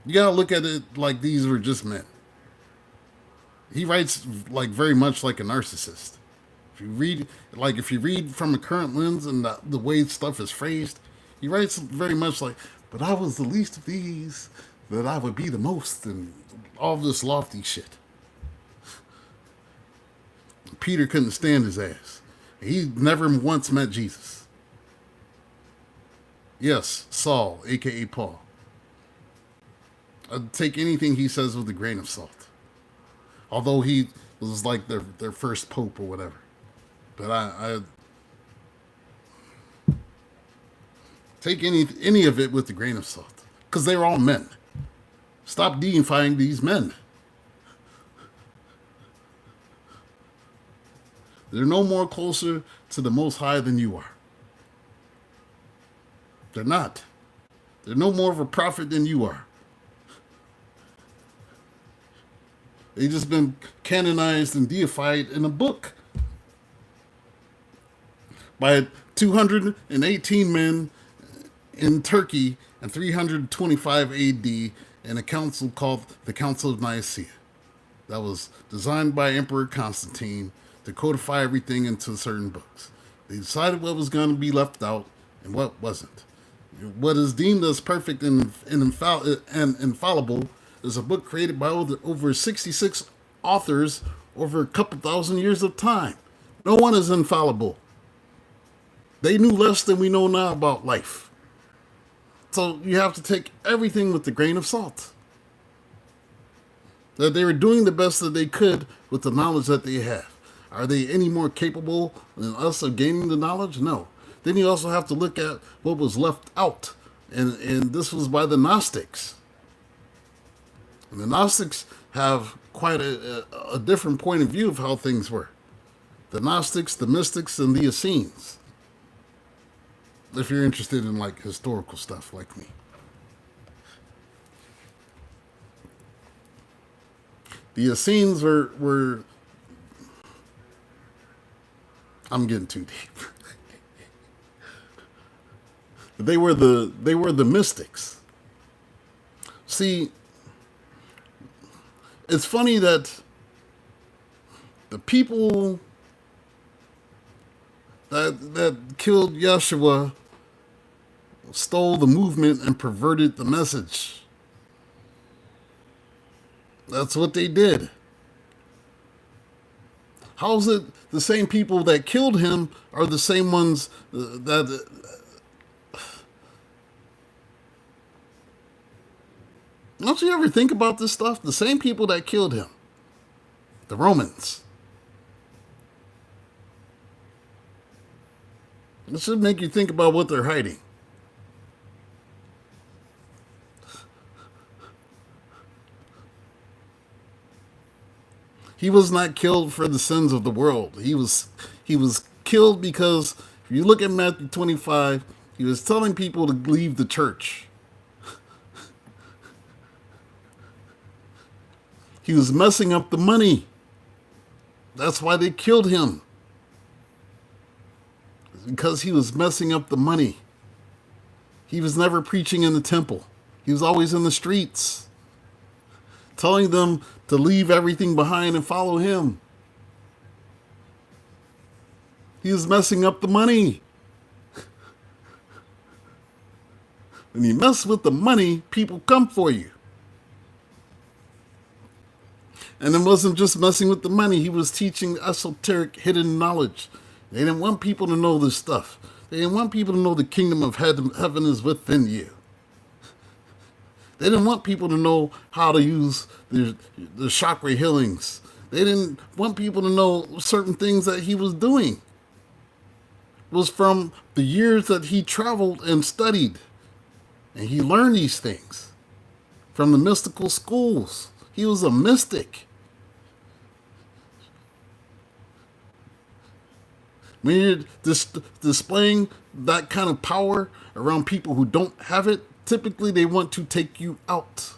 You gotta look at it like these were just men. He writes like very much like a narcissist. If you read from a current lens and the way stuff is phrased, he writes very much like, "But I was the least of these, that I would be the most," and all this lofty shit. Peter couldn't stand his ass. He never once met Jesus. Yes, Saul, aka Paul. I'd take anything he says with a grain of salt. Although he was like their first pope or whatever. But I take any of it with a grain of salt. Because they were all men. Stop deifying these men. They're no more closer to the Most High than you are. They're not. They're no more of a prophet than you are. They've just been canonized and deified in a book by 218 men in Turkey in 325 AD in a council called the Council of Nicaea. That was designed by Emperor Constantine to codify everything into certain books. They decided what was going to be left out and what wasn't. What is deemed as perfect and infallible is a book created by over 66 authors over a couple thousand years of time. No one is infallible. They knew less than we know now about life. So you have to take everything with a grain of salt. That they were doing the best that they could with the knowledge that they have. Are they any more capable than us of gaining the knowledge? No. Then you also have to look at what was left out. And this was by the Gnostics. And the Gnostics have quite a different point of view of how things were. The Gnostics, the Mystics, and the Essenes. If you're interested in like historical stuff like me. The Essenes were I'm getting too deep. They were the mystics. See, it's funny that the people that killed Yeshua stole the movement and perverted the message. That's what they did. How is it the same people that killed him are the same ones that... Don't you ever think about this stuff? The same people that killed him. The Romans. It should make you think about what they're hiding. He was not killed for the sins of the world. He was killed because if you look at Matthew 25, he was telling people to leave the church. He was messing up the money. That's why they killed him. Because he was messing up the money. He was never preaching in the temple. He was always in the streets, telling them to leave everything behind and follow him. He was messing up the money. When you mess with the money, people come for you. And it wasn't just messing with the money. He was teaching esoteric hidden knowledge. They didn't want people to know this stuff. They didn't want people to know the kingdom of heaven is within you. They didn't want people to know how to use the chakra healings. They didn't want people to know certain things that he was doing. It was from the years that he traveled and studied. And he learned these things from the mystical schools. He was a mystic. When you're displaying that kind of power around people who don't have it, typically they want to take you out.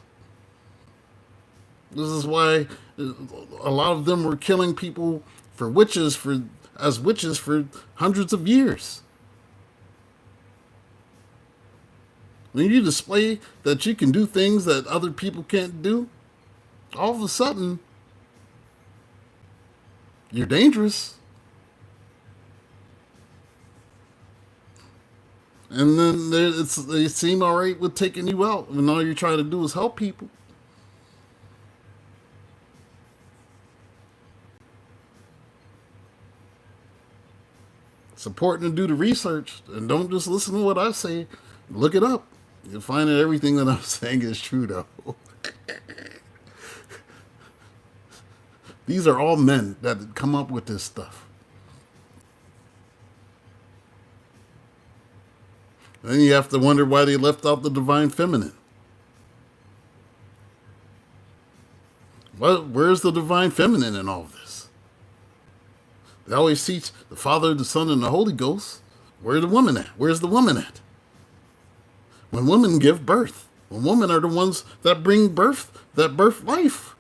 This is why a lot of them were killing people as witches for hundreds of years. When you display that you can do things that other people can't do, all of a sudden, you're dangerous. And then they seem all right with taking you out when all you're trying to do is help people. It's important to do the research and don't just listen to what I say. Look it up. You'll find that everything that I'm saying is true, though. These are all men that come up with this stuff. Then you have to wonder why they left out the divine feminine. Where's the divine feminine in all of this? They always teach the Father, the Son, and the Holy Ghost. Where's the woman at? Where's the woman at? When women give birth. When women are the ones that bring birth, that birth life.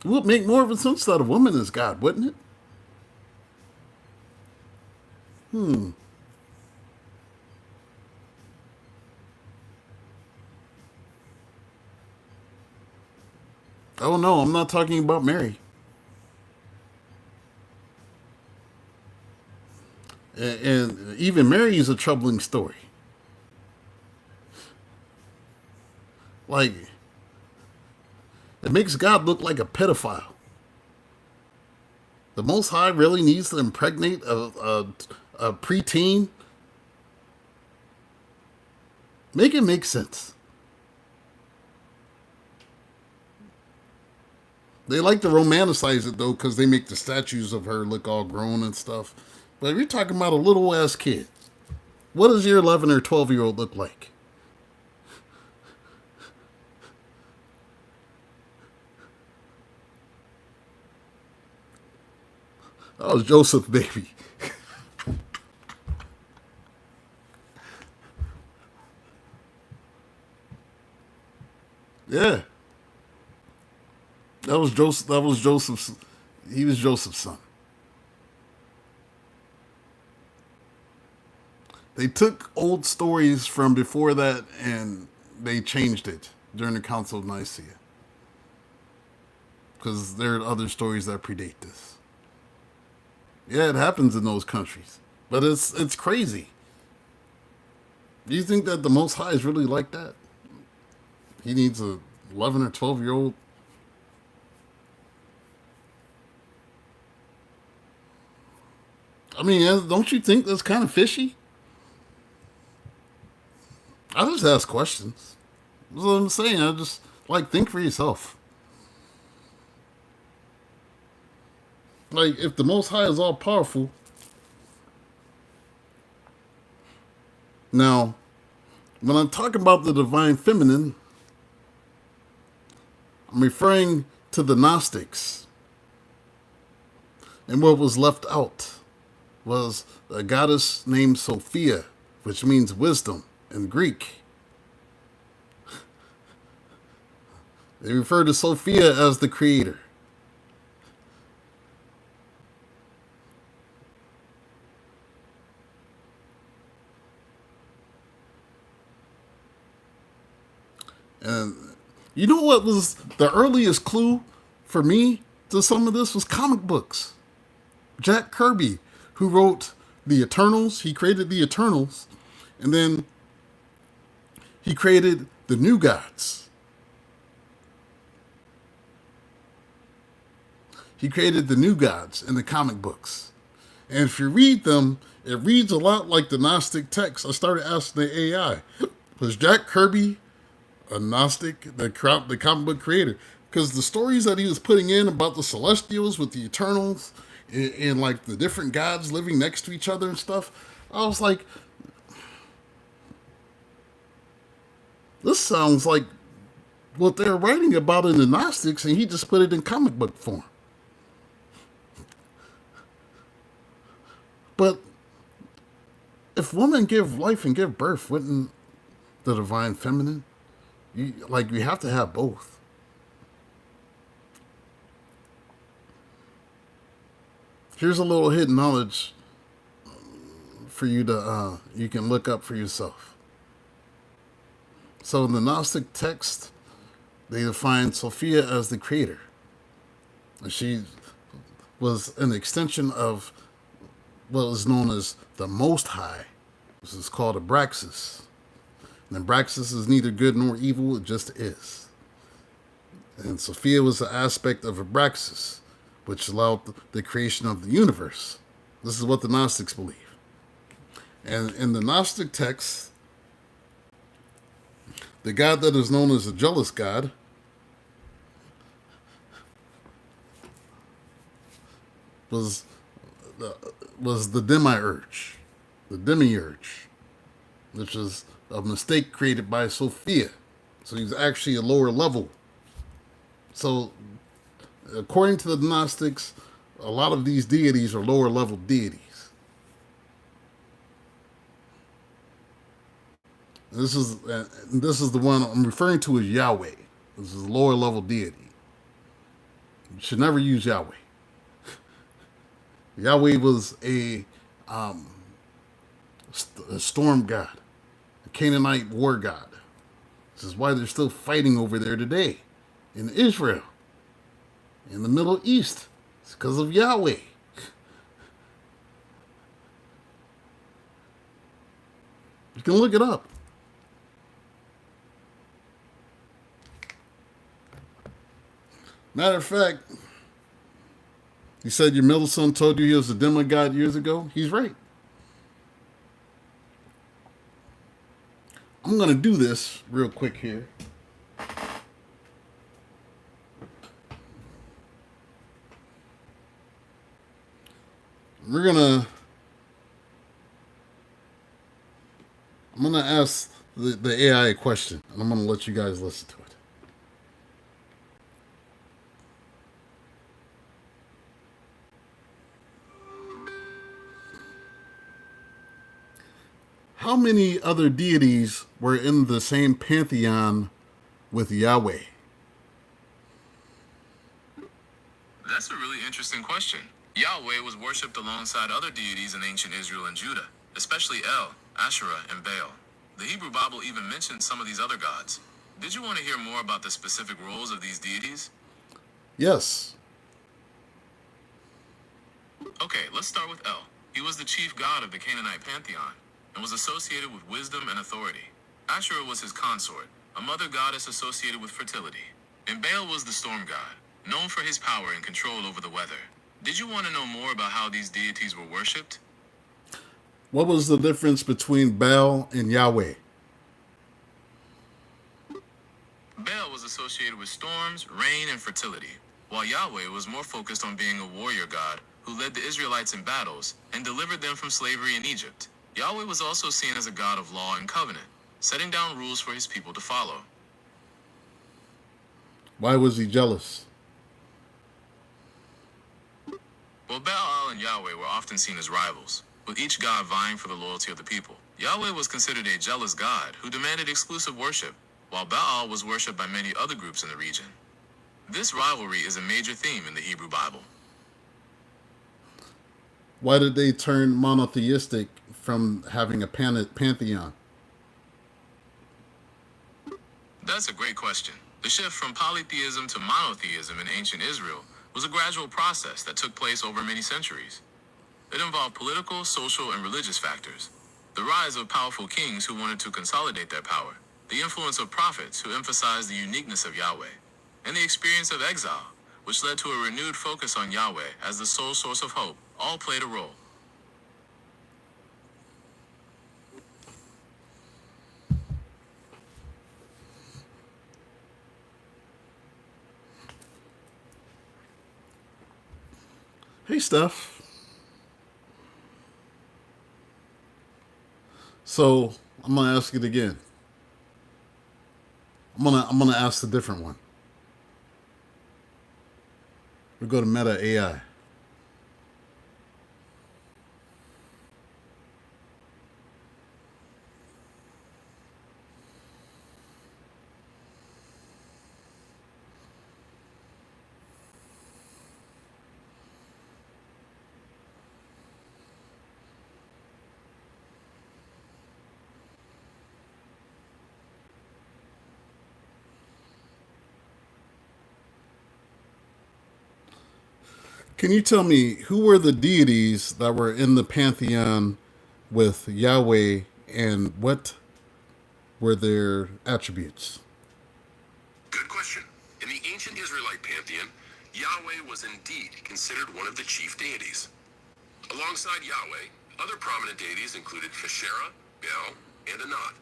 It would make more of a sense that a woman is God, wouldn't it? Oh no, I'm not talking about Mary. And even Mary is a troubling story. Like, it makes God look like a pedophile. The Most High really needs to impregnate a preteen. Make it make sense. They like to romanticize it, though, because they make the statues of her look all grown and stuff. But if you're talking about a little ass kid, what does your 11 or 12-year-old look like? That was Joseph, baby. Yeah. That was Joseph. That was Joseph's. He was Joseph's son. They took old stories from before that and they changed it during the Council of Nicaea. Because there are other stories that predate this. Yeah, it happens in those countries. But it's crazy. Do you think that the Most High is really like that? He needs a 11 or 12-year-old. I mean, don't you think that's kind of fishy? I just ask questions. That's what I'm saying. I just, like, think for yourself. Like, if the Most High is all powerful. Now, when I'm talking about the divine feminine, I'm referring to the Gnostics. And what was left out was a goddess named Sophia, which means wisdom in Greek. They refer to Sophia as the creator. And you know what was the earliest clue for me to some of this was comic books. Jack Kirby, who wrote the Eternals, he created the Eternals, and then he created the New Gods. He created the New Gods in the comic books. And if you read them, it reads a lot like the Gnostic text. I started asking the AI, was Jack Kirby a Gnostic, the comic book creator? Because the stories that he was putting in about the Celestials with the Eternals and like the different gods living next to each other and stuff, I was like, this sounds like what they're writing about in the Gnostics, and he just put it in comic book form. But if women give life and give birth, wouldn't the divine feminine, you have to have both. Here's a little hidden knowledge for you to you can look up for yourself. So in the Gnostic text, they define Sophia as the creator. She was an extension of what is known as the Most High. This is called Abraxas. And Abraxas is neither good nor evil, it just is. And Sophia was an aspect of Abraxas, which allowed the creation of the universe. This is what the Gnostics believe. And in the Gnostic text, the god that is known as the jealous god was the demiurge, which is a mistake created by Sophia. So he's actually a lower level. So according to the Gnostics, a lot of these deities are lower level deities. This is the one I'm referring to as Yahweh. This is a lower level deity. You should never use Yahweh. Yahweh was a storm god, a Canaanite war god. This is why they're still fighting over there today in Israel, in the Middle East. It's because of Yahweh. You can look it up. Matter of fact, you said your middle son told you he was a demigod years ago. He's right. I'm going to do this real quick here. I'm going to ask the AI a question, and I'm going to let you guys listen to it. How many other deities were in the same pantheon with Yahweh? That's a really interesting question. Yahweh was worshipped alongside other deities in ancient Israel and Judah, especially El, Asherah, and Baal. The Hebrew Bible even mentions some of these other gods. Did you want to hear more about the specific roles of these deities? Yes. Okay, let's start with El. He was the chief god of the Canaanite pantheon and was associated with wisdom and authority. Asherah was his consort, a mother goddess associated with fertility. And Baal was the storm god, known for his power and control over the weather. Did you want to know more about how these deities were worshipped? What was the difference between Baal and Yahweh? Baal was associated with storms, rain, and fertility, while Yahweh was more focused on being a warrior god who led the Israelites in battles and delivered them from slavery in Egypt. Yahweh was also seen as a god of law and covenant, setting down rules for his people to follow. Why was he jealous? Well, Baal and Yahweh were often seen as rivals, with each god vying for the loyalty of the people. Yahweh was considered a jealous god who demanded exclusive worship, while Baal was worshipped by many other groups in the region. This rivalry is a major theme in the Hebrew Bible. Why did they turn monotheistic from having a pantheon? That's a great question. The shift from polytheism to monotheism in ancient Israel was a gradual process that took place over many centuries. It involved political, social, and religious factors. The rise of powerful kings who wanted to consolidate their power, the influence of prophets who emphasized the uniqueness of Yahweh, and the experience of exile, which led to a renewed focus on Yahweh as the sole source of hope, all played a role. Hey, Steph. So I'm gonna ask it again. I'm gonna ask a different one. We go to Meta AI. Can you tell me who were the deities that were in the pantheon with Yahweh and what were their attributes? Good question. In the ancient Israelite pantheon, Yahweh was indeed considered one of the chief deities. Alongside Yahweh, other prominent deities included Cashapp, Baal, and Anat.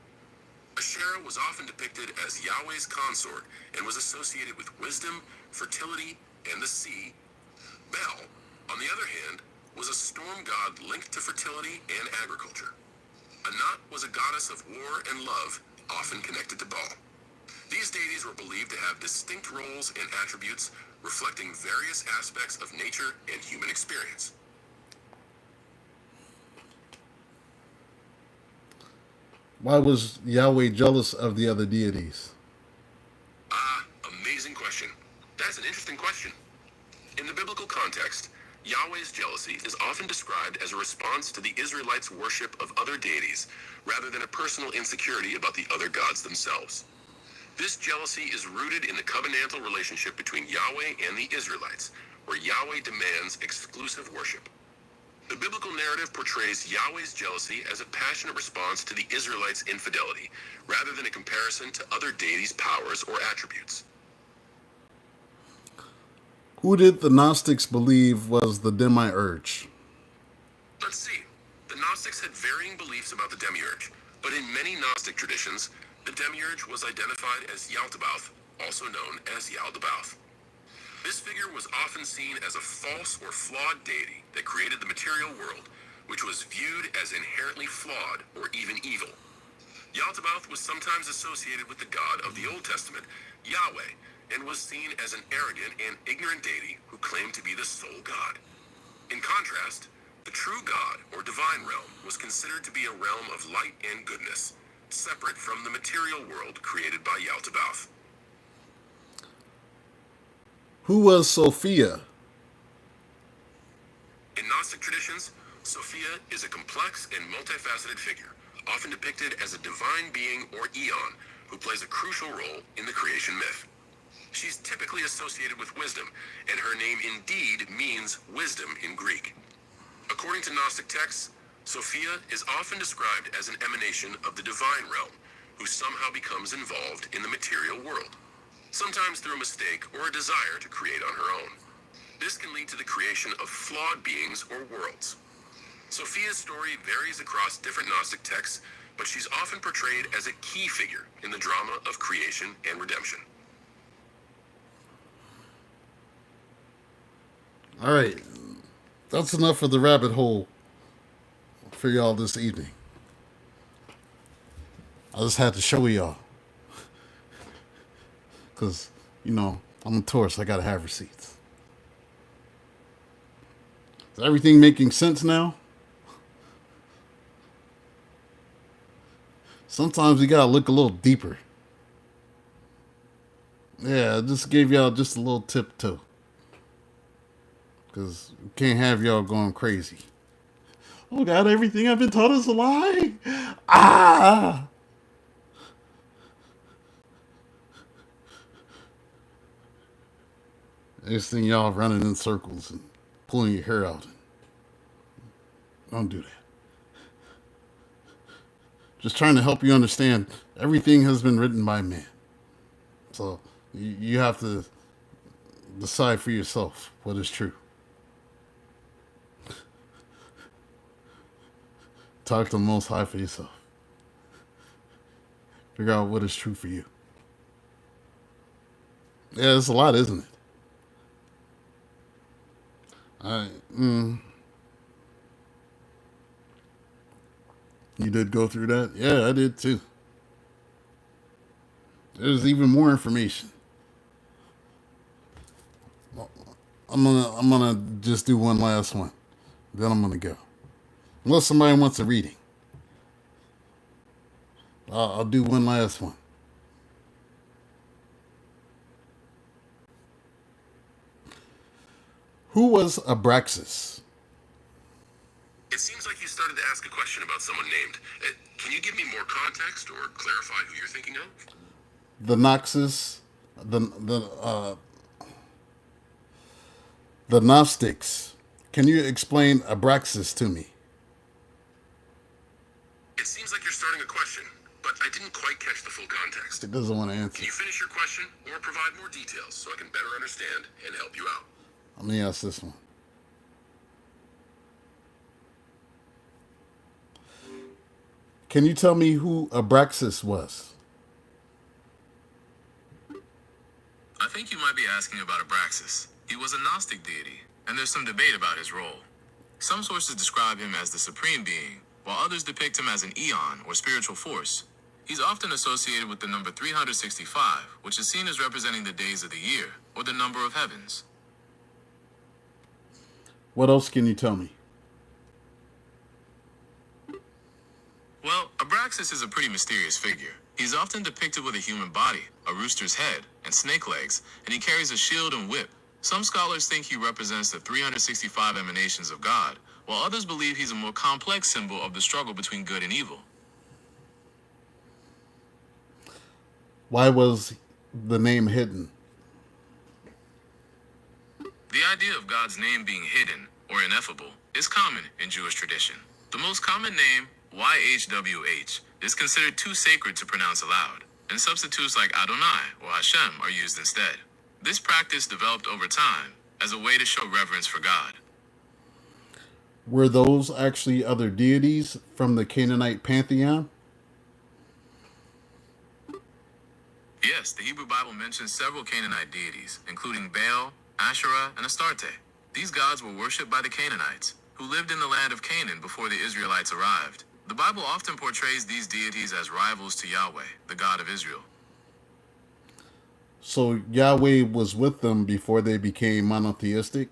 Asherah was often depicted as Yahweh's consort and was associated with wisdom, fertility, and the sea. Baal, on the other hand, was a storm god linked to fertility and agriculture. Anat was a goddess of war and love, often connected to Baal. These deities were believed to have distinct roles and attributes reflecting various aspects of nature and human experience. Why was Yahweh jealous of the other deities? Amazing question. That's an interesting question. In the biblical context, Yahweh's jealousy is often described as a response to the Israelites' worship of other deities, rather than a personal insecurity about the other gods themselves. This jealousy is rooted in the covenantal relationship between Yahweh and the Israelites, where Yahweh demands exclusive worship. The biblical narrative portrays Yahweh's jealousy as a passionate response to the Israelites' infidelity, rather than a comparison to other deities' powers or attributes. Who did the Gnostics believe was the demiurge? Let's see. The Gnostics had varying beliefs about the demiurge, but in many Gnostic traditions, the demiurge was identified as Yaldabaoth, also known as Yaldabaoth. This figure was often seen as a false or flawed deity that created the material world, which was viewed as inherently flawed or even evil. Yaldabaoth was sometimes associated with the God of the Old Testament, Yahweh, and was seen as an arrogant and ignorant deity who claimed to be the sole God. In contrast, the true God or divine realm was considered to be a realm of light and goodness, separate from the material world created by Yaldabaoth. Who was Sophia? In Gnostic traditions, Sophia is a complex and multifaceted figure, often depicted as a divine being or eon who plays a crucial role in the creation myth. She's typically associated with wisdom, and her name indeed means wisdom in Greek. According to Gnostic texts, Sophia is often described as an emanation of the divine realm, who somehow becomes involved in the material world, sometimes through a mistake or a desire to create on her own. This can lead to the creation of flawed beings or worlds. Sophia's story varies across different Gnostic texts, but she's often portrayed as a key figure in the drama of creation and redemption. All right, that's enough for the rabbit hole for y'all this evening. I just had to show y'all. Because, you know, I'm a Taurus. I got to have receipts. Is everything making sense now? Sometimes we got to look a little deeper. Yeah, I just gave y'all just a little tip too. Because we can't have y'all going crazy. Oh God, everything I've been taught is a lie. Ah! Next thing y'all running in circles and pulling your hair out. Don't do that. Just trying to help you understand everything has been written by man. So you have to decide for yourself what is true. Talk to the Most High for yourself. Figure out what is true for you. Yeah, it's a lot, isn't it? You did go through that? Yeah, I did too. There's even more information. I'm gonna just do one last one. Then I'm gonna go. Unless somebody wants a reading. I'll do one last one. Who was Abraxas? It seems like you started to ask a question about someone named. Can you give me more context or clarify who you're thinking of? The Noxus, the Gnostics. Can you explain Abraxas to me? It seems like you're starting a question, but I didn't quite catch the full context. It doesn't want to Can answer. you finish your question or provide more details so I can better understand and help you out? Let me ask this one. Can you tell me who Abraxas was? I think you might be asking about Abraxas. He was a Gnostic deity, and there's some debate about his role. Some sources describe him as the supreme being, while others depict him as an eon or spiritual force. He's often associated with the number 365, which is seen as representing the days of the year, or the number of heavens. What else can you tell me? Well, Abraxas is a pretty mysterious figure. He's often depicted with a human body, a rooster's head, and snake legs, and he carries a shield and whip. Some scholars think he represents the 365 emanations of God, while others believe he's a more complex symbol of the struggle between good and evil. Why was the name hidden? The idea of God's name being hidden, or ineffable, is common in Jewish tradition. The most common name, YHWH, is considered too sacred to pronounce aloud, and substitutes like Adonai or Hashem are used instead. This practice developed over time as a way to show reverence for God. Were those actually other deities from the Canaanite pantheon? Yes, the Hebrew Bible mentions several Canaanite deities, including Baal, Asherah, and Astarte. These gods were worshipped by the Canaanites, who lived in the land of Canaan before the Israelites arrived. The Bible often portrays these deities as rivals to Yahweh, the God of Israel. So Yahweh was with them before they became monotheistic?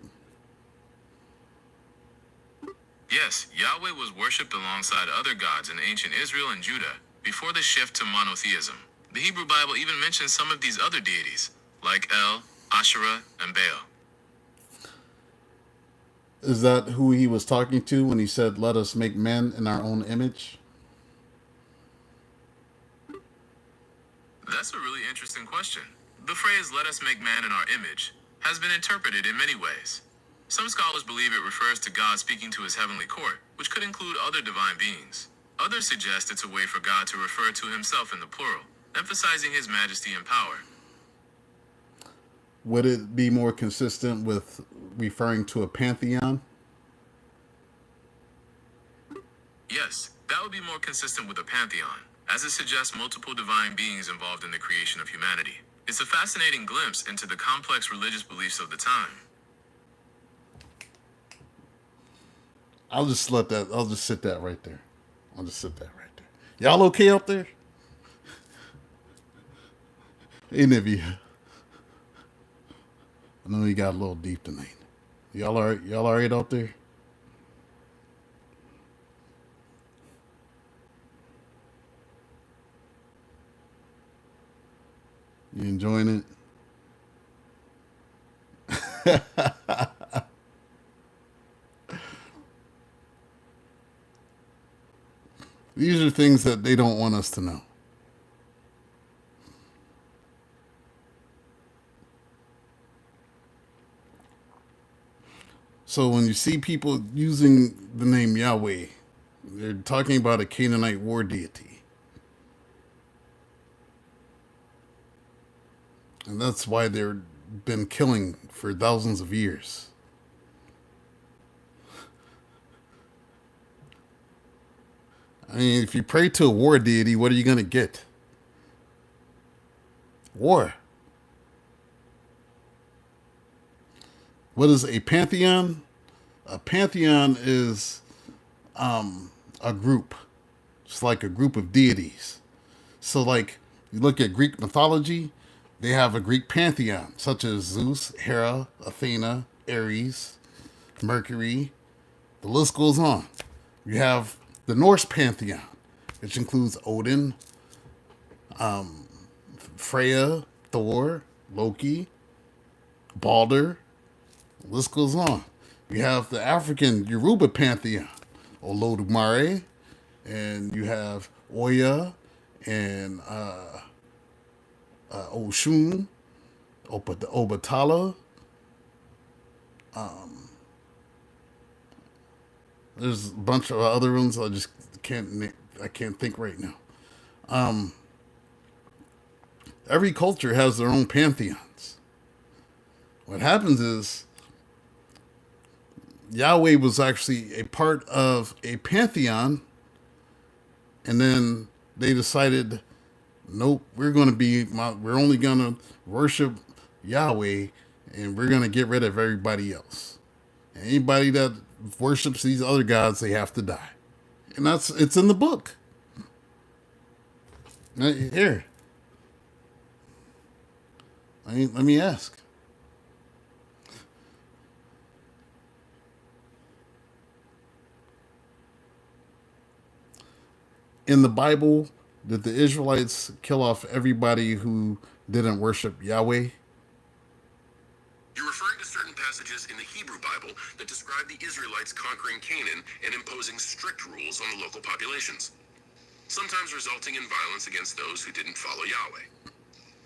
Yes, Yahweh was worshipped alongside other gods in ancient Israel and Judah before the shift to monotheism. The Hebrew Bible even mentions some of these other deities, like El, Asherah, and Baal. Is that who he was talking to when he said, "Let us make men in our own image"? That's a really interesting question. The phrase, "let us make man in our image," has been interpreted in many ways. Some scholars believe it refers to God speaking to his heavenly court, which could include other divine beings. Others suggest it's a way for God to refer to himself in the plural, emphasizing his majesty and power. Would it be more consistent with referring to a pantheon? Yes, that would be more consistent with a pantheon, as it suggests multiple divine beings involved in the creation of humanity. It's a fascinating glimpse into the complex religious beliefs of the time. I'll just sit that right there. I'll just sit that right there. Y'all okay out there? Hey, Nivea. I know you got a little deep tonight. Y'all all right? Y'all all right out there? You enjoying it? These are things that they don't want us to know. So when you see people using the name Yahweh, they're talking about a Canaanite war deity. And that's why they've been killing for thousands of years. I mean, if you pray to a war deity, what are you going to get? War. What is a pantheon? A pantheon is a group. It's like a group of deities. So like, you look at Greek mythology, they have a Greek pantheon, such as Zeus, Hera, Athena, Ares, Mercury. The list goes on. You have the Norse pantheon, which includes Odin, Freya, Thor, Loki, Balder. The list goes on. You have the African Yoruba pantheon, Olodumare, and you have Oya and Oshun, Obatala. There's a bunch of other ones I just can't think right now. Every culture has their own pantheons. What happens is Yahweh was actually a part of a pantheon, and then they decided, nope, we're only gonna worship Yahweh, and we're gonna get rid of everybody else. Anybody that worships these other gods, they have to die. And it's in the book. Here, let me ask. In the Bible, did the Israelites kill off everybody who didn't worship Yahweh? You're referring to certain passages in the Hebrew Bible that describe the Israelites conquering Canaan and imposing strict rules on the local populations, sometimes resulting in violence against those who didn't follow Yahweh.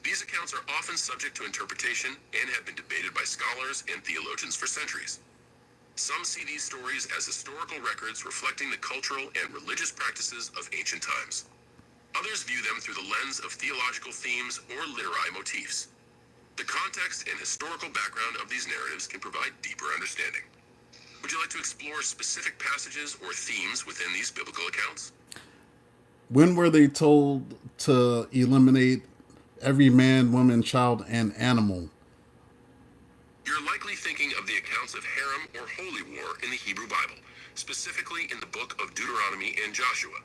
These accounts are often subject to interpretation and have been debated by scholars and theologians for centuries. Some see these stories as historical records reflecting the cultural and religious practices of ancient times. Others view them through the lens of theological themes or literary motifs. The context and historical background of these narratives can provide deeper understanding. Would you like to explore specific passages or themes within these biblical accounts? When were they told to eliminate every man, woman, child, and animal? You're likely thinking of the accounts of Harem or Holy War in the Hebrew Bible, specifically in the book of Deuteronomy and Joshua.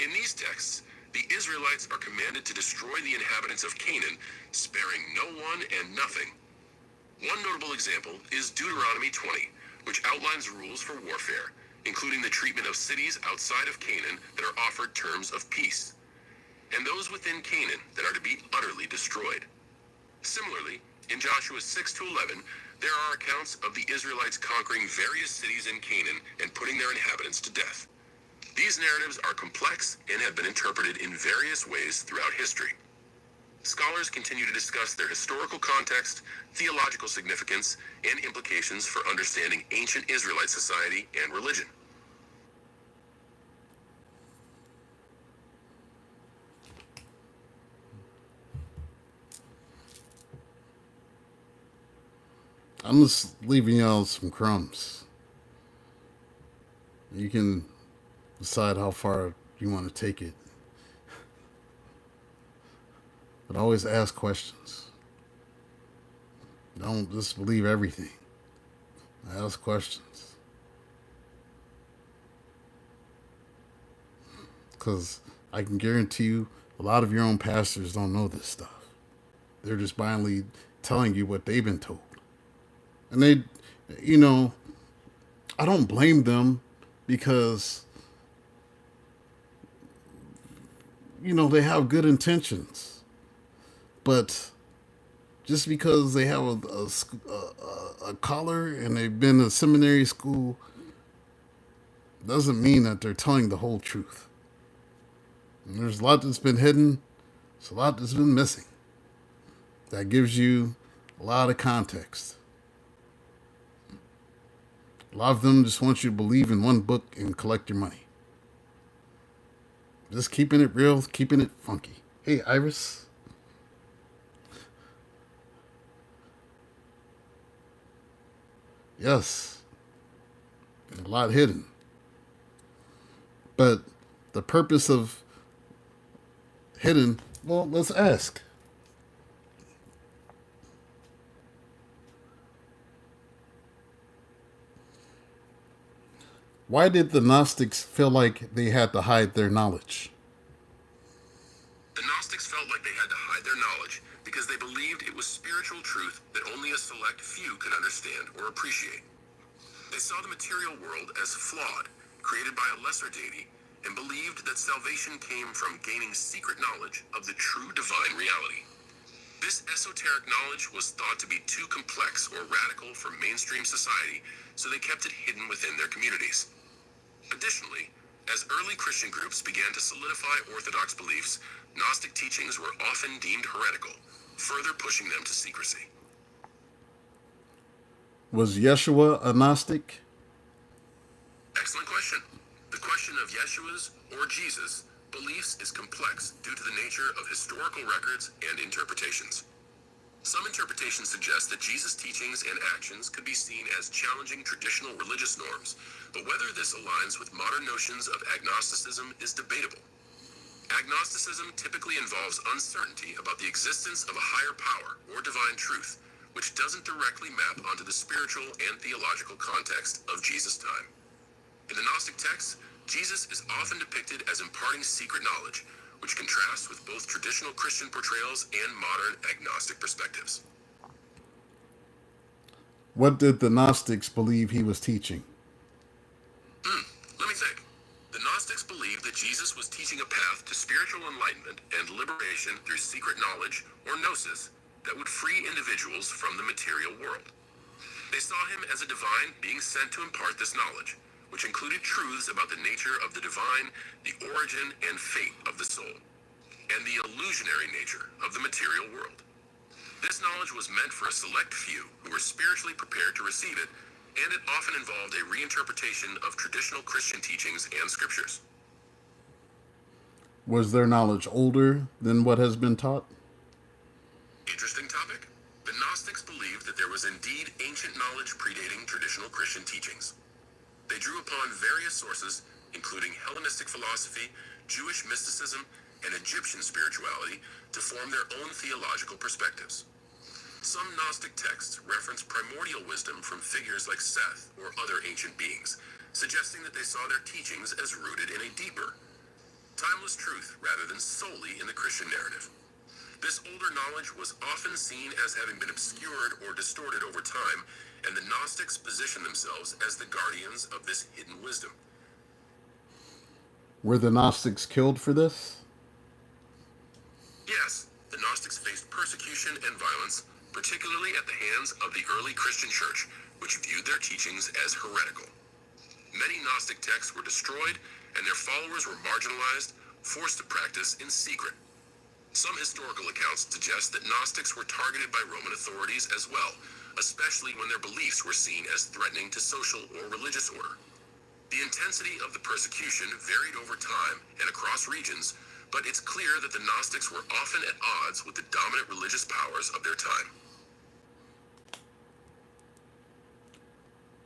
In these texts, the Israelites are commanded to destroy the inhabitants of Canaan, sparing no one and nothing. One notable example is Deuteronomy 20, which outlines rules for warfare, including the treatment of cities outside of Canaan that are offered terms of peace, and those within Canaan that are to be utterly destroyed. Similarly, in Joshua 6 to 11, there are accounts of the Israelites conquering various cities in Canaan and putting their inhabitants to death. These narratives are complex and have been interpreted in various ways throughout history. Scholars continue to discuss their historical context, theological significance, and implications for understanding ancient Israelite society and religion. I'm just leaving y'all some crumbs. You can decide how far you want to take it. But always ask questions. Don't just believe everything. Ask questions. Because I can guarantee you, a lot of your own pastors don't know this stuff. They're just blindly telling you what they've been told. And they, I don't blame them because, they have good intentions. But just because they have a collar and they've been to seminary school doesn't mean that they're telling the whole truth. And there's a lot that's been hidden. There's a lot that's been missing. That gives you a lot of context. A lot of them just want you to believe in one book and collect your money. Just keeping it real, keeping it funky. Hey, Iris. Yes. A lot hidden. But the purpose of hidden, well, let's ask. Why did the Gnostics feel like they had to hide their knowledge? The Gnostics felt like they had to hide their knowledge because they believed it was spiritual truth that only a select few could understand or appreciate. They saw the material world as flawed, created by a lesser deity, and believed that salvation came from gaining secret knowledge of the true divine reality. This esoteric knowledge was thought to be too complex or radical for mainstream society, so they kept it hidden within their communities. Additionally, as early Christian groups began to solidify orthodox beliefs, Gnostic teachings were often deemed heretical, further pushing them to secrecy. Was Yeshua a Gnostic? Excellent question. The question of Yeshua's, or Jesus, beliefs is complex due to the nature of historical records and interpretations. Some interpretations suggest that Jesus' teachings and actions could be seen as challenging traditional religious norms, but whether this aligns with modern notions of agnosticism is debatable. Agnosticism typically involves uncertainty about the existence of a higher power or divine truth, which doesn't directly map onto the spiritual and theological context of Jesus' time. In the Gnostic texts, Jesus is often depicted as imparting secret knowledge, which contrasts with both traditional Christian portrayals and modern agnostic perspectives. What did the Gnostics believe he was teaching? Let me think. The Gnostics believed that Jesus was teaching a path to spiritual enlightenment and liberation through secret knowledge, or gnosis, that would free individuals from the material world. They saw him as a divine being sent to impart this knowledge, which included truths about the nature of the divine, the origin and fate of the soul, and the illusionary nature of the material world. This knowledge was meant for a select few who were spiritually prepared to receive it, and it often involved a reinterpretation of traditional Christian teachings and scriptures. Was their knowledge older than what has been taught? Interesting topic. The Gnostics believed that there was indeed ancient knowledge predating traditional Christian teachings. They drew upon various sources, including Hellenistic philosophy, Jewish mysticism, and Egyptian spirituality, to form their own theological perspectives. Some Gnostic texts reference primordial wisdom from figures like Seth or other ancient beings, suggesting that they saw their teachings as rooted in a deeper, timeless truth rather than solely in the Christian narrative. This older knowledge was often seen as having been obscured or distorted over time, and the Gnostics positioned themselves as the guardians of this hidden wisdom. Were the Gnostics killed for this? Yes, the Gnostics faced persecution and violence, particularly at the hands of the early Christian church, which viewed their teachings as heretical. Many Gnostic texts were destroyed, and their followers were marginalized, forced to practice in secret. Some historical accounts suggest that Gnostics were targeted by Roman authorities as well, especially when their beliefs were seen as threatening to social or religious order. The intensity of the persecution varied over time and across regions, but it's clear that the Gnostics were often at odds with the dominant religious powers of their time.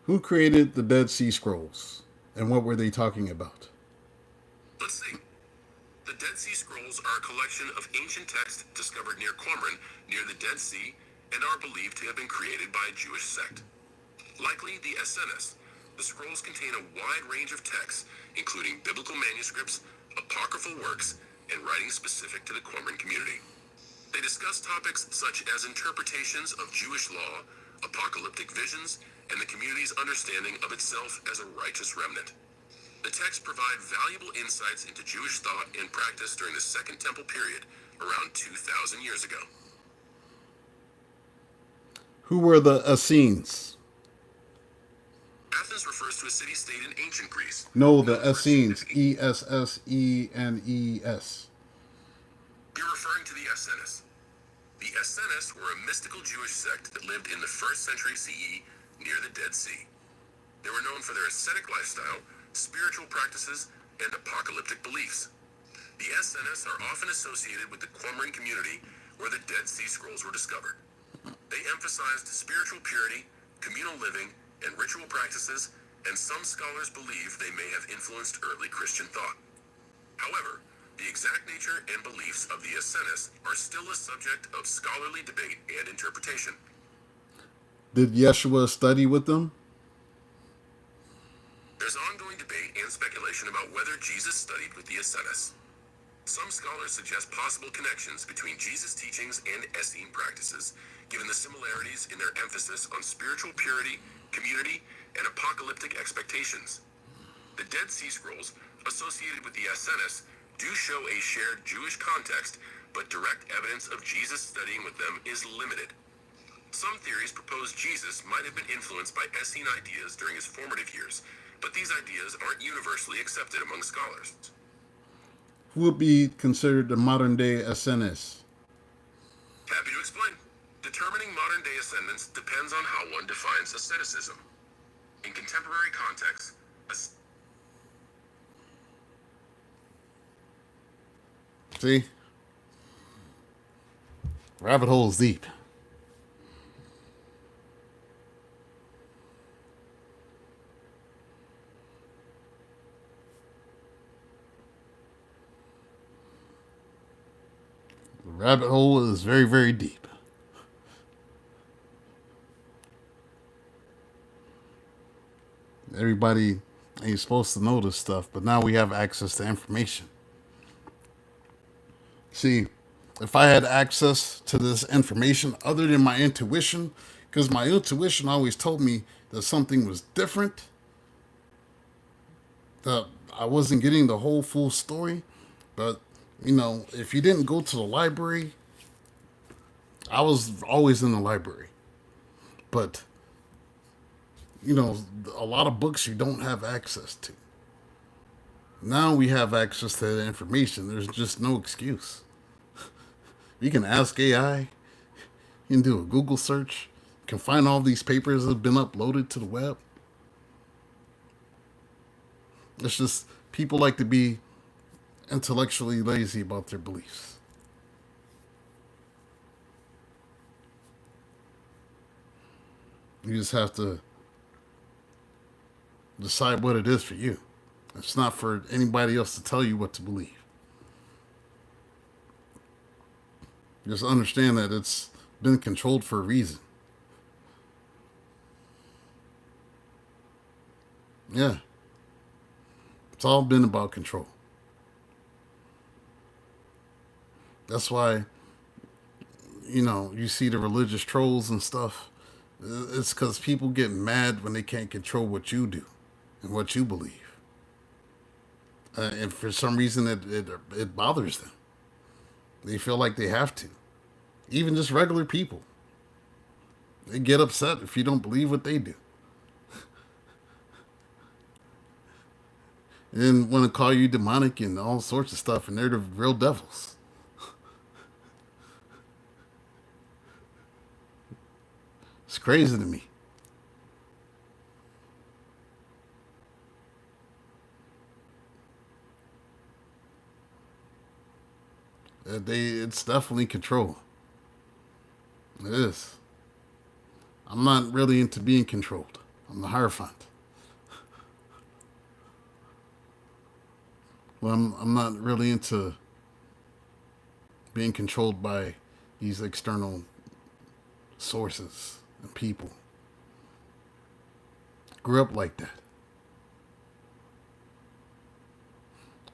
Who created the Dead Sea Scrolls, and what were they talking about? Let's see. The Dead Sea Scrolls are a collection of ancient texts discovered near Qumran, near the Dead Sea, and are believed to have been created by a Jewish sect. Likely the Essenes, the scrolls contain a wide range of texts, including biblical manuscripts, apocryphal works, and writings specific to the Qumran community. They discuss topics such as interpretations of Jewish law, apocalyptic visions, and the community's understanding of itself as a righteous remnant. The texts provide valuable insights into Jewish thought and practice during the Second Temple period, around 2,000 years ago. Who were the Essenes? Athens refers to a city-state in ancient Greece. No, the Essenes. Essenes. You're referring to the Essenes. The Essenes were a mystical Jewish sect that lived in the 1st century CE near the Dead Sea. They were known for their ascetic lifestyle, spiritual practices, and apocalyptic beliefs. The Essenes are often associated with the Qumran community where the Dead Sea Scrolls were discovered. They emphasized spiritual purity, communal living, and ritual practices, and some scholars believe they may have influenced early Christian thought. However, the exact nature and beliefs of the Essenes are still a subject of scholarly debate and interpretation. Did Yeshua study with them? There's ongoing debate and speculation about whether Jesus studied with the Essenes. Some scholars suggest possible connections between Jesus' teachings and Essene practices, given the similarities in their emphasis on spiritual purity, community, and apocalyptic expectations. The Dead Sea Scrolls, associated with the Essenes, do show a shared Jewish context, but direct evidence of Jesus studying with them is limited. Some theories propose Jesus might have been influenced by Essene ideas during his formative years, but these ideas aren't universally accepted among scholars. Who would be considered the modern-day Essenes? Happy to explain. Determining modern-day ascendants depends on how one defines asceticism. In contemporary contexts, See? Rabbit hole is deep. The rabbit hole is very, very deep. Everybody ain't supposed to know this stuff, but now we have access to information. See, if I had access to this information other than my intuition, because my intuition always told me that something was different, that I wasn't getting the whole full story. But, if you didn't go to the library, I was always in the library. But, a lot of books you don't have access to. Now we have access to the information. There's just no excuse. You can ask AI, you can do a Google search, you can find all these papers that have been uploaded to the web. It's just people like to be intellectually lazy about their beliefs. You just have to decide what it is for you. It's not for anybody else to tell you what to believe. Just understand that it's been controlled for a reason. Yeah. It's all been about control. That's why, you see the religious trolls and stuff. It's because people get mad when they can't control what you do and what you believe. And for some reason, it bothers them. They feel like they have to. Even just regular people. They get upset if you don't believe what they do. And then want to call you demonic and all sorts of stuff, and they're the real devils. It's crazy to me. It's definitely control. It is. I'm not really into being controlled. I'm the Hierophant. Well, I'm not really into being controlled by these external sources and people. Grew up like that.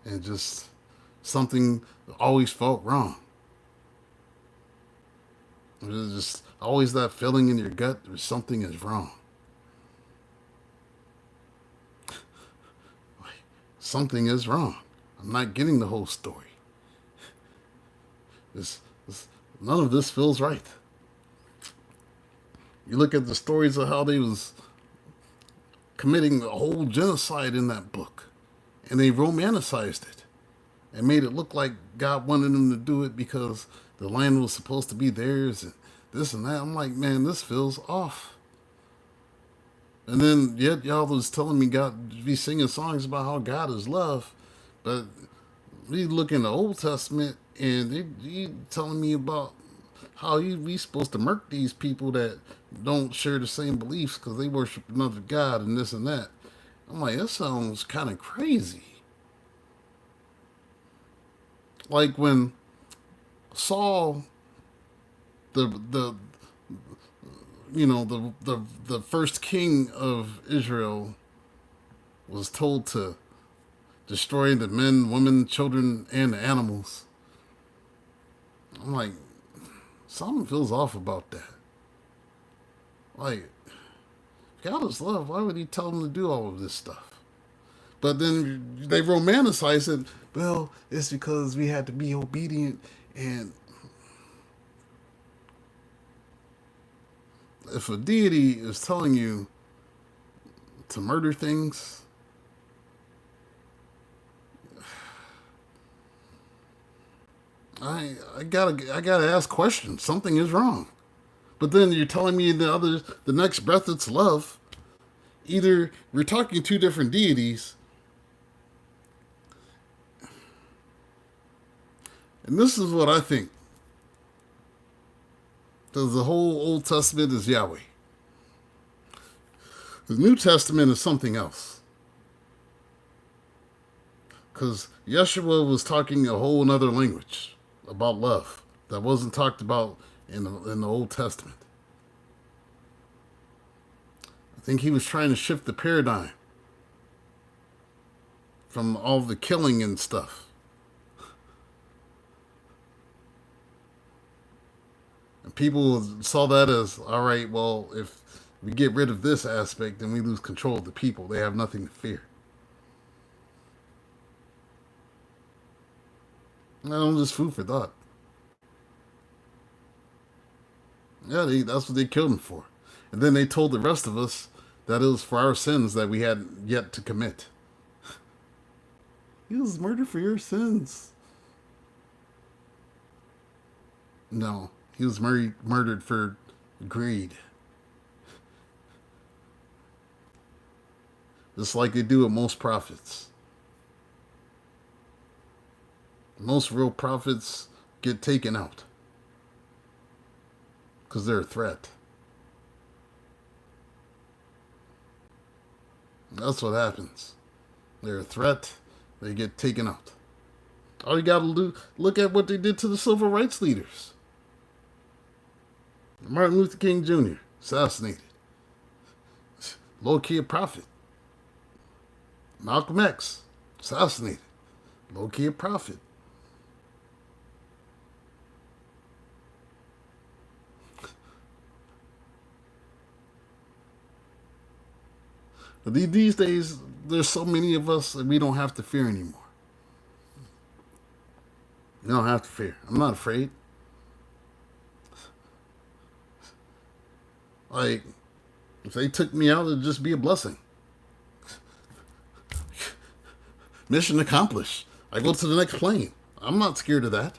And just something always felt wrong. There's just always that feeling in your gut that something is wrong. Something is wrong. I'm not getting the whole story. None of this feels right. You look at the stories of how they was committing a whole genocide in that book, and they romanticized it and made it look like God wanted them to do it because the land was supposed to be theirs and this and that. I'm like, man, this feels off. And then yet y'all was telling me God be singing songs about how God is love, but we look in the Old Testament and he telling me about how we supposed to murk these people that don't share the same beliefs because they worship another God and this and that. I'm like, that sounds kind of crazy. Like when Saul, the first king of Israel, was told to destroy the men, women, children, and the animals. I'm like, something feels off about that. Like, God is love. Why would he tell them to do all of this stuff? But then they romanticize it. Well, it's because we had to be obedient. And if a deity is telling you to murder things, I gotta ask questions. Something is wrong. But then you're telling me the next breath it's love. Either we're talking two different deities, and this is what I think. Because the whole Old Testament is Yahweh. The New Testament is something else. Because Yeshua was talking a whole another language about love that wasn't talked about in the Old Testament. I think he was trying to shift the paradigm from all the killing and stuff. People saw that as, all right, well, if we get rid of this aspect, then we lose control of the people. They have nothing to fear. No, just food for thought. Yeah, that's what they killed him for. And then they told the rest of us that it was for our sins that we had yet to commit. He was murdered for your sins. No, he was murdered for greed. Just like they do with most prophets. Most real prophets get taken out because they're a threat. That's what happens. They're a threat. They get taken out. All you got to do, look at what they did to the civil rights leaders. Martin Luther King Jr. assassinated. Low-key a prophet. Malcolm X assassinated. Low-key a prophet. But these days, there's so many of us that we don't have to fear anymore. You don't have to fear. I'm not afraid. Like, if they took me out, it'd just be a blessing. Mission accomplished. I go to the next plane. I'm not scared of that.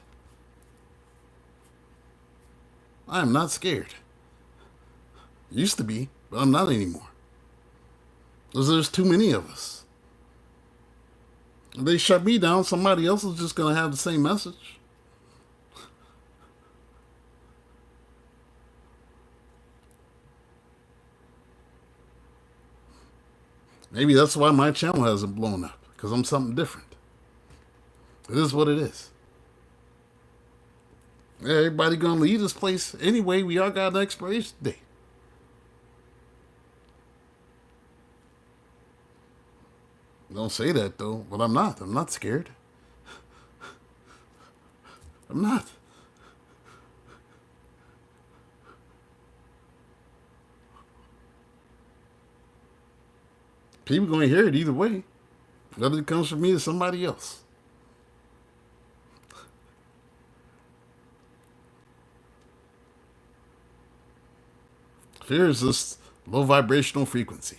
I am not scared. Used to be, but I'm not anymore. Because there's too many of us. If they shut me down, somebody else is just going to have the same message. Maybe that's why my channel hasn't blown up, because I'm something different. It is what it is. Yeah, everybody going to leave this place anyway. We all got an expiration date. Don't say that, though, but I'm not. I'm not scared. I'm not. People going to hear it either way. Whether it comes from me or somebody else. Fear is this low vibrational frequency.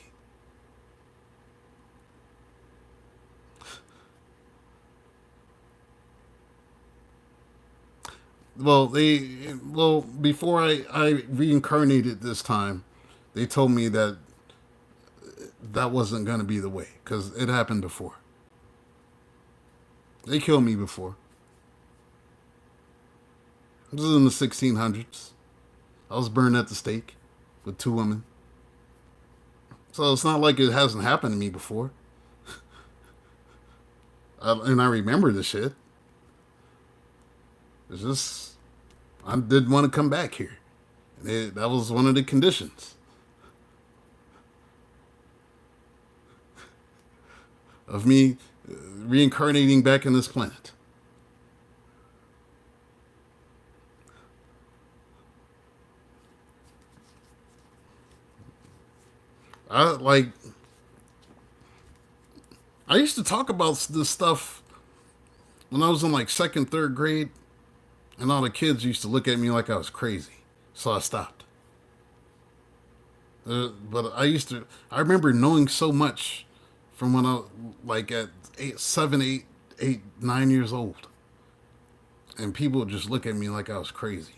Well, before I reincarnated this time, they told me that wasn't going to be the way, because it happened before. They killed me before. This is in the 1600s. I was burned at the stake with 2 women. So it's not like it hasn't happened to me before. And I remember the shit. It's just, I didn't want to come back here. That was one of the conditions of me reincarnating back in this planet. I used to talk about this stuff when I was in like 2nd, 3rd grade, and all the kids used to look at me like I was crazy. So I stopped. But I remember knowing so much from when I was like at 7, 8, 9 years old. And people would just look at me like I was crazy.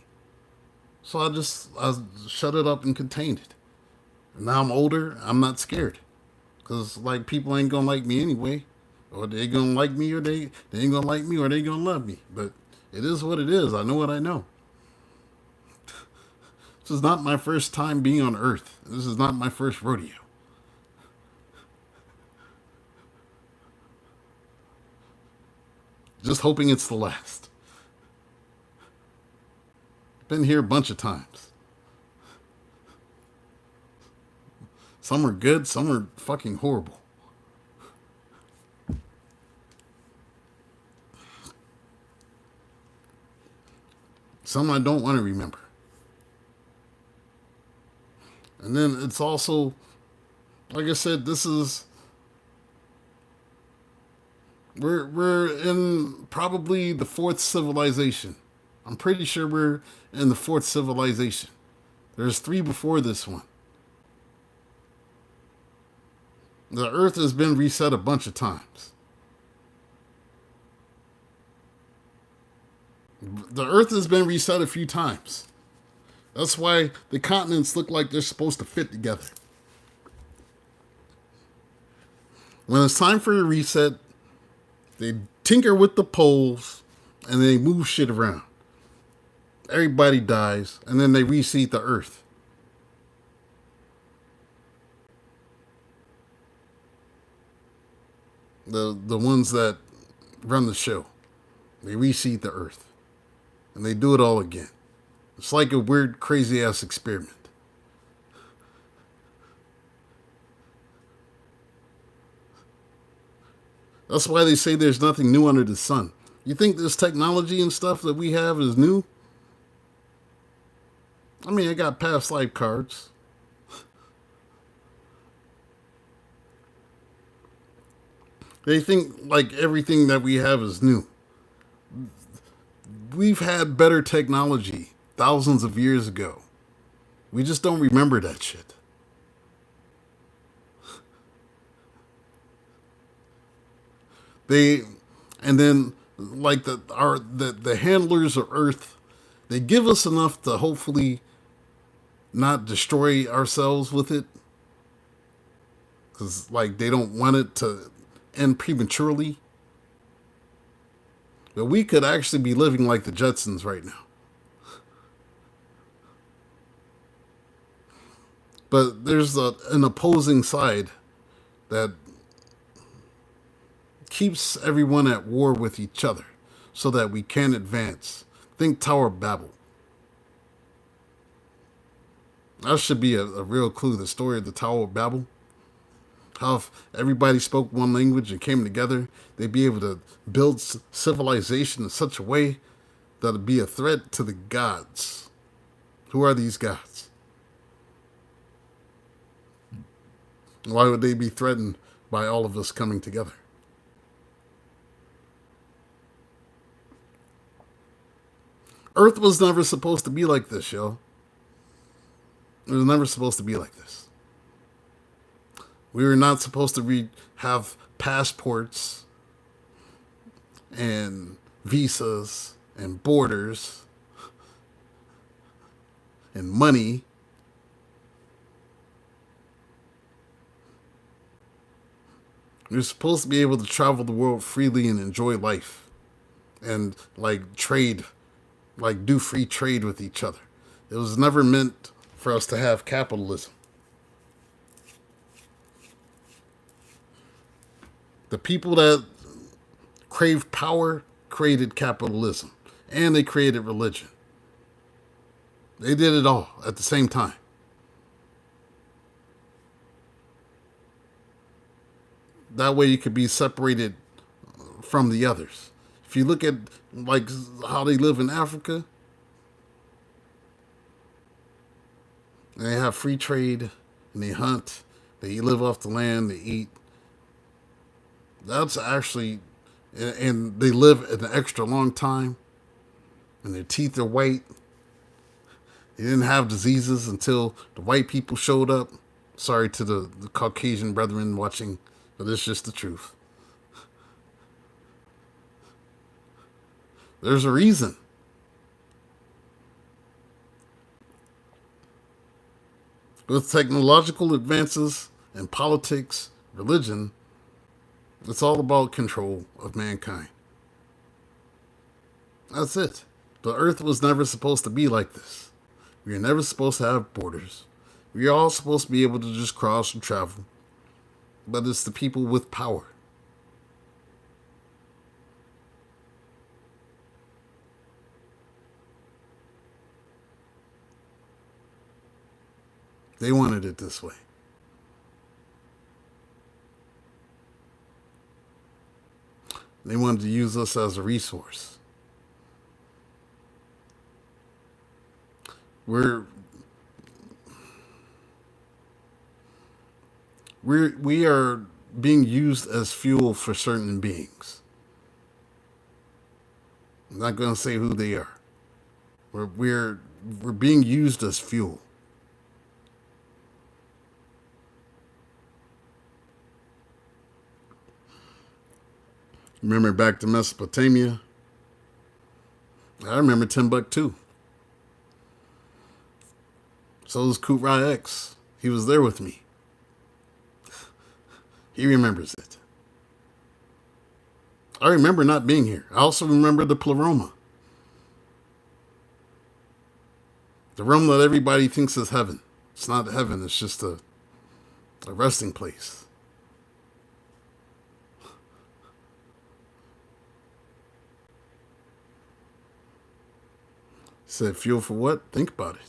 So I shut it up and contained it. And now I'm older, I'm not scared. Because like people ain't going to like me anyway. Or they going to like me, or they ain't going to like me, or they going to love me. But it is what it is. I know what I know. This is not my first time being on Earth. This is not my first rodeo. Just hoping it's the last. Been here a bunch of times. Some are good, some are fucking horrible. Some I don't want to remember. And then it's also, like I said, we're in probably the fourth civilization. I'm pretty sure we're in the fourth civilization. There's 3 before this one. The Earth has been reset a bunch of times. The Earth has been reset a few times. That's why the continents look like they're supposed to fit together. When it's time for a reset, they tinker with the poles and they move shit around. Everybody dies, and then they reseed the Earth. The ones that run the show, they reseed the Earth, and they do it all again. It's like a weird, crazy ass experiment. That's why they say there's nothing new under the sun. You think this technology and stuff that we have is new? I mean, I got past life cards. They think like everything that we have is new. We've had better technology thousands of years ago. We just don't remember that shit. And then like the handlers of Earth, they give us enough to hopefully not destroy ourselves with it, because like they don't want it to end prematurely. But we could actually be living like the Jetsons right now. But there's an opposing side that keeps everyone at war with each other so that we can't advance. Think Tower of Babel. That should be a real clue, the story of the Tower of Babel. How if everybody spoke one language and came together, they'd be able to build civilization in such a way that it'd be a threat to the gods. Who are these gods? Why would they be threatened by all of us coming together? Earth was never supposed to be like this, yo. It was never supposed to be like this. We were not supposed to have passports and visas and borders and money. We were supposed to be able to travel the world freely and enjoy life and like trade, like do free trade with each other. It was never meant for us to have capitalism. The people that craved power created capitalism, and they created religion. They did it all at the same time. That way you could be separated from the others. If you look at like how they live in Africa, they have free trade, and they hunt, they live off the land, they eat. That's actually, and they live an extra long time, and their teeth are white. They didn't have diseases until the white people showed up. Sorry to the Caucasian brethren watching, but it's just the truth. There's a reason. With technological advances and politics, religion, it's all about control of mankind. That's it. The Earth was never supposed to be like this. We were never supposed to have borders. We are all supposed to be able to just cross and travel. But it's the people with power. They wanted it this way. They wanted to use us as a resource. We are being used as fuel for certain beings. I'm not going to say who they are. We're being used as fuel. Remember back to Mesopotamia? I remember Timbuktu. So does Kutra X. He was there with me. He remembers it. I remember not being here. I also remember the Pleroma. The realm that everybody thinks is heaven. It's not heaven, it's just a resting place. Said fuel for what? Think about it.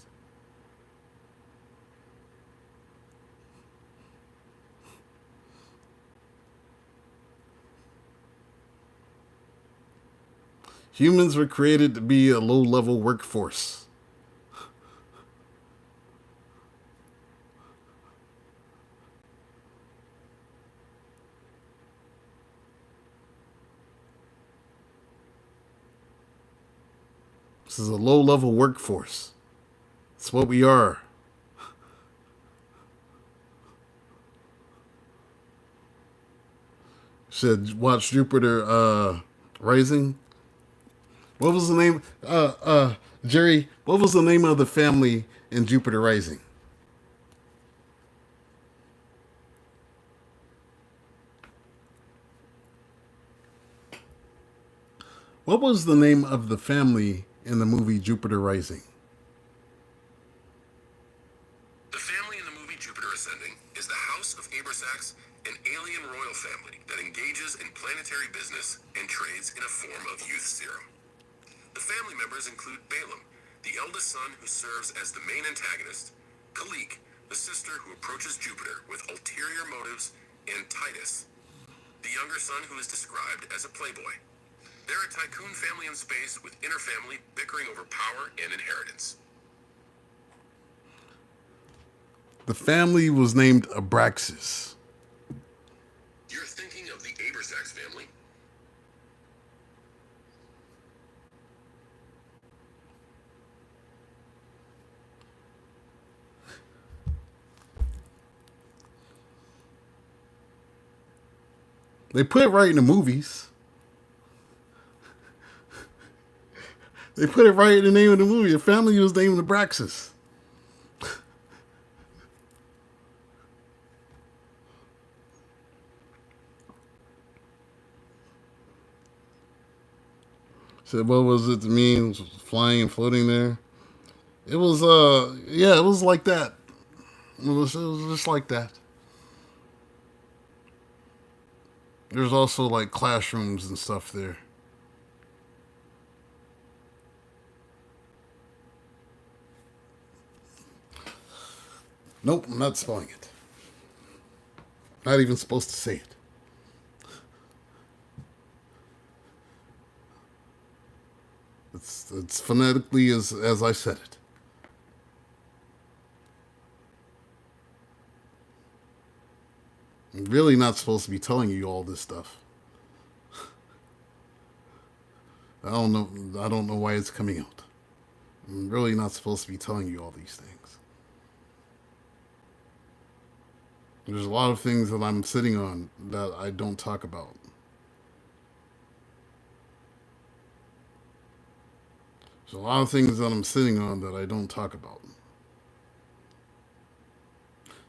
Humans were created to be a low-level workforce. This is a low-level workforce. It's what we are. Should watch Jupiter Rising. What was the name? Jerry, what was the name of the family in Jupiter Rising? What was the name of the family in the movie Jupiter Rising? The family in the movie Jupiter Ascending is the House of Abrasax, an alien royal family that engages in planetary business and trades in a form of youth serum. The family members include Balaam, the eldest son who serves as the main antagonist, Kalik, the sister who approaches Jupiter with ulterior motives, and Titus, the younger son who is described as a playboy. They're a tycoon family in space with inner family bickering over power and inheritance. The family was named Abraxas. You're thinking of the Abrasax family? They put it right in the movies. They put it right in the name of the movie. The family was named Abraxas. Said, what was it to mean? Flying and floating there? It was, yeah, it was like that. It was just like that. There's also like classrooms and stuff there. Nope, I'm not spelling it. Not even supposed to say it. It's phonetically as I said it. I'm really not supposed to be telling you all this stuff. I don't know why it's coming out. I'm really not supposed to be telling you all these things. There's a lot of things that I'm sitting on that I don't talk about. There's a lot of things that I'm sitting on that I don't talk about.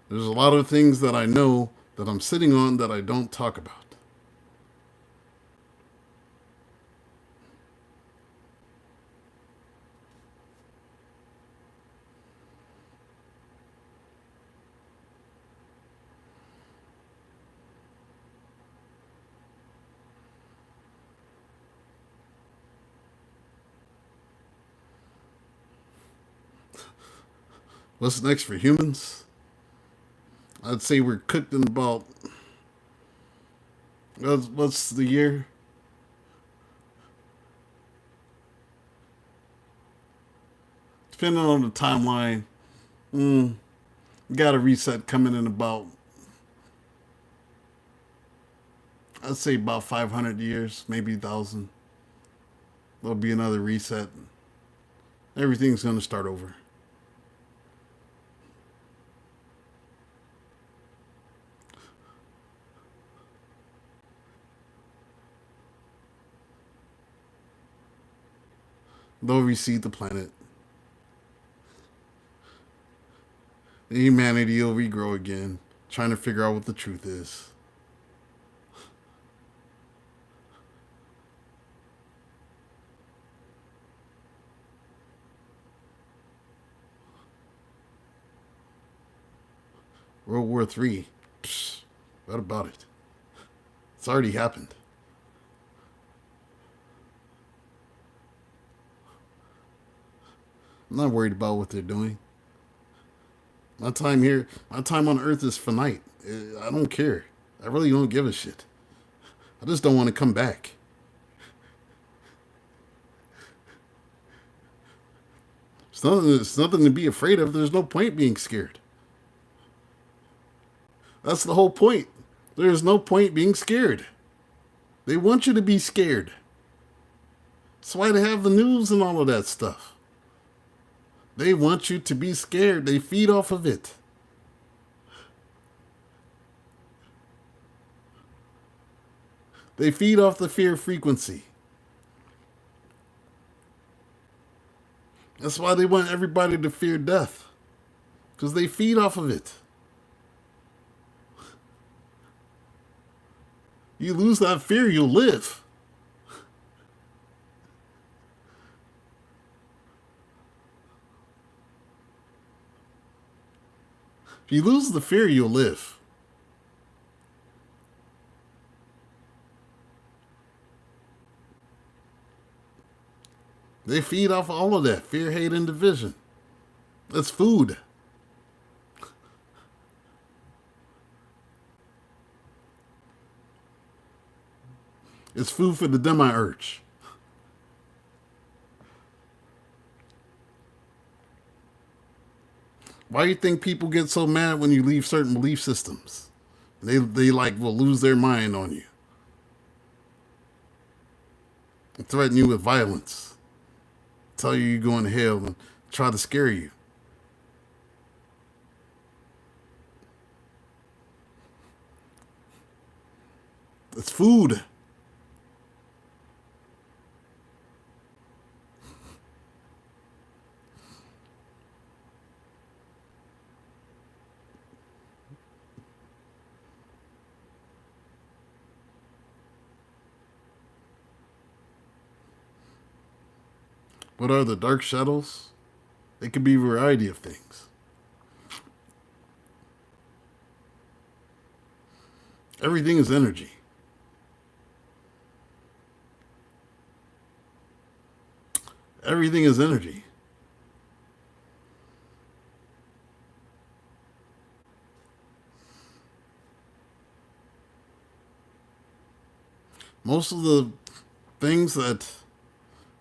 There's a lot of things that I know that I'm sitting on that I don't talk about. What's next for humans? I'd say we're cooked in about, what's the year? Depending on the timeline, got a reset coming in about I'd say about 500 years, maybe 1,000. There'll be another reset. Everything's going to start over. They'll reseed the planet. Humanity will regrow again, trying to figure out what the truth is. World War III. Psh, what about it? It's already happened. I'm not worried about what they're doing. My time here, my time on Earth is finite. I don't care. I really don't give a shit. I just don't want to come back. It's nothing to be afraid of. There's no point being scared. That's the whole point. There's no point being scared. They want you to be scared. That's why they have the news and all of that stuff. They want you to be scared. They feed off of it. They feed off the fear frequency. That's why they want everybody to fear death. Because they feed off of it. You lose that fear, you'll live. If you lose the fear, you'll live. They feed off all of that. Fear, hate, and division. That's food. It's food for the demiurge. Why do you think people get so mad when you leave certain belief systems? They like will lose their mind on you. And threaten you with violence. Tell you you're going to hell and try to scare you. It's food. What are the dark shadows? It could be a variety of things. Everything is energy. Everything is energy. Most of the things that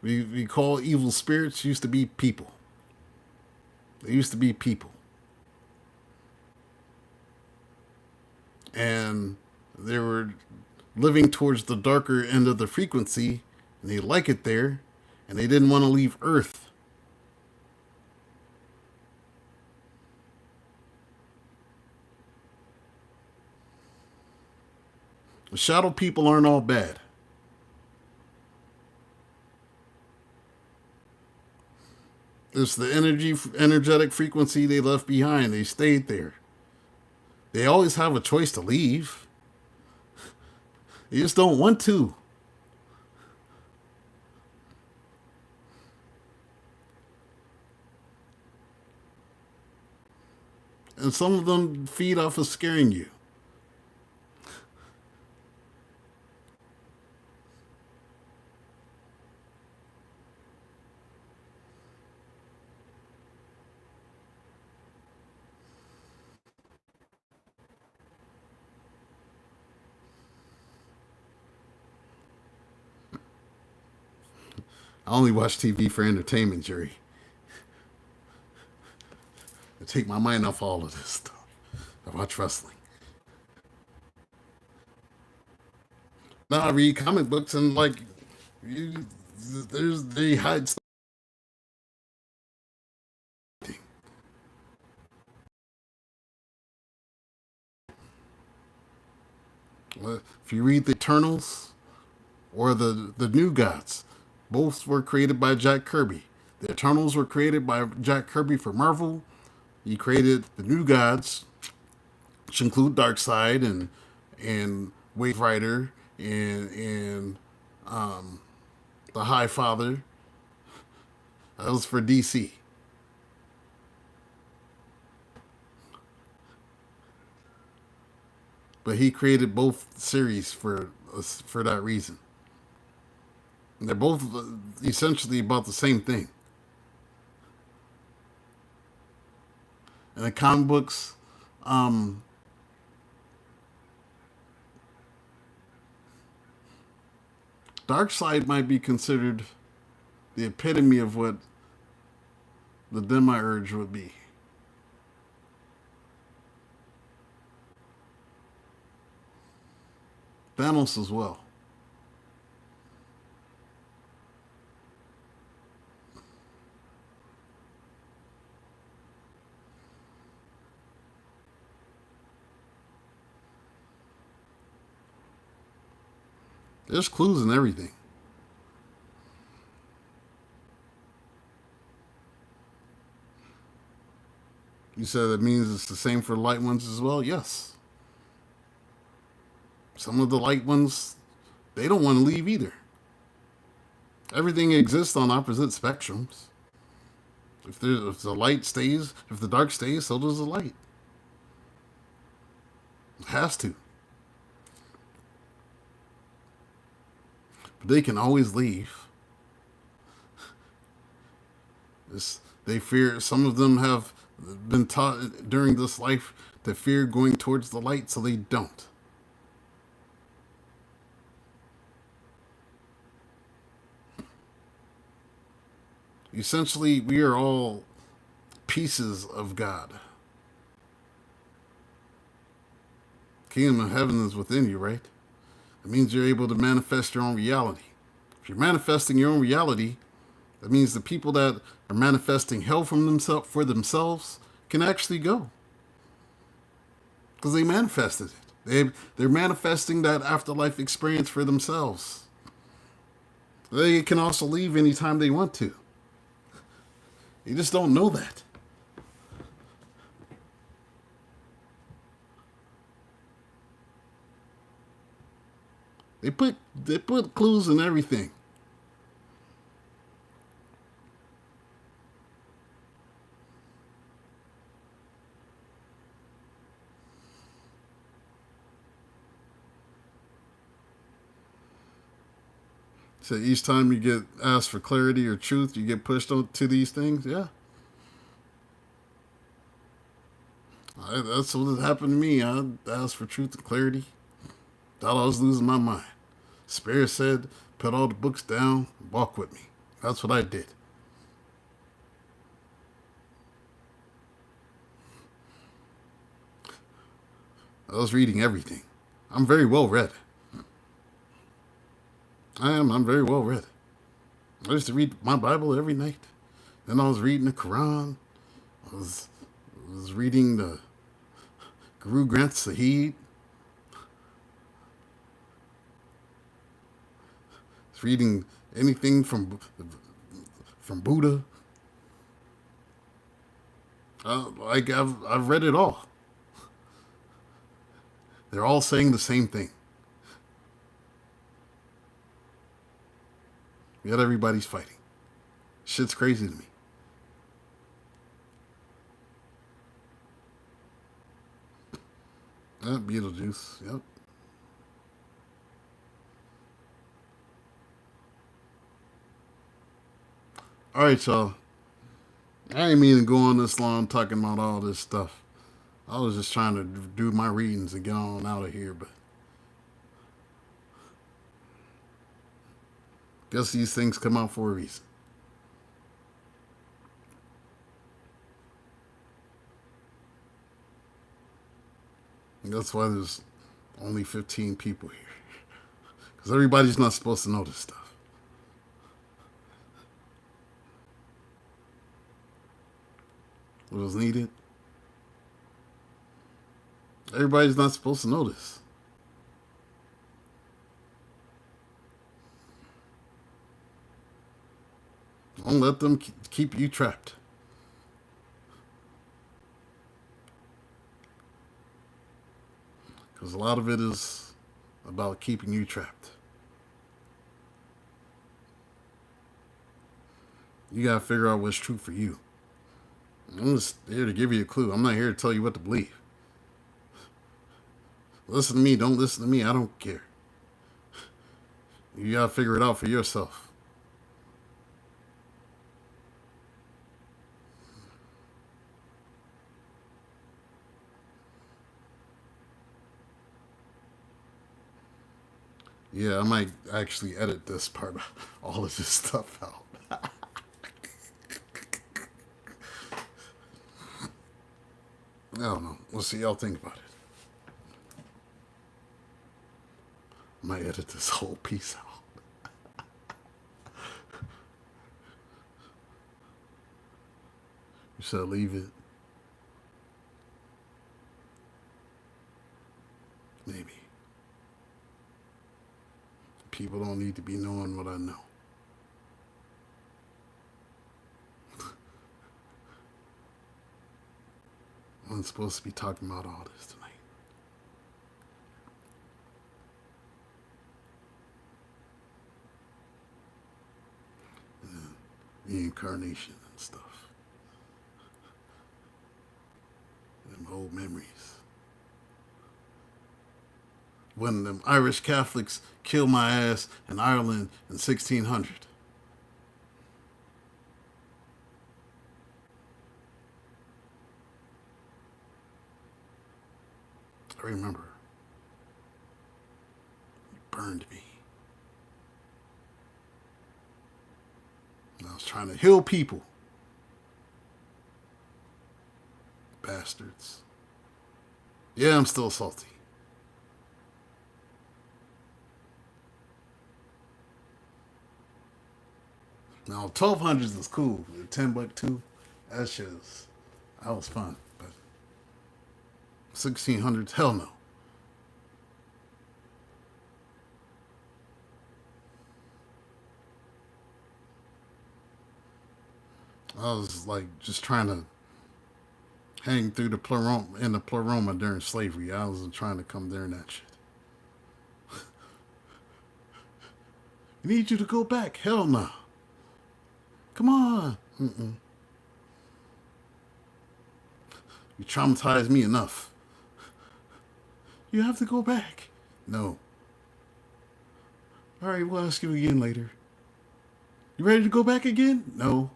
we call evil spirits used to be people. They used to be people. And they were living towards the darker end of the frequency, and they like it there, and they didn't want to leave Earth. The shadow people aren't all bad. It's the energetic frequency they left behind. They stayed there. They always have a choice to leave. They just don't want to. And some of them feed off of scaring you. I only watch TV for entertainment, Jerry. To take my mind off all of this stuff. I watch wrestling. Now I read comic books and like, you, they hide stuff. If you read the Eternals or the New Gods, both were created by Jack Kirby. The Eternals were created by Jack Kirby for Marvel. He created the New Gods, which include Darkseid and Wave Rider and the High Father. That was for DC. But he created both series for that reason. And they're both essentially about the same thing. And the comic books, um, Darkseid might be considered the epitome of what the Demiurge would be. Thanos as well. There's clues in everything. You said that means it's the same for light ones as well? Yes. Some of the light ones, they don't want to leave either. Everything exists on opposite spectrums. If the light stays, if the dark stays, so does the light. It has to. But they can always leave. They fear, some of them have been taught during this life to fear going towards the light, so they don't. Essentially, we are all pieces of God. Kingdom of heaven is within you, right? It means you're able to manifest your own reality. If you're manifesting your own reality, that means the people that are manifesting hell for themselves can actually go. Because they manifested it. They're manifesting that afterlife experience for themselves. They can also leave anytime they want to. You just don't know that. They put clues in everything. So each time you get asked for clarity or truth, you get pushed to these things. Yeah, that's what happened to me. I asked for truth and clarity. Thought I was losing my mind. Spirit said, "Put all the books down, walk with me." That's what I did. I was reading everything. I'm very well read. I am. I'm very well read. I used to read my Bible every night. Then I was reading the Quran. I was reading the Guru Granth Sahib. I was reading anything from Buddha. Like I've read it all. They're all saying the same thing. Yet everybody's fighting. Shit's crazy to me. Yep, Beetlejuice. Yep. All right, y'all. I ain't mean to go on this long talking about all this stuff. I was just trying to do my readings and get on out of here, but guess these things come out for a reason. And that's why there's only 15 people here. Because everybody's not supposed to know this stuff. What was needed? Everybody's not supposed to know this. Don't let them keep you trapped. Because a lot of it is about keeping you trapped. You got to figure out what's true for you. I'm just here to give you a clue. I'm not here to tell you what to believe. Listen to me. Don't listen to me. I don't care. You got to figure it out for yourself. Yeah, I might actually edit this part, all of this stuff out. I don't know. We'll see y'all think about it. I might edit this whole piece out. Should I leave it? Maybe. People don't need to be knowing what I know. I'm supposed to be talking about all this tonight. And reincarnation and stuff. And old memories. When them Irish Catholics killed my ass in Ireland in 1600. I remember. He burned me. And I was trying to heal people. Bastards. Yeah, I'm still salty. Now, 1200s is cool. The $10 too. That shit is, that was fun. But 1600s, hell no. I was like just trying to hang through the pleroma during slavery. I wasn't trying to come during that shit. I need you to go back. Hell no. Come on. Mm-mm. You traumatized me enough. You have to go back. No. All right, we'll ask you again later. You ready to go back again? No.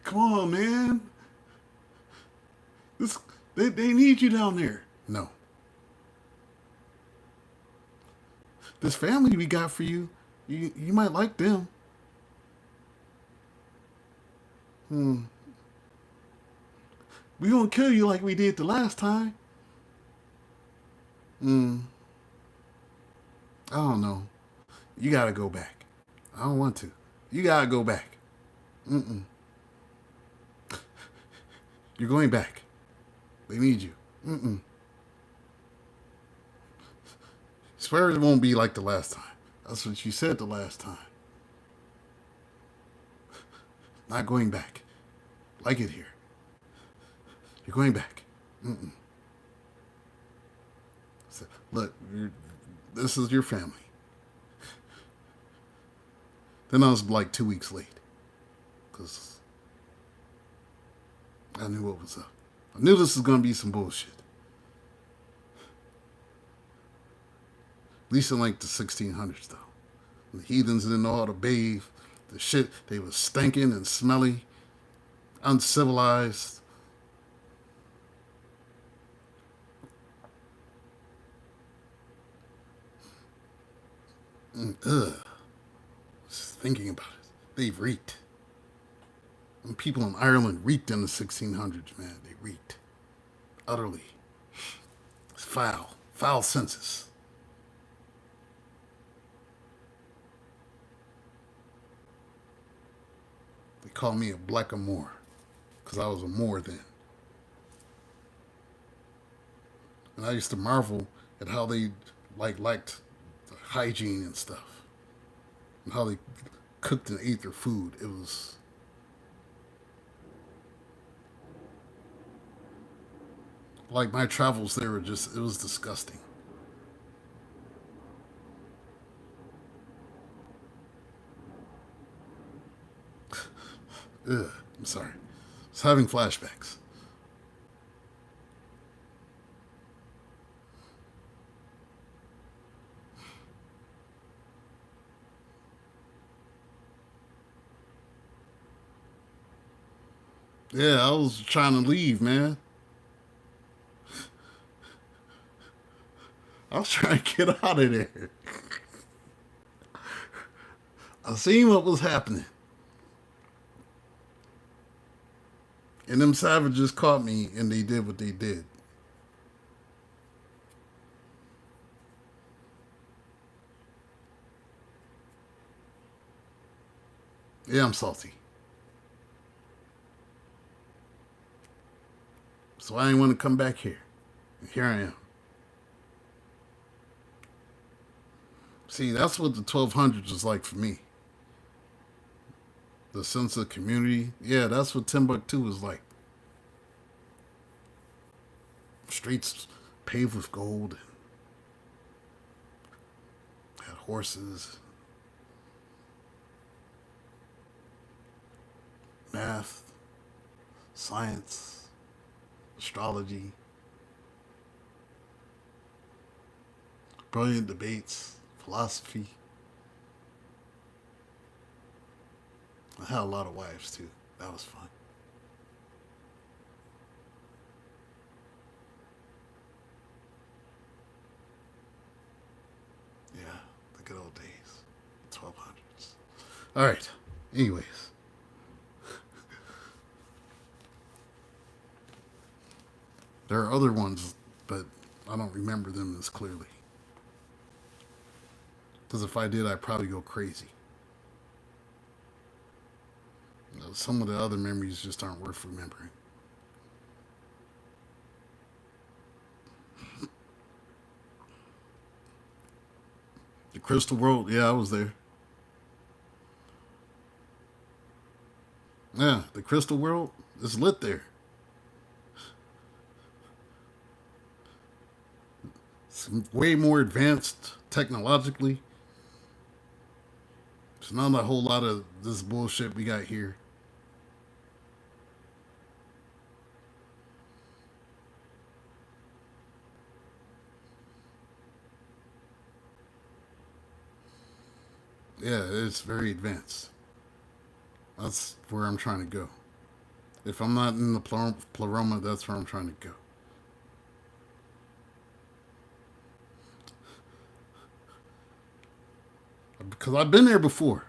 Come on, man. They need you down there. No. This family we got for you, you might like them. We gonna kill you like we did the last time. I don't know. You gotta go back. I don't want to. You gotta go back. You're going back. They need you. Swear it won't be like the last time. That's what you said the last time. Not going back. Like it here. You're going back. So, look, this is your family. Then I was like 2 weeks late. Because I knew what was up. I knew this was going to be some bullshit. At least in like the 1600s, though. The heathens didn't know how to bathe. The shit, they was stinking and smelly. Uncivilized. Just thinking about it. They reeked. And people in Ireland reeked in the 1600s, man. They reeked. Utterly. It's foul. foul senses. They called me a black Moor because I was a Moor then. And I used to marvel at how they liked hygiene and stuff, and how they cooked and ate their food. It was like my travels there were just, it was disgusting. Ugh, I'm sorry. I was having flashbacks. Yeah, I was trying to leave, man. I was trying to get out of there. I seen what was happening. And them savages caught me and they did what they did. Yeah, I'm salty. So I didn't want to come back here. And here I am. See, that's what the 1200s was like for me. The sense of community. Yeah, that's what Timbuktu was like. Streets paved with gold. Had horses. Math. Science. Astrology. Brilliant debates. Philosophy. I had a lot of wives too. That was fun. Yeah, the good old days. 1200s. All right. Anyways. There are other ones, but I don't remember them as clearly. Because if I did, I'd probably go crazy. Some of the other memories just aren't worth remembering. The Crystal World, yeah, I was there. Yeah, the Crystal World is lit there. It's way more advanced technologically. It's not a whole lot of this bullshit we got here. Yeah, it's very advanced. That's where I'm trying to go. If I'm not in the pleroma, that's where I'm trying to go. Because I've been there before.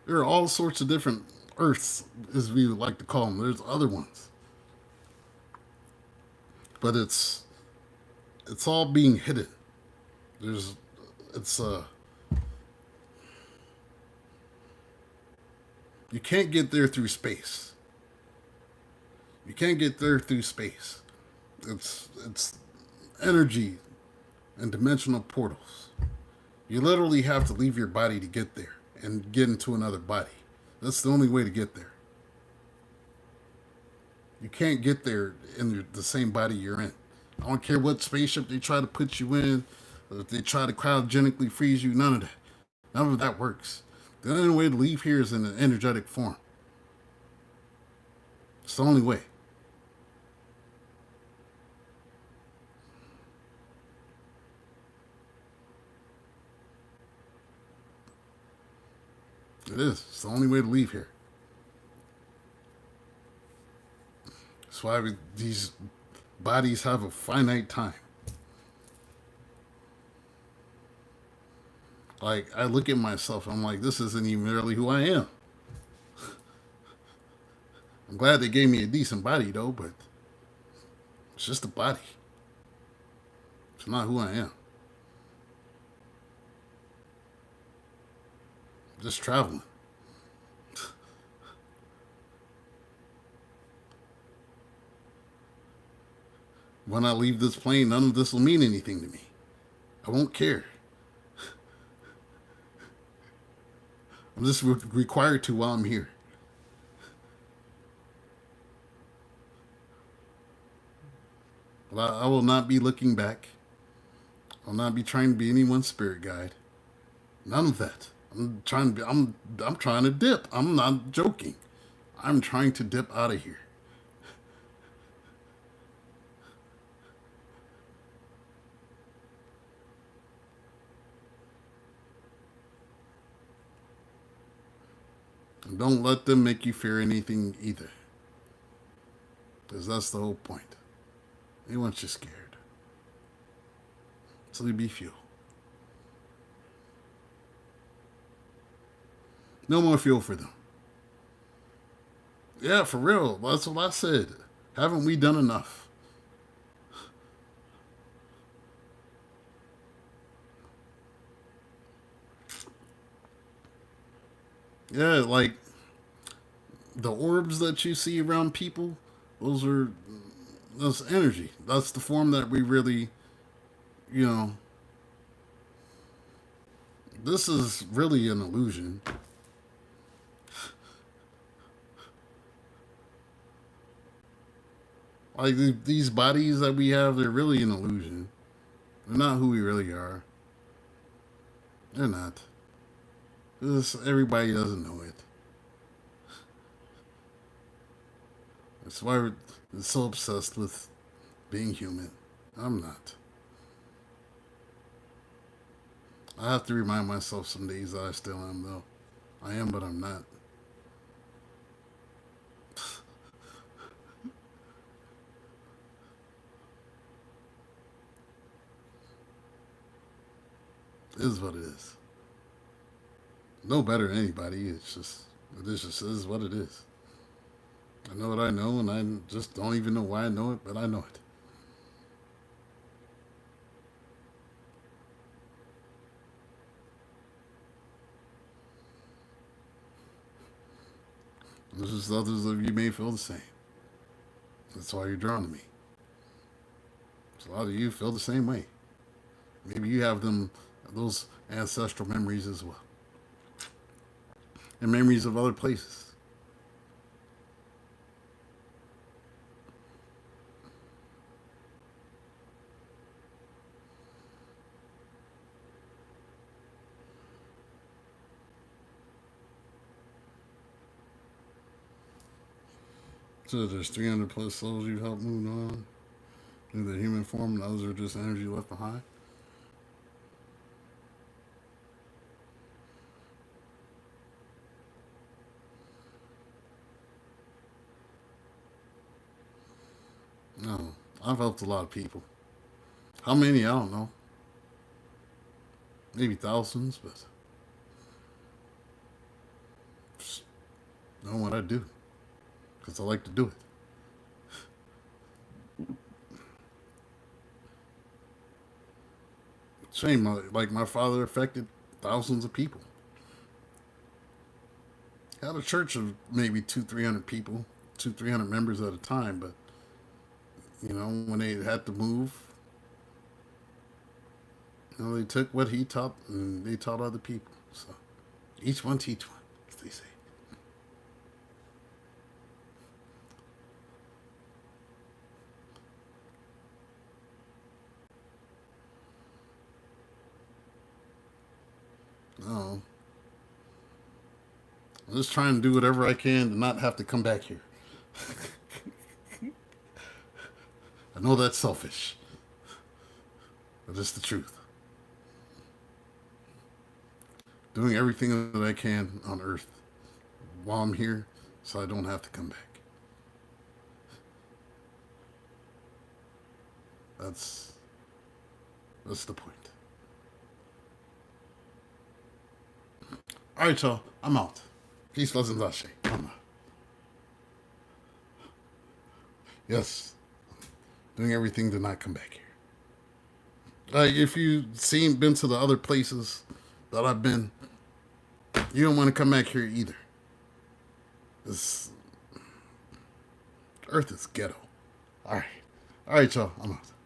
There are all sorts of different Earths, as we would like to call them. There's other ones. But it's all being hidden. It's you can't get there through space. You can't get there through space. It's energy and dimensional portals. You literally have to leave your body to get there and get into another body. That's the only way to get there. You can't get there in the same body you're in. I don't care what spaceship they try to put you in, or if they try to cryogenically freeze you, none of that. None of that works. The only way to leave here is in an energetic form. It's the only way. It is. It's the only way to leave here. That's why these bodies have a finite time. Like, I look at myself, I'm like, this isn't even really who I am. I'm glad they gave me a decent body, though, but it's just a body. not who I am. Just traveling. When I leave this plane, none of this will mean anything to me. I won't care. I'm just required to while I'm here. But I will not be looking back. I'll not be trying to be anyone's spirit guide. None of that. I'm trying to dip. I'm not joking. I'm trying to dip out of here. And don't let them make you fear anything either. Because that's the whole point. They want you scared. So they be fuel. No more fuel for them. Yeah, for real. That's what I said. Haven't we done enough? Yeah, like the orbs that you see around people, that's energy. That's the form that we really, this is really an illusion. Like these bodies that we have, they're really an illusion. They're not who we really are. They're not. Everybody doesn't know it. That's why we're so obsessed with being human. I'm not. I have to remind myself some days that I still am, though. I am, but I'm not. It is what it is. No better than anybody. It just is what it is. I know what I know, and I just don't even know why I know it, but I know it. There's just others of you may feel the same. That's why you're drawn to me. So a lot of you feel the same way. Maybe you have those ancestral memories as well. And memories of other places. So there's 300 plus souls you helped move on in the human form, and others are just energy left behind. No, I've helped a lot of people. How many? I don't know. Maybe thousands, but just knowing what I do. Because I like to do it. Shame, like my father affected thousands of people. Had a church of maybe 200-300 people, 200-300 members at a time, but when they had to move, they took what he taught and they taught other people. So each one teach one, as they say. No. I'm just trying to do whatever I can to not have to come back here. I know that's selfish, but it's the truth. Doing everything that I can on Earth while I'm here so I don't have to come back. That's the point. All right, y'all. I'm out. Peace, blessings, Ashe. I'm out. Yes. Doing everything to not come back here. Like, if you've been to the other places that I've been, you don't want to come back here either. This Earth is ghetto. All right, y'all. I'm out.